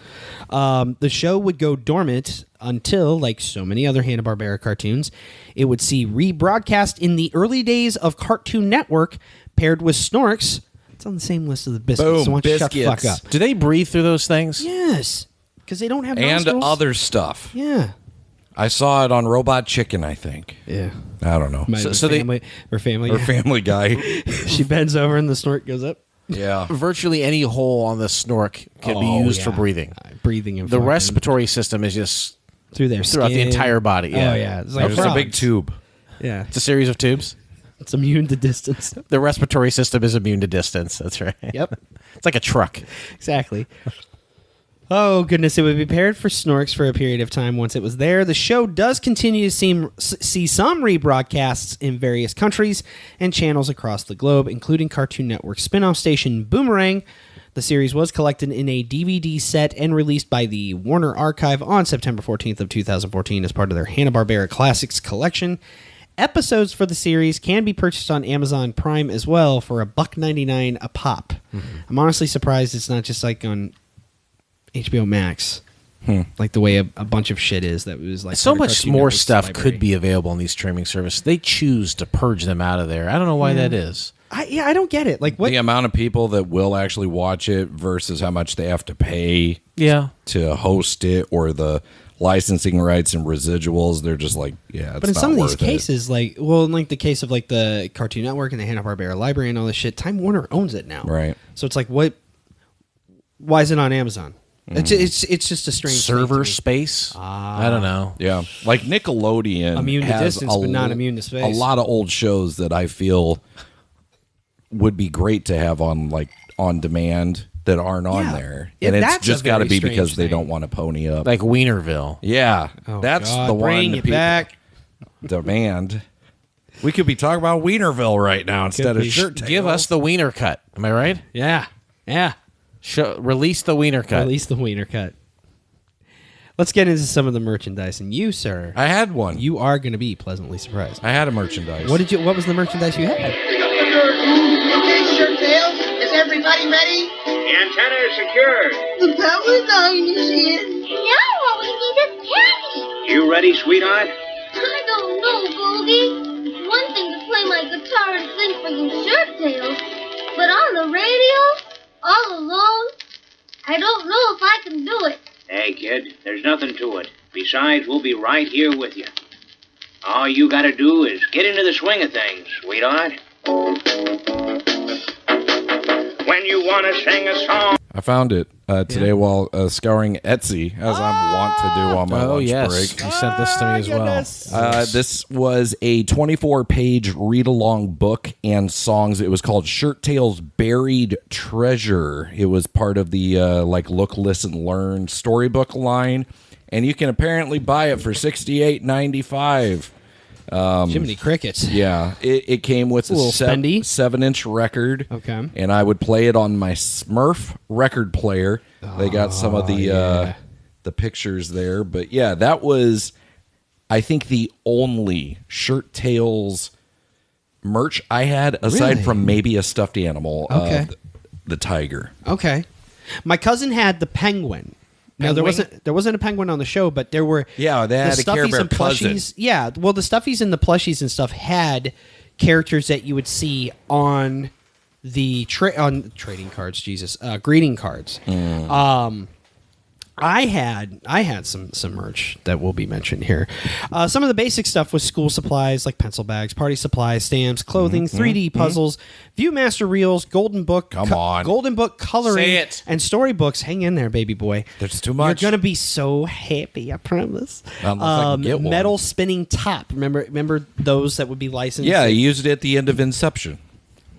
Speaker 1: The show would go dormant until, like so many other Hanna-Barbera cartoons, it would see rebroadcast in the early days of Cartoon Network, paired with Snorks. It's on the same list as the Biscuits.
Speaker 11: Boom,
Speaker 1: so why don't you shut the fuck
Speaker 11: Biscuits.
Speaker 1: up?
Speaker 10: Do they breathe through those things?
Speaker 1: Yes, because they don't have
Speaker 11: and
Speaker 1: nostrils.
Speaker 11: other stuff.
Speaker 1: Yeah.
Speaker 11: I saw it on Robot Chicken, I think.
Speaker 1: Yeah.
Speaker 11: I don't know.
Speaker 10: So they-
Speaker 1: her family,
Speaker 11: Or Family Guy.
Speaker 1: she bends over and the snort goes up.
Speaker 11: Yeah.
Speaker 10: Virtually any hole on the snork can be used for breathing.
Speaker 1: Breathing and
Speaker 10: The
Speaker 1: fucking
Speaker 10: respiratory system is just
Speaker 1: through their
Speaker 10: throughout the
Speaker 1: skin.
Speaker 10: entire body. Yeah.
Speaker 1: Oh yeah, it's like
Speaker 11: There's a
Speaker 1: frogs.
Speaker 11: big tube.
Speaker 1: Yeah,
Speaker 10: It's a series of tubes.
Speaker 1: it's immune to distance.
Speaker 10: The respiratory system is immune to distance. That's right.
Speaker 1: Yep,
Speaker 10: It's like a truck.
Speaker 1: exactly. Oh goodness, it would be paired for Snorks for a period of time once it was there. The show does continue to see some rebroadcasts in various countries and channels across the globe, including Cartoon Network spin-off station Boomerang. The series was collected in a DVD set and released by the Warner Archive on September 14th of 2014 as part of their Hanna-Barbera Classics collection. episodes for the series can be purchased on Amazon Prime as well for $1.99 a pop. I'm honestly surprised it's not just like on HBO Max, like the way a bunch of shit is. That was like
Speaker 10: so
Speaker 1: part of
Speaker 10: much
Speaker 1: Cartoon
Speaker 10: more
Speaker 1: Network's
Speaker 10: stuff
Speaker 1: library.
Speaker 10: could be available on these streaming services. They choose to purge them out of there. I don't know why that is.
Speaker 1: I don't get it. Like what?
Speaker 11: The amount of people that will actually watch it versus how much they have to pay to host it, or the licensing rights and residuals, they're just like, yeah, it's
Speaker 1: But in
Speaker 11: not
Speaker 1: some of these
Speaker 11: worth it.
Speaker 1: cases, like, well, in like the case of like the Cartoon Network and the Hanna-Barbera library and all this shit, Time Warner owns it now.
Speaker 11: Right.
Speaker 1: So it's like, what? Why is it on Amazon? It's just a strange thing to
Speaker 10: Server
Speaker 1: me.
Speaker 10: space? I don't know.
Speaker 11: Yeah, like Nickelodeon
Speaker 1: Immune to
Speaker 11: has
Speaker 1: distance, but not immune to space.
Speaker 11: A lot of old shows that I feel would be great to have on like on demand that aren't on there,
Speaker 1: Yeah,
Speaker 11: and it's
Speaker 1: that's a
Speaker 11: just got to
Speaker 1: very
Speaker 11: be because
Speaker 1: strange
Speaker 11: they
Speaker 1: thing.
Speaker 11: don't want to pony up.
Speaker 10: Like Wienerville.
Speaker 11: Yeah,
Speaker 1: Oh,
Speaker 11: that's
Speaker 1: God,
Speaker 11: the one.
Speaker 1: bring
Speaker 11: that
Speaker 1: it
Speaker 11: people
Speaker 1: back.
Speaker 11: demand. We could be talking about Wienerville right now instead of Shirt Tail.
Speaker 10: Give us the Wiener cut. Am I right?
Speaker 1: Yeah.
Speaker 10: Release the Wiener cut.
Speaker 1: Release the Wiener cut. Let's get into some of the merchandise. And you, sir,
Speaker 11: I had one.
Speaker 1: You are going to be pleasantly surprised.
Speaker 11: I had a merchandise.
Speaker 1: What was the merchandise you had?
Speaker 16: Okay, Shirt Tails, is everybody ready?
Speaker 17: The antenna is secured.
Speaker 16: The power line is in.
Speaker 7: Now all we need is candy.
Speaker 17: You ready, sweetheart?
Speaker 7: I don't know, Goldie. One thing to play my guitar and sing for you Shirt Tails, but on the radio, all alone, I don't know if I can do it.
Speaker 17: Hey, kid, there's nothing to it. Besides, we'll be right here with you. All you gotta do is get into the swing of things, sweetheart. When you wanna sing a song.
Speaker 11: I found it today while scouring Etsy, as I'm wont to do on my lunch break.
Speaker 10: You sent this to me as well.
Speaker 11: This was a 24-page read-along book and songs. It was called Shirt Tail's Buried Treasure. It was part of the Look, Listen, Learn storybook line, and you can apparently buy it for $68.95.
Speaker 1: Jiminy Crickets.
Speaker 11: Yeah, it came with
Speaker 1: a little spendy.
Speaker 11: 7-inch record.
Speaker 1: Okay.
Speaker 11: And I would play it on my Smurf record player. They got some of the pictures there. But yeah, that was, I think, the only Shirt Tails merch I had, aside
Speaker 1: Really?
Speaker 11: from maybe a stuffed animal
Speaker 1: Okay.
Speaker 11: of the tiger.
Speaker 1: Okay. My cousin had the penguin. Now there wasn't a penguin on the show, but there were
Speaker 11: they had
Speaker 1: the
Speaker 11: a Care
Speaker 1: stuffies
Speaker 11: Bear
Speaker 1: and plushies.
Speaker 11: cousin.
Speaker 1: Yeah, well, the stuffies and the plushies and stuff had characters that you would see on the trading cards. Jesus, greeting cards. I had some merch that will be mentioned here. Some of the basic stuff was school supplies like pencil bags, party supplies, stamps, clothing, 3D puzzles, Viewmaster reels, golden book, golden book coloring,
Speaker 10: Say it.
Speaker 1: and storybooks. Hang in there, baby boy.
Speaker 11: There's too much.
Speaker 1: You're gonna be so happy, I promise.
Speaker 11: Unless I can get one.
Speaker 1: Metal spinning top. Remember those that would be licensed?
Speaker 11: Yeah, he used it at the end of Inception.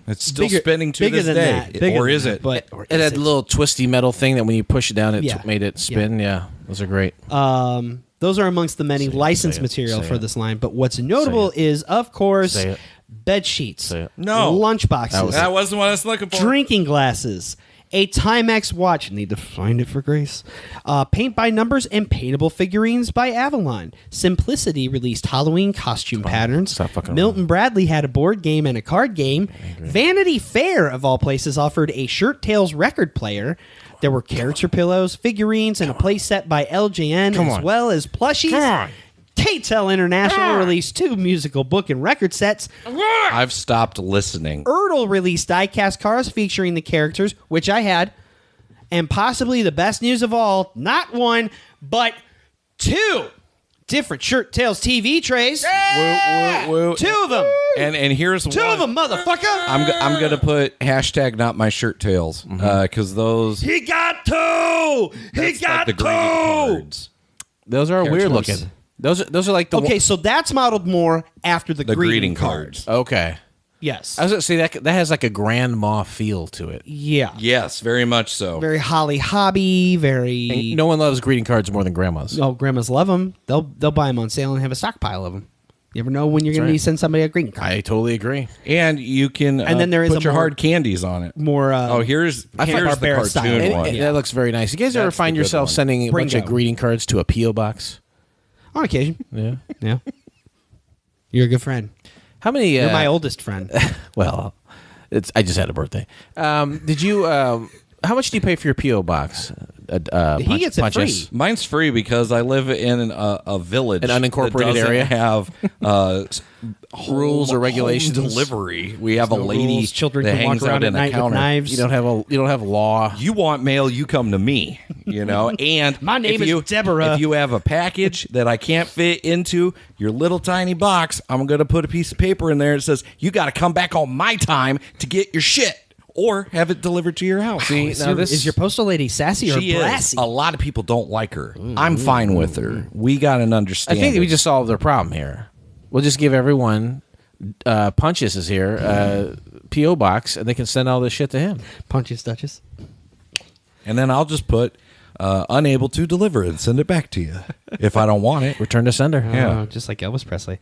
Speaker 11: It's still spinning to
Speaker 1: bigger
Speaker 11: this
Speaker 1: than
Speaker 11: day.
Speaker 1: that, bigger
Speaker 11: Or
Speaker 1: than
Speaker 11: is
Speaker 1: that,
Speaker 11: it?
Speaker 1: But
Speaker 10: It had a little twisty metal thing that when you push it down, it
Speaker 1: Yeah.
Speaker 10: made it spin. Yeah, those are great.
Speaker 1: those are amongst the many licensed material for this line. But what's notable is, of course,
Speaker 10: Say it.
Speaker 1: bed sheets,
Speaker 11: No.
Speaker 1: lunch boxes,
Speaker 11: That wasn't what I was looking for.
Speaker 1: drinking glasses, a Timex watch. Need to find it for Grace. Paint by numbers and paintable figurines by Avalon. Simplicity released Halloween costume patterns.
Speaker 10: stop fucking
Speaker 1: Milton Bradley had a board game and a card game. Vanity Fair, of all places, offered a Shirt Tails record player. There were character pillows, figurines, and a play set by LJN,
Speaker 10: Come
Speaker 1: as
Speaker 10: on.
Speaker 1: well as plushies.
Speaker 10: Come on.
Speaker 1: K-Tel International released 2 musical book and record sets.
Speaker 11: I've stopped listening.
Speaker 1: Ertl released die-cast cars featuring the characters, which I had. And possibly the best news of all, not 1, but 2 different Shirt Tails TV trays.
Speaker 11: Woo, woo, woo.
Speaker 1: 2 of them.
Speaker 11: And here's
Speaker 1: 2 of them, motherfucker.
Speaker 11: I'm gonna put hashtag not my shirt tails because those
Speaker 1: He got 2. He
Speaker 11: that's
Speaker 1: got
Speaker 11: like the
Speaker 1: 2.
Speaker 11: greeting cards.
Speaker 10: Those are
Speaker 11: Character
Speaker 10: weird
Speaker 11: ones.
Speaker 10: looking. Those are like the
Speaker 1: Okay, so that's modeled more after the greeting
Speaker 11: cards.
Speaker 10: Okay.
Speaker 1: Yes.
Speaker 10: I was gonna say that has like a grandma feel to it.
Speaker 1: Yeah.
Speaker 11: Yes, very much so.
Speaker 1: Very Holly Hobby, very...
Speaker 10: And no one loves greeting cards more than grandmas.
Speaker 1: Oh, grandmas love them. They'll buy them on sale and have a stockpile of them. You ever know when you're going
Speaker 10: right.
Speaker 1: to send somebody a greeting card.
Speaker 10: I totally agree.
Speaker 11: And you can
Speaker 1: And then there is
Speaker 11: put
Speaker 1: a
Speaker 11: your
Speaker 1: more-
Speaker 11: hard candies on it.
Speaker 1: More...
Speaker 11: here's the
Speaker 1: Barbera
Speaker 11: cartoon
Speaker 1: style.
Speaker 11: one.
Speaker 10: And that looks very nice. You guys ever
Speaker 11: That's
Speaker 10: find
Speaker 11: the good
Speaker 10: yourself
Speaker 11: one.
Speaker 10: sending a bunch of
Speaker 1: Bringo.
Speaker 10: greeting cards to a P.O. box?
Speaker 1: On occasion.
Speaker 10: Yeah.
Speaker 1: Yeah. You're a good friend.
Speaker 10: How many?
Speaker 1: You're my oldest friend.
Speaker 10: Well, I just had a birthday. Did you? How much do you pay for your PO box?
Speaker 1: He gets it free.
Speaker 11: Mine's free because I live in a village,
Speaker 10: an unincorporated
Speaker 11: that
Speaker 10: area.
Speaker 11: Have
Speaker 10: rules or regulations.
Speaker 11: Delivery. We have a
Speaker 1: No
Speaker 11: lady
Speaker 1: rules. Children
Speaker 11: that
Speaker 1: can walk
Speaker 11: hangs
Speaker 1: around
Speaker 11: out
Speaker 1: at
Speaker 11: in a
Speaker 1: night with
Speaker 11: counter.
Speaker 1: knives.
Speaker 10: You don't have law.
Speaker 11: You want mail, you come to me. You know, and
Speaker 1: My name
Speaker 11: if
Speaker 1: is Deborah.
Speaker 11: If you have a package that I can't fit into your little tiny box, I'm going to put a piece of paper in there that says you got to come back on my time to get your shit, or have it delivered to your house.
Speaker 10: See, now
Speaker 1: Is your postal lady sassy or
Speaker 11: She
Speaker 1: brassy?
Speaker 11: is. A lot of people don't like her. I'm fine with her. We got an
Speaker 10: I
Speaker 11: understanding.
Speaker 10: think that we just solved their problem here. We'll just give everyone Punches is here, PO box, and they can send all this shit to him.
Speaker 1: Punches, Duchess.
Speaker 11: And then I'll just put unable to deliver and send it back to you if I don't want it.
Speaker 10: Return to sender.
Speaker 1: Yeah, just like Elvis Presley.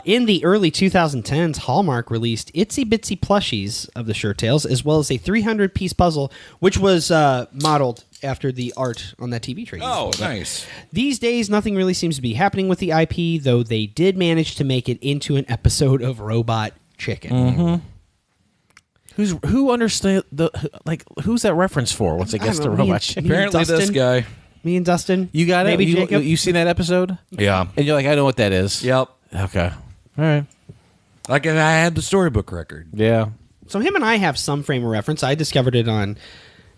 Speaker 1: In the early 2010s, Hallmark released itsy bitsy plushies of the Shirt Tales, as well as a 300-piece puzzle, which was modeled after the art on that TV train.
Speaker 11: Oh, nice.
Speaker 1: These days, nothing really seems to be happening with the IP, though they did manage to make it into an episode of Robot Chicken.
Speaker 10: Who understand who's that reference for? What's against the robot chicken?
Speaker 11: Apparently this guy.
Speaker 1: Me and Dustin.
Speaker 10: You got
Speaker 1: Maybe
Speaker 10: it.
Speaker 1: Jacob.
Speaker 10: You seen that episode?
Speaker 11: Yeah.
Speaker 10: And you're like, I know what that is.
Speaker 11: Yep.
Speaker 10: Okay. All right.
Speaker 11: Like I had the storybook record.
Speaker 10: Yeah.
Speaker 1: So him and I have some frame of reference. I discovered it on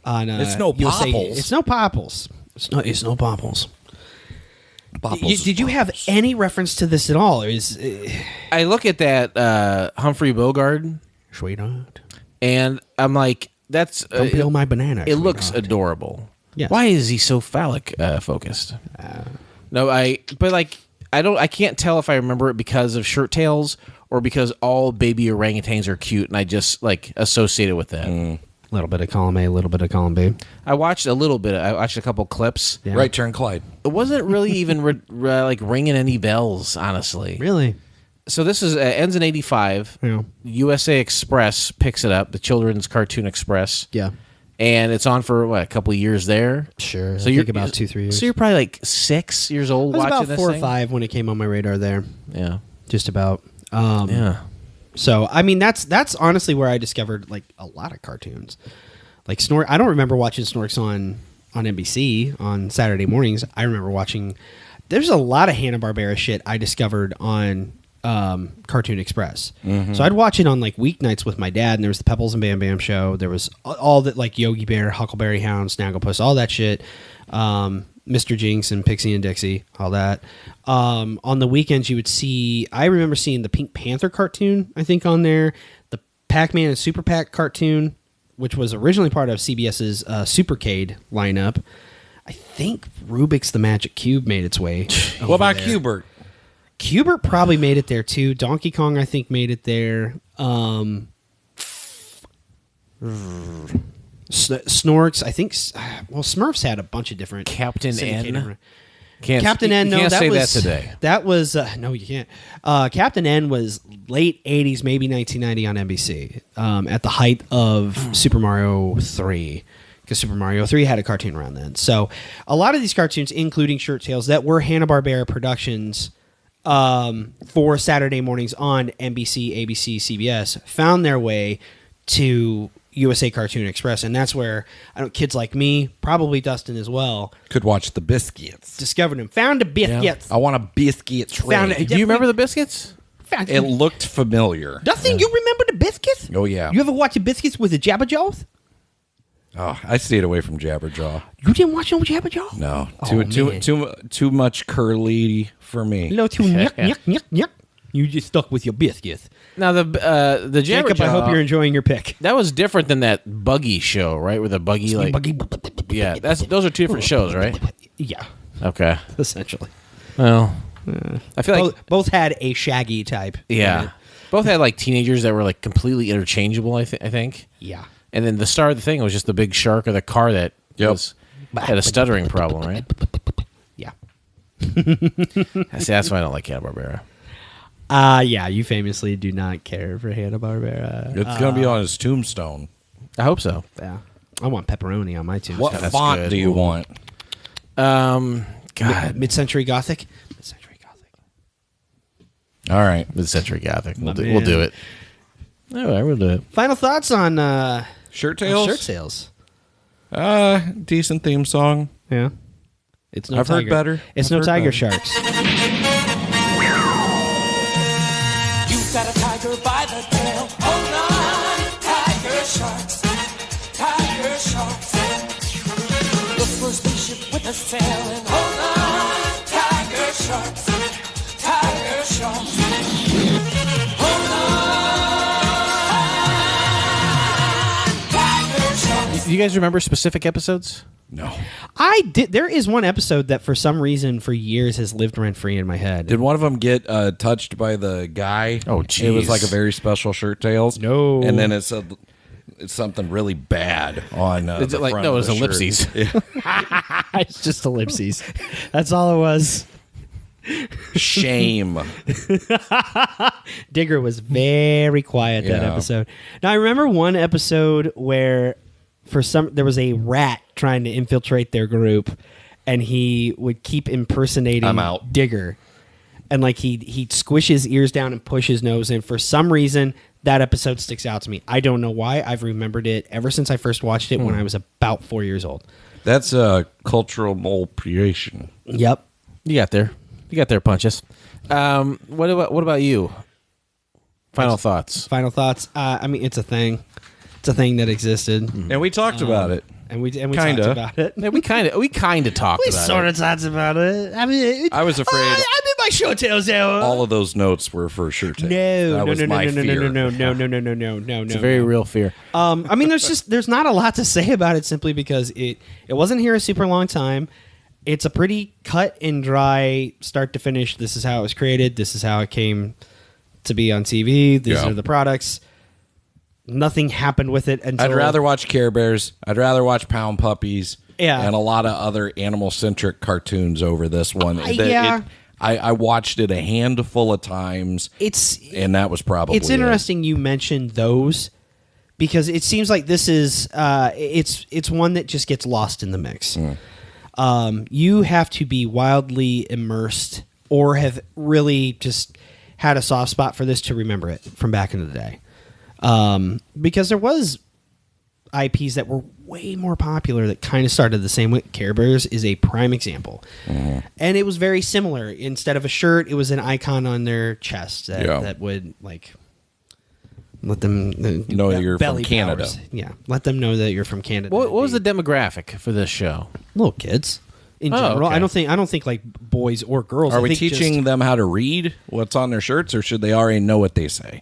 Speaker 11: It's no
Speaker 1: USA.
Speaker 11: Popples.
Speaker 1: It's no Popples. It's no Popples.
Speaker 11: Popples.
Speaker 1: Did you have any reference to this at all? Or is
Speaker 10: I look at that Humphrey Bogart,
Speaker 1: sweetheart,
Speaker 10: and I'm like, that's
Speaker 1: don't peel my banana.
Speaker 10: It looks
Speaker 1: sweetheart.
Speaker 10: adorable.
Speaker 1: Yes.
Speaker 10: Why is he so phallic focused? I can't tell if I remember it because of Shirt Tales or because all baby orangutans are cute, and I just associate it with that.
Speaker 1: A little bit of column A, a little bit of column B.
Speaker 10: I watched a little bit. I watched a couple clips.
Speaker 1: Yeah.
Speaker 11: Right Turn Clyde.
Speaker 10: It wasn't really even ringing any bells, honestly.
Speaker 1: Really?
Speaker 10: So this is ends in 85.
Speaker 1: Yeah.
Speaker 10: USA Express picks it up, the Children's Cartoon Express.
Speaker 1: Yeah.
Speaker 10: And it's on for a couple of years there.
Speaker 1: Sure.
Speaker 10: So
Speaker 1: I
Speaker 10: you're
Speaker 1: think about 2-3 years.
Speaker 10: So you're probably like 6 years old
Speaker 1: I was
Speaker 10: watching
Speaker 1: about
Speaker 10: this
Speaker 1: 4
Speaker 10: thing?
Speaker 1: or 5 when it came on my radar there.
Speaker 10: Yeah.
Speaker 1: Just about.
Speaker 10: Yeah.
Speaker 1: So I mean that's honestly where I discovered a lot of cartoons. Like Snork. I don't remember watching Snorks on NBC on Saturday mornings. I remember watching. There's a lot of Hanna-Barbera shit I discovered on Cartoon Express. So I'd watch it on weeknights with my dad, and there was the Pebbles and Bam Bam show. There was all that Yogi Bear, Huckleberry Hound, Snagglepuss, all that shit. Mr. Jinx and Pixie and Dixie, all that. On the weekends, you would see. I remember seeing the Pink Panther cartoon. I think on there, the Pac-Man and Super Pac cartoon, which was originally part of CBS's Supercade lineup. I think Rubik's the Magic Cube made its way.
Speaker 11: What about
Speaker 1: there.
Speaker 11: Cubert?
Speaker 1: Cubert probably made it there too. Donkey Kong, I think, made it there. Snorks, I think. Well, Smurfs had a bunch of different
Speaker 10: Captain
Speaker 1: syndicated
Speaker 10: N.
Speaker 1: run-
Speaker 10: Can't,
Speaker 1: Captain
Speaker 10: you
Speaker 1: N. No,
Speaker 10: can't
Speaker 1: that
Speaker 10: say
Speaker 1: was
Speaker 10: that today.
Speaker 1: That was no, you can't. Captain N was late '80s, maybe 1990 on NBC, at the height of Super Mario 3, because Super Mario 3 had a cartoon around then. So a lot of these cartoons, including Shirt Tales, that were Hanna-Barbera productions for Saturday mornings on NBC, ABC, CBS, found their way to USA Cartoon Express, and that's where kids like me, probably Dustin as well,
Speaker 11: Could watch the Biscuits.
Speaker 1: discovered them. Found the biscuits.
Speaker 11: I want a biscuit tray.
Speaker 1: Found it.
Speaker 10: Do you remember the biscuits?
Speaker 1: Found
Speaker 11: It looked familiar.
Speaker 1: Dustin, you remember the biscuits?
Speaker 11: Oh, yeah.
Speaker 1: You ever watch the biscuits with the Jabberjaws?
Speaker 11: Oh, I stayed away from Jabberjaw.
Speaker 1: You didn't watch no Jabberjaw?
Speaker 11: No.
Speaker 1: Oh, man.
Speaker 11: Too much curly for me.
Speaker 1: A little too yuck, yuck, yuck, yuck. You just stuck with your biscuits.
Speaker 10: Now the
Speaker 1: Jacob, I hope you're enjoying your pick.
Speaker 10: That was different than that Buggy show, right? Where the Buggy yeah, those are two different shows, right?
Speaker 1: Yeah,
Speaker 10: Okay.
Speaker 1: essentially.
Speaker 10: Well, I feel like
Speaker 1: Both had a Shaggy type.
Speaker 10: yeah, both had teenagers that were completely interchangeable. I think.
Speaker 1: Yeah.
Speaker 10: And then the star of the thing was just the big shark or the car that had a stuttering problem, right?
Speaker 1: Yeah.
Speaker 10: See, that's why I don't like Hanna-Barbera.
Speaker 1: Yeah, you famously do not care for Hanna-Barbera.
Speaker 11: It's going to be on his tombstone.
Speaker 10: I hope so.
Speaker 1: Yeah. I want pepperoni on my tombstone.
Speaker 11: What
Speaker 10: That's
Speaker 11: font
Speaker 10: good.
Speaker 11: do you want?
Speaker 10: God,
Speaker 1: Mid-century Gothic? Mid-century Gothic.
Speaker 11: All right.
Speaker 10: Mid-century Gothic. We'll
Speaker 1: man.
Speaker 10: do it. All right, we'll do it.
Speaker 1: Final thoughts on
Speaker 11: Shirt Tails?
Speaker 1: Shirt Sales.
Speaker 11: Decent theme song.
Speaker 1: Yeah. It's no
Speaker 11: I've heard better.
Speaker 1: It's
Speaker 11: I've
Speaker 1: no
Speaker 11: heard
Speaker 1: Tiger
Speaker 11: better.
Speaker 1: Sharks.
Speaker 3: You got a tiger by the tail. Hold on, tiger sharks. Tiger sharks. Look for a spaceship with a sail and hold on, tiger sharks. Tiger sharks. Hold on, tiger sharks.
Speaker 10: Do you guys remember specific episodes?
Speaker 11: No.
Speaker 1: I did. There is one episode that, for some reason, for years has lived rent free in my head.
Speaker 11: Did one of them get touched by the guy?
Speaker 10: Oh,
Speaker 11: It was
Speaker 10: jeez.
Speaker 11: like a very special Shirt Tails.
Speaker 1: No.
Speaker 11: And then it said it's something really bad on
Speaker 10: Is
Speaker 11: the
Speaker 10: it like
Speaker 11: front
Speaker 10: no?
Speaker 11: of
Speaker 10: It was
Speaker 11: the
Speaker 10: ellipses.
Speaker 11: shirt.
Speaker 1: It's just ellipses. That's all it was.
Speaker 11: Shame.
Speaker 1: Digger was very quiet that
Speaker 11: Yeah.
Speaker 1: episode. Now I remember one episode where there was a rat trying to infiltrate their group, and he would keep impersonating
Speaker 11: I'm out.
Speaker 1: Digger, and like he'd squish his ears down and push his nose in. For some reason, that episode sticks out to me. I don't know why. I've remembered it ever since I first watched it when I was about 4 years old.
Speaker 11: That's cultural appropriation.
Speaker 1: Yep.
Speaker 10: You got there. You got there, Punches. What about you? Final thoughts.
Speaker 1: Final thoughts. I mean, it's a thing. It's a thing that existed,
Speaker 11: And we talked about it.
Speaker 1: and we
Speaker 11: Kinda.
Speaker 1: talked about it.
Speaker 10: Yeah, we kind of talked
Speaker 1: We
Speaker 10: about
Speaker 1: sort
Speaker 10: it.
Speaker 1: of talked about it. I mean,
Speaker 11: I was afraid
Speaker 1: I'm in my Shirt Tails hour.
Speaker 11: all of those notes were for Shirt Tails. That was my fear.
Speaker 1: No.
Speaker 10: It's a very real fear.
Speaker 1: I mean, there's not a lot to say about it simply because it wasn't here a super long time. It's a pretty cut and dry start to finish. This is how it was created. This is how it came to be on TV. These
Speaker 11: Yeah.
Speaker 1: are the products. Nothing happened with it until
Speaker 11: I'd rather watch Care Bears. I'd rather watch Pound Puppies.
Speaker 1: Yeah.
Speaker 11: And a lot of other animal-centric cartoons over this one.
Speaker 1: Yeah.
Speaker 11: I watched it a handful of times. And that was probably
Speaker 1: It's interesting you mentioned those because it seems like this is it's one that just gets lost in the mix. You have to be wildly immersed or have really just had a soft spot for this to remember it from back in the day. Because there was IPs that were way more popular that kind of started the same way. Care Bears is a prime example. And it was very similar. Instead of a shirt, it was an icon on their chest that would like let them
Speaker 11: know you're from
Speaker 1: belly
Speaker 11: Canada.
Speaker 1: powers. Yeah, let them know that you're from Canada.
Speaker 10: What was the demographic for this show?
Speaker 1: Little kids in general.
Speaker 10: okay.
Speaker 1: I don't think like boys or girls.
Speaker 11: Are
Speaker 1: I
Speaker 11: we
Speaker 1: think
Speaker 11: teaching
Speaker 1: just-
Speaker 11: them how to read what's on their shirts, or should they already know what they say?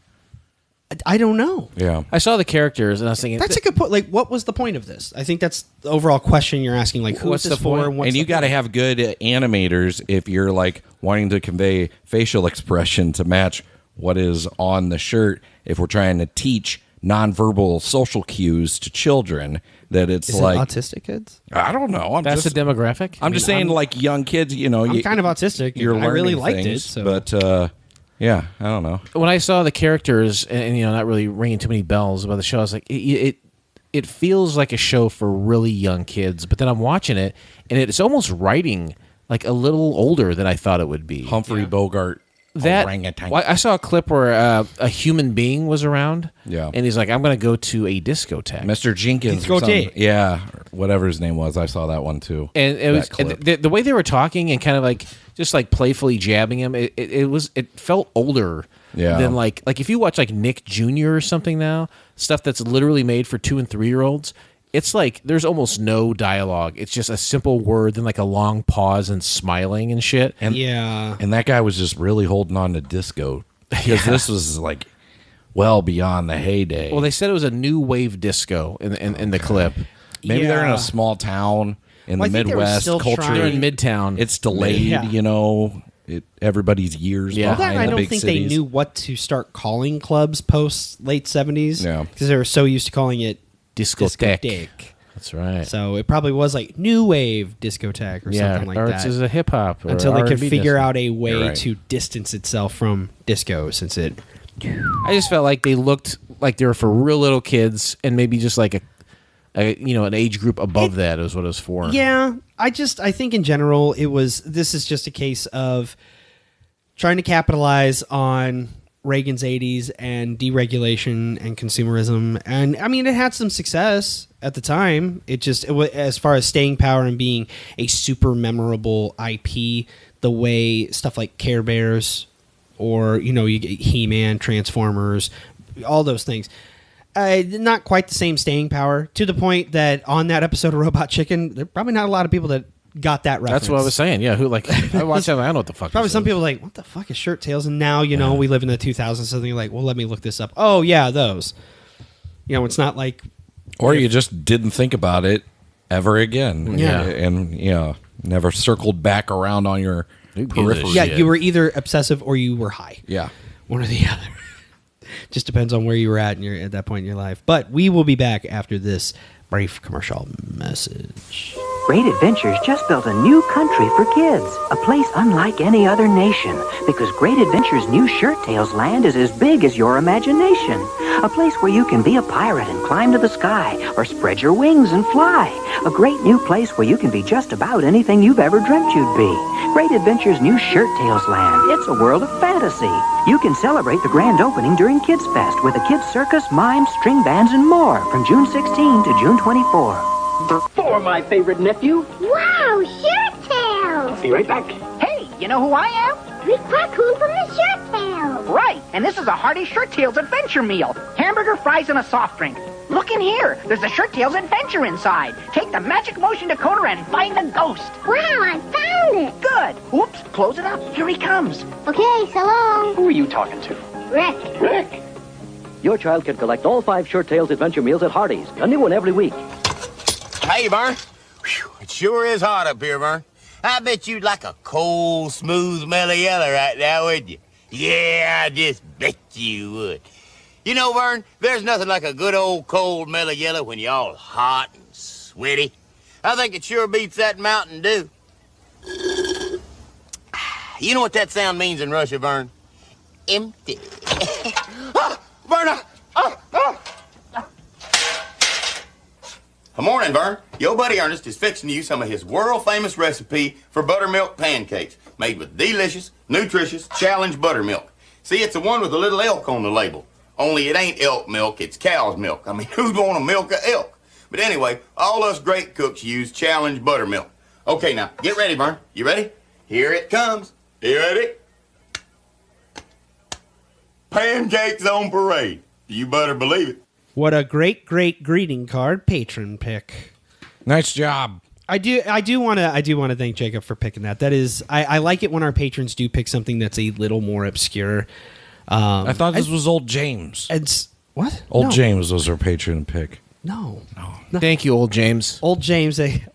Speaker 1: I don't know.
Speaker 11: Yeah.
Speaker 10: I saw the characters and I was thinking
Speaker 1: That's a good point. Like, what was the point of this? I think that's the overall question you're asking. Like, who's
Speaker 10: What's
Speaker 1: this
Speaker 10: the
Speaker 1: for?
Speaker 10: point?
Speaker 1: And, what's
Speaker 11: And you
Speaker 1: the
Speaker 11: got to
Speaker 1: point?
Speaker 11: have good animators if you're like wanting to convey facial expression to match what is on the shirt. If we're trying to teach nonverbal social cues to children, that it's
Speaker 1: Is
Speaker 11: like
Speaker 1: it autistic kids?
Speaker 11: I don't know.
Speaker 10: that's the demographic.
Speaker 11: I'm just saying, like young kids. You know,
Speaker 1: I'm kind of autistic.
Speaker 11: You're
Speaker 1: I really
Speaker 11: learning
Speaker 1: liked it.
Speaker 11: things,
Speaker 1: So.
Speaker 11: but yeah, I don't know.
Speaker 10: When I saw the characters and not really ringing too many bells about the show, I was like, it feels like a show for really young kids. But then I'm watching it, and it's almost writing like a little older than I thought it would be.
Speaker 11: Humphrey Bogart. Orangutan.
Speaker 10: Well, I saw a clip where a human being was around.
Speaker 11: Yeah.
Speaker 10: And he's like, I'm going to go to a discotheque.
Speaker 11: Mr. Jenkins. or something. Yeah, whatever his name was. I saw that one too.
Speaker 10: And it was
Speaker 11: That clip.
Speaker 10: the way they were talking and kind of like just like playfully jabbing him. It felt older.
Speaker 11: Yeah.
Speaker 10: Than like if you watch like Nick Jr. or something now, stuff that's literally made for 2 and 3 year olds. It's like there's almost no dialogue. It's just a simple word, then like a long pause and smiling and shit.
Speaker 11: And,
Speaker 1: yeah.
Speaker 11: And that guy was just really holding on to disco because this was like well beyond the heyday.
Speaker 10: Well, they said it was a new wave disco in the clip.
Speaker 11: Maybe they're in
Speaker 1: Yeah.
Speaker 11: a small town in
Speaker 1: Well, I
Speaker 11: the
Speaker 1: think they were
Speaker 11: Midwest
Speaker 1: still
Speaker 11: culture.
Speaker 1: trying-
Speaker 10: They're in Midtown.
Speaker 11: It's delayed,
Speaker 1: Yeah.
Speaker 11: you know. Everybody's years
Speaker 10: Yeah.
Speaker 1: Well,
Speaker 11: behind
Speaker 1: that, I
Speaker 11: the
Speaker 1: don't
Speaker 11: big
Speaker 1: think
Speaker 11: cities.
Speaker 1: they knew what to start calling clubs post late 70s.
Speaker 11: Yeah.
Speaker 1: Because they were so used to calling it
Speaker 10: Discotheque. That's right.
Speaker 1: So it probably was like new wave discotheque or something like
Speaker 10: or
Speaker 1: that.
Speaker 10: it's a hip hop
Speaker 1: Until they could
Speaker 10: R&B
Speaker 1: figure
Speaker 10: disco.
Speaker 1: out a way
Speaker 11: You're right.
Speaker 1: to distance itself from disco since it.
Speaker 10: I just felt like they looked like they were for real little kids and maybe just like an age group above that is what it was for.
Speaker 1: Yeah, I think in general this is just a case of trying to capitalize on Reagan's 80s and deregulation and consumerism. And I mean, it had some success at the time. It was, as far as staying power and being a super memorable IP, the way stuff like Care Bears or, you get He-Man, Transformers, all those things. Not quite the same staying power, to the point that on that episode of Robot Chicken, there are probably not a lot of people that got that reference.
Speaker 10: That's what I was saying. Yeah, I watched that. I don't know what the fuck.
Speaker 1: Probably some people are like, what the fuck is Shirt Tails? And now we live in the 2000s, so they're like, well, let me look this up. Oh yeah, those. It's not like,
Speaker 11: or you just didn't think about it ever again.
Speaker 1: Yeah,
Speaker 11: and never circled back around on your periphery.
Speaker 1: Yeah, you were either obsessive or you were high.
Speaker 11: Yeah,
Speaker 1: one or the other. Just depends on where you were at at that point in your life. But we will be back after this brief commercial message.
Speaker 18: Great Adventures just built a new country for kids, a place unlike any other nation, because Great Adventures' new Shirt Tails land is as big as your imagination. A place where you can be a pirate and climb to the sky, or spread your wings and fly. A great new place where you can be just about anything you've ever dreamt you'd be. Great Adventures' new Shirt Tails land. It's a world of fantasy. You can celebrate the grand opening during Kids Fest with a kids circus, mimes, string bands, and more from June 16 to June 24.
Speaker 19: For my favorite nephew.
Speaker 7: Wow, Shirt Tails!
Speaker 19: Be right back.
Speaker 20: Hey, you know who I am?
Speaker 7: Rick Raccoon from the Shirt Tails.
Speaker 20: Right, and this is a hearty Shirt Tails adventure meal. Hamburger, fries, and a soft drink. Look in here. There's a Shirt Tails adventure inside. Take the magic motion decoder and find the ghost.
Speaker 7: Wow, I found it.
Speaker 20: Good. Oops, close it up. Here he comes.
Speaker 7: Okay, so long.
Speaker 19: Who are you talking to?
Speaker 7: Rick.
Speaker 19: Rick?
Speaker 21: Your child can collect all 5 Shirt Tails adventure meals at Hardee's. A new one every week.
Speaker 22: Hey, Vern. Whew, it sure is hot up here, Vern. I bet you'd like a cold, smooth mellow yellow right now, wouldn't you? Yeah, I just bet you would. You know, Vern, there's nothing like a good old cold mellow yellow when you're all hot and sweaty. I think it sure beats that Mountain Dew. You know what that sound means in Russia, Vern? Empty. Vern, Good morning, Vern. Your buddy Ernest is fixing you some of his world-famous recipe for buttermilk pancakes, made with delicious, nutritious, challenge buttermilk. See, it's the one with the little elk on the label. Only it ain't elk milk, it's cow's milk. I mean, who'd want to milk a elk? But anyway, all us great cooks use challenge buttermilk. Okay, now, get ready, Vern. You ready? Here it comes. You ready? Pancakes on parade. You better believe it.
Speaker 1: What a great greeting card patron pick.
Speaker 11: Nice job.
Speaker 1: I do want to thank Jacob for picking that. That is, I like it when our patrons do pick something that's a little more obscure.
Speaker 11: I thought this was Old James.
Speaker 1: It's what?
Speaker 11: Old James was our patron pick.
Speaker 1: No.
Speaker 10: Thank you, Old James.
Speaker 1: Old James, aka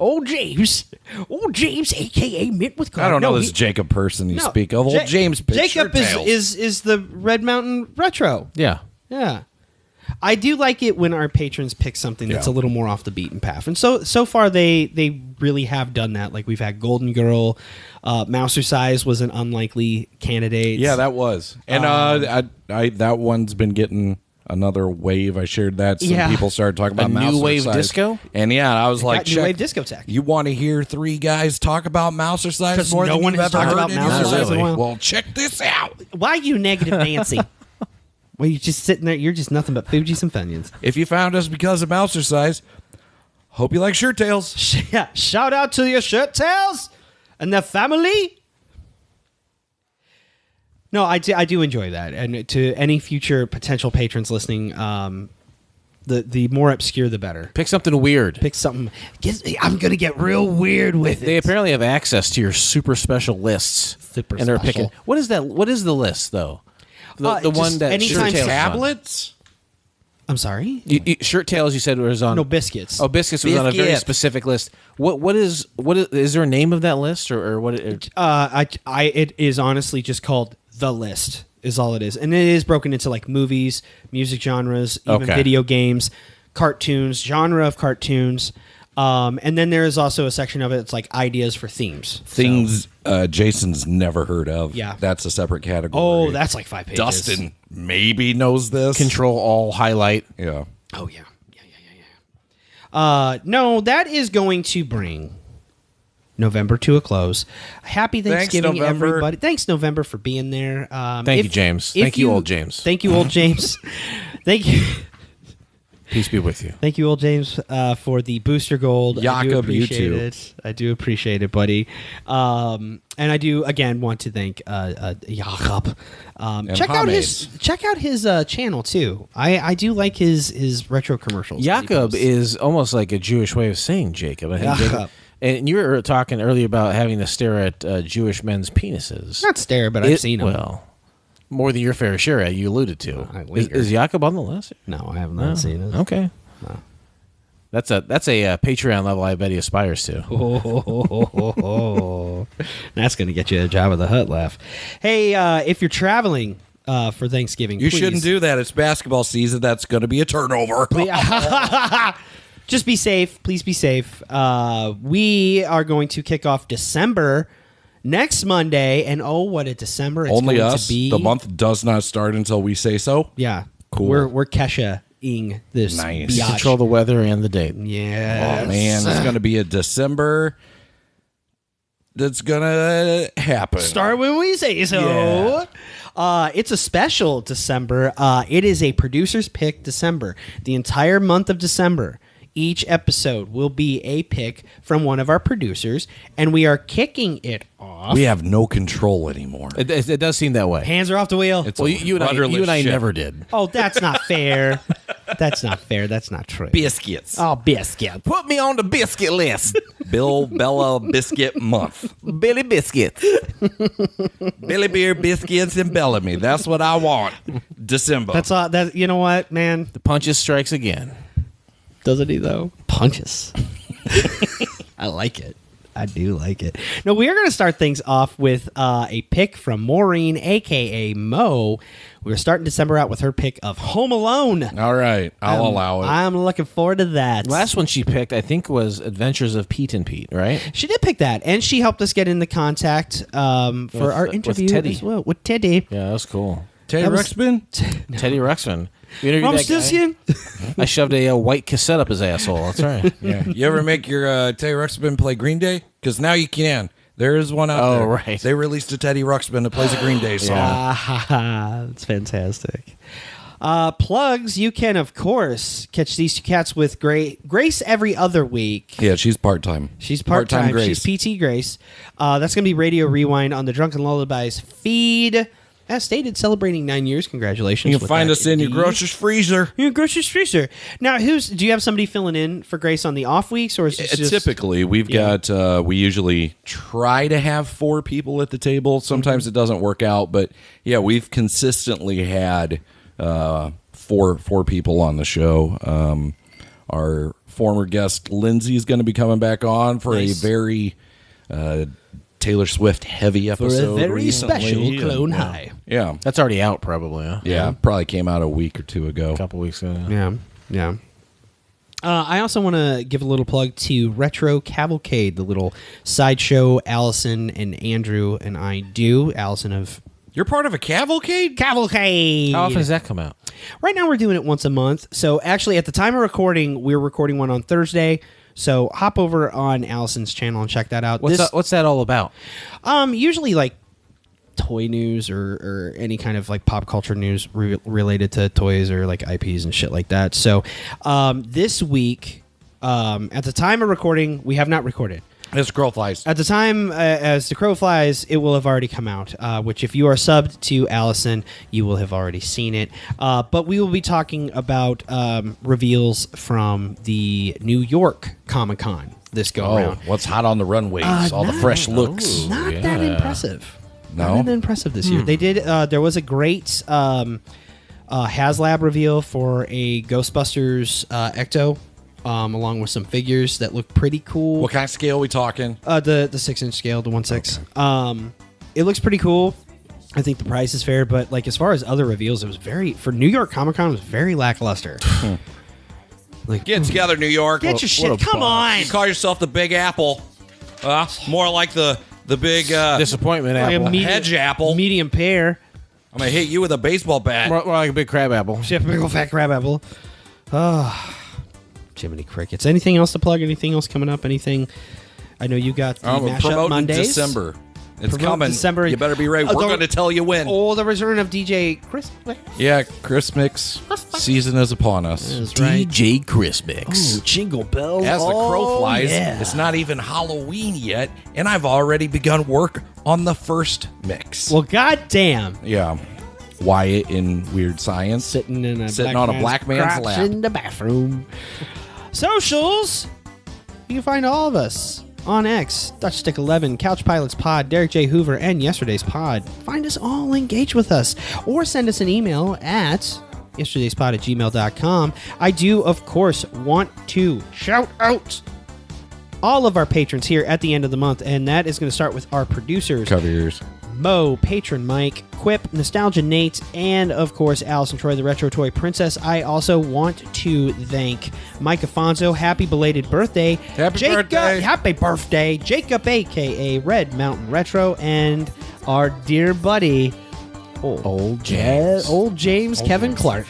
Speaker 1: Mint with Card.
Speaker 11: I don't know this Jacob person you speak of. Old James picked
Speaker 1: Jacob is the Red Mountain Retro.
Speaker 10: Yeah.
Speaker 1: Yeah. I do like it when our patrons pick something that's a little more off the beaten path. And so far they really have done that. Like we've had Golden Girl, Mousercise was an unlikely candidate.
Speaker 11: Yeah, that was. And I that one's been getting another wave. I shared that. Some people started talking about
Speaker 10: new wave disco.
Speaker 11: And I was like,
Speaker 1: new wave disco tech.
Speaker 11: You want to hear 3 guys talk about Mousercise more than you've ever heard in your life? Well, check this out.
Speaker 1: Why are you negative, Nancy? Well, you're just sitting there. You're just nothing but Fugees and Funyuns.
Speaker 11: If you found us because of Mousercise, hope you like Shirt Tails.
Speaker 1: Yeah, shout out to your Shirt Tails and the family. No, I do enjoy that, and to any future potential patrons listening, the more obscure the better.
Speaker 10: Pick something weird.
Speaker 1: Pick something. I'm gonna get real weird with it.
Speaker 10: They apparently have access to your super special lists, and they're picking. What is that? What is the list though? The one that
Speaker 1: anytime
Speaker 11: tablets.
Speaker 1: I'm sorry.
Speaker 10: Shirt Tails. You said was on
Speaker 1: no biscuits.
Speaker 10: Oh, biscuits was on a very specific list. What is there a name of that list or what?
Speaker 1: It is honestly just called The List. Is all it is, and it is broken into like movies, music genres, even video games, cartoons, genre of cartoons. And then there is also a section of it that's like ideas for themes.
Speaker 11: Things Jason's never heard of.
Speaker 1: Yeah.
Speaker 11: That's a separate category.
Speaker 1: Oh, that's like 5 pages.
Speaker 11: Dustin maybe knows this.
Speaker 10: Control all highlight.
Speaker 11: Yeah.
Speaker 1: Oh, yeah. No, that is going to bring November to a close. Happy Thanksgiving,
Speaker 11: November.
Speaker 1: everybody. Thanks, November, for being there.
Speaker 10: Thank you, James. Thank you, old James.
Speaker 1: Thank you, old James. Thank you.
Speaker 10: Peace be with you.
Speaker 1: Thank you, old James, for the booster gold. I do
Speaker 11: Jakob, you
Speaker 1: appreciate
Speaker 11: too.
Speaker 1: it. I do appreciate it, buddy. And I do again want to thank Jakob. Check out his channel too. I do like his retro commercials.
Speaker 10: Jakob is almost like a Jewish way of saying Jacob. I think
Speaker 1: Jakob.
Speaker 10: And you were talking earlier about having to stare at Jewish men's penises.
Speaker 1: Not stare, but I've seen them.
Speaker 10: Well, more than your fair share, you alluded to. Is Jakob on the list?
Speaker 1: No, I have not seen it.
Speaker 10: Okay.
Speaker 1: No.
Speaker 10: That's a Patreon level I bet he aspires to.
Speaker 1: That's going to get you a Jabba the Hutt laugh. Hey, if you're traveling for Thanksgiving,
Speaker 11: You
Speaker 1: please,
Speaker 11: shouldn't do that. It's basketball season. That's going to be a turnover.
Speaker 1: Just be safe. Please be safe. We are going to kick off December next Monday, and oh, what a December it's
Speaker 11: Only
Speaker 1: going
Speaker 11: us.
Speaker 1: to be.
Speaker 11: The month does not start until we say so.
Speaker 1: Yeah.
Speaker 11: Cool.
Speaker 1: We're Kesha-ing this.
Speaker 11: Nice.
Speaker 1: biatch.
Speaker 10: Control the weather and the date.
Speaker 1: Yes.
Speaker 11: Oh, man. It's going to be a December that's going to happen.
Speaker 1: Start when we say so. It's a special December. It is a producer's pick December. The entire month of December, each episode will be a pick from one of our producers, and we are kicking it off.
Speaker 11: We have no control anymore.
Speaker 10: It does seem that way.
Speaker 1: Hands are off the wheel.
Speaker 11: It's
Speaker 10: Well,
Speaker 11: a
Speaker 10: you and I
Speaker 11: rudderless ship.
Speaker 10: never did.
Speaker 1: Oh, that's not fair. That's not fair. That's not true.
Speaker 11: Biscuits.
Speaker 1: Oh, biscuit.
Speaker 10: Put me on the biscuit list.
Speaker 11: Bill Bella Biscuit Month.
Speaker 10: Billy Biscuits.
Speaker 11: Billy Beer Biscuits and Bellamy. That's what I want. December.
Speaker 1: That's all. That you know what, man?
Speaker 10: The punches strikes again.
Speaker 1: Doesn't he though? Punches. I like it. I do like it. No, we are going to start things off with a pick from Maureen, a.k.a. Mo. We're starting December out with her pick of Home Alone.
Speaker 11: All right. I'll allow it.
Speaker 1: I'm looking forward to that.
Speaker 10: Last one she picked, I think, was Adventures of Pete and Pete, right?
Speaker 1: She did pick that, and she helped us get into contact for our interview
Speaker 10: Teddy.
Speaker 1: as well. With Teddy.
Speaker 10: Yeah, that was cool.
Speaker 11: Teddy Ruxpin?
Speaker 10: Teddy Ruxpin. You interviewed
Speaker 1: I'm
Speaker 10: that
Speaker 1: still
Speaker 10: guy?
Speaker 1: seeing.
Speaker 10: I shoved a white cassette up his asshole. That's right.
Speaker 11: Yeah. You ever make your Teddy Ruxpin play Green Day? Because now you can. There is one out there.
Speaker 10: Oh, right.
Speaker 11: They released a Teddy Ruxpin that plays a Green Day song.
Speaker 1: That's fantastic. Plugs, you can, of course, catch these two cats with Grace every other week.
Speaker 11: Yeah, she's part-time.
Speaker 1: She's part-time.
Speaker 11: Grace.
Speaker 1: She's PT Grace. That's going to be Radio Rewind on the Drunken Lullabies feed. As stated, celebrating 9 years. Congratulations.
Speaker 11: You can find us in your grocer's freezer.
Speaker 1: Your grocer's freezer. Now, do you have somebody filling in for Grace on the off weeks, or is it just
Speaker 11: Typically, we've got. We usually try to have 4 people at the table. Sometimes it doesn't work out, but yeah, we've consistently had four people on the show. Our former guest Lindsay is going to be coming back on for a very Taylor Swift heavy episode
Speaker 1: for a very
Speaker 11: recently.
Speaker 1: special Clone High?
Speaker 11: Yeah,
Speaker 10: That's already out, probably. Huh?
Speaker 11: yeah, probably came out a week or two ago.
Speaker 10: A couple weeks ago.
Speaker 1: Yeah. I also want to give a little plug to Retro Cavalcade, the little sideshow Allison and Andrew and I do. Allison of
Speaker 11: You're part of a cavalcade?
Speaker 1: Cavalcade.
Speaker 10: How often does that come out?
Speaker 1: Right now we're doing it once a month. So actually at the time of recording, we're recording one on Thursday. So hop over on Allison's channel and check that out.
Speaker 10: What's that all about?
Speaker 1: Usually like toy news or any kind of like pop culture news related to toys or like IPs and shit like that. So this week, at the time of recording, we have not recorded.
Speaker 11: As the crow flies.
Speaker 1: At the time, as the crow flies, it will have already come out, which if you are subbed to Allison, you will have already seen it. But we will be talking about reveals from the New York Comic-Con this go-around.
Speaker 11: What's hot on the runways? All the fresh looks.
Speaker 1: Not that impressive.
Speaker 11: No?
Speaker 1: Not that impressive this year. They did. There was a great HasLab reveal for a Ghostbusters Ecto. Along with some figures that look pretty cool.
Speaker 11: What kind of scale are we talking?
Speaker 1: The 6-inch scale, the 1/6. Okay. It looks pretty cool. I think the price is fair, but like as far as other reveals, it was for New York Comic Con, it was very lackluster.
Speaker 11: Like, get together, New York.
Speaker 1: Get your shit. Come on.
Speaker 11: You call yourself the Big Apple? More like the big
Speaker 10: disappointment apple,
Speaker 11: hedge apple,
Speaker 1: medium pear.
Speaker 11: I'm gonna hit you with a baseball bat.
Speaker 10: More like a big crab apple.
Speaker 1: Chef, big old fat crab apple. Jiminy crickets. Anything else to plug? Anything else coming up? Anything I know you got the
Speaker 11: I'm
Speaker 1: Mashup
Speaker 11: promoting
Speaker 1: Mondays.
Speaker 11: December. It's
Speaker 1: Promote
Speaker 11: coming.
Speaker 1: December.
Speaker 11: You better be ready. We're going to tell you when.
Speaker 1: Oh, the return of DJ Chris.
Speaker 11: Yeah, Chris Mix season is upon us.
Speaker 1: That's right.
Speaker 10: DJ Chris Mix.
Speaker 1: Oh, jingle bells.
Speaker 11: As the crow flies,
Speaker 1: yeah.
Speaker 11: it's not even Halloween yet, and I've already begun work on the first mix.
Speaker 1: Well, goddamn.
Speaker 11: Yeah. Wyatt in Weird Science.
Speaker 1: Sitting
Speaker 11: on a black man's
Speaker 1: crotch
Speaker 11: lap.
Speaker 1: in the bathroom. Socials. You can find all of us on X, DutchStick11, Couch Pilots Pod, Derek J. Hoover, and Yesterday's Pod. Find us all, engage with us, or send us an email at yesterdayspod@gmail.com. I do, of course, want to shout out all of our patrons here at the end of the month, and that is going to start with our producers.
Speaker 11: Cover yours.
Speaker 1: Mo, Patron Mike, Quip, Nostalgia Nate, and of course Allison Troy, the Retro Toy Princess. I also want to thank Mike Afonso. Happy belated birthday.
Speaker 11: Happy birthday.
Speaker 1: Happy birthday. Jacob, a.k.a. Red Mountain Retro, and our dear buddy, Old James Kevin Clark.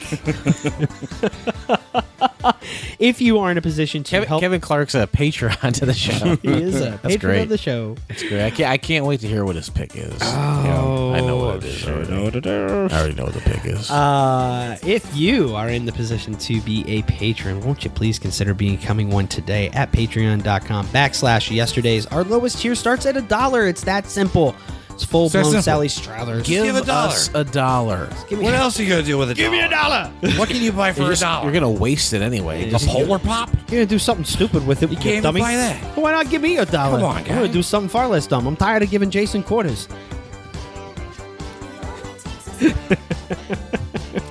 Speaker 1: If you are in a position to help...
Speaker 10: Kevin Clark's a patron to the show.
Speaker 1: He is a
Speaker 10: That's
Speaker 1: patron
Speaker 10: great.
Speaker 1: of the show.
Speaker 10: That's great. I can't wait to hear what his pick is.
Speaker 1: Oh,
Speaker 10: I know what it is already. I already know what the pick is.
Speaker 1: If you are in the position to be a patron, won't you please consider becoming one today at patreon.com/yesterdays. Our lowest tier starts at $1. It's that simple. It's full-blown Sally Strathers.
Speaker 10: Give
Speaker 11: a dollar.
Speaker 10: us $1.
Speaker 11: What else are you going to do with it?
Speaker 1: Give me $1.
Speaker 11: What can you buy for $1?
Speaker 10: You're going to waste it anyway.
Speaker 11: A Polar Pop?
Speaker 1: You're going to do something stupid with it.
Speaker 11: You can't
Speaker 1: dummy.
Speaker 11: even buy that.
Speaker 1: Well, why not give me $1?
Speaker 11: Come on,
Speaker 1: I'm
Speaker 11: guy.
Speaker 1: going to do something far less dumb. I'm tired of giving Jason quarters.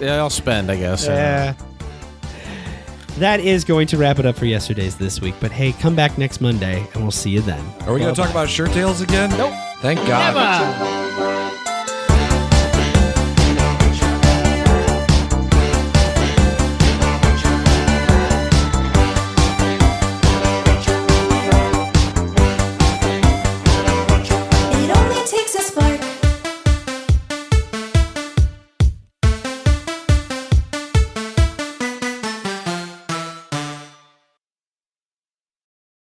Speaker 10: Yeah, I'll spend, I guess.
Speaker 1: Yeah. That is going to wrap it up for Yesterday's this week. But hey, come back next Monday, and we'll see you then.
Speaker 11: Are we going to talk about shirt tails again?
Speaker 1: Nope.
Speaker 11: Thank God.
Speaker 1: Never.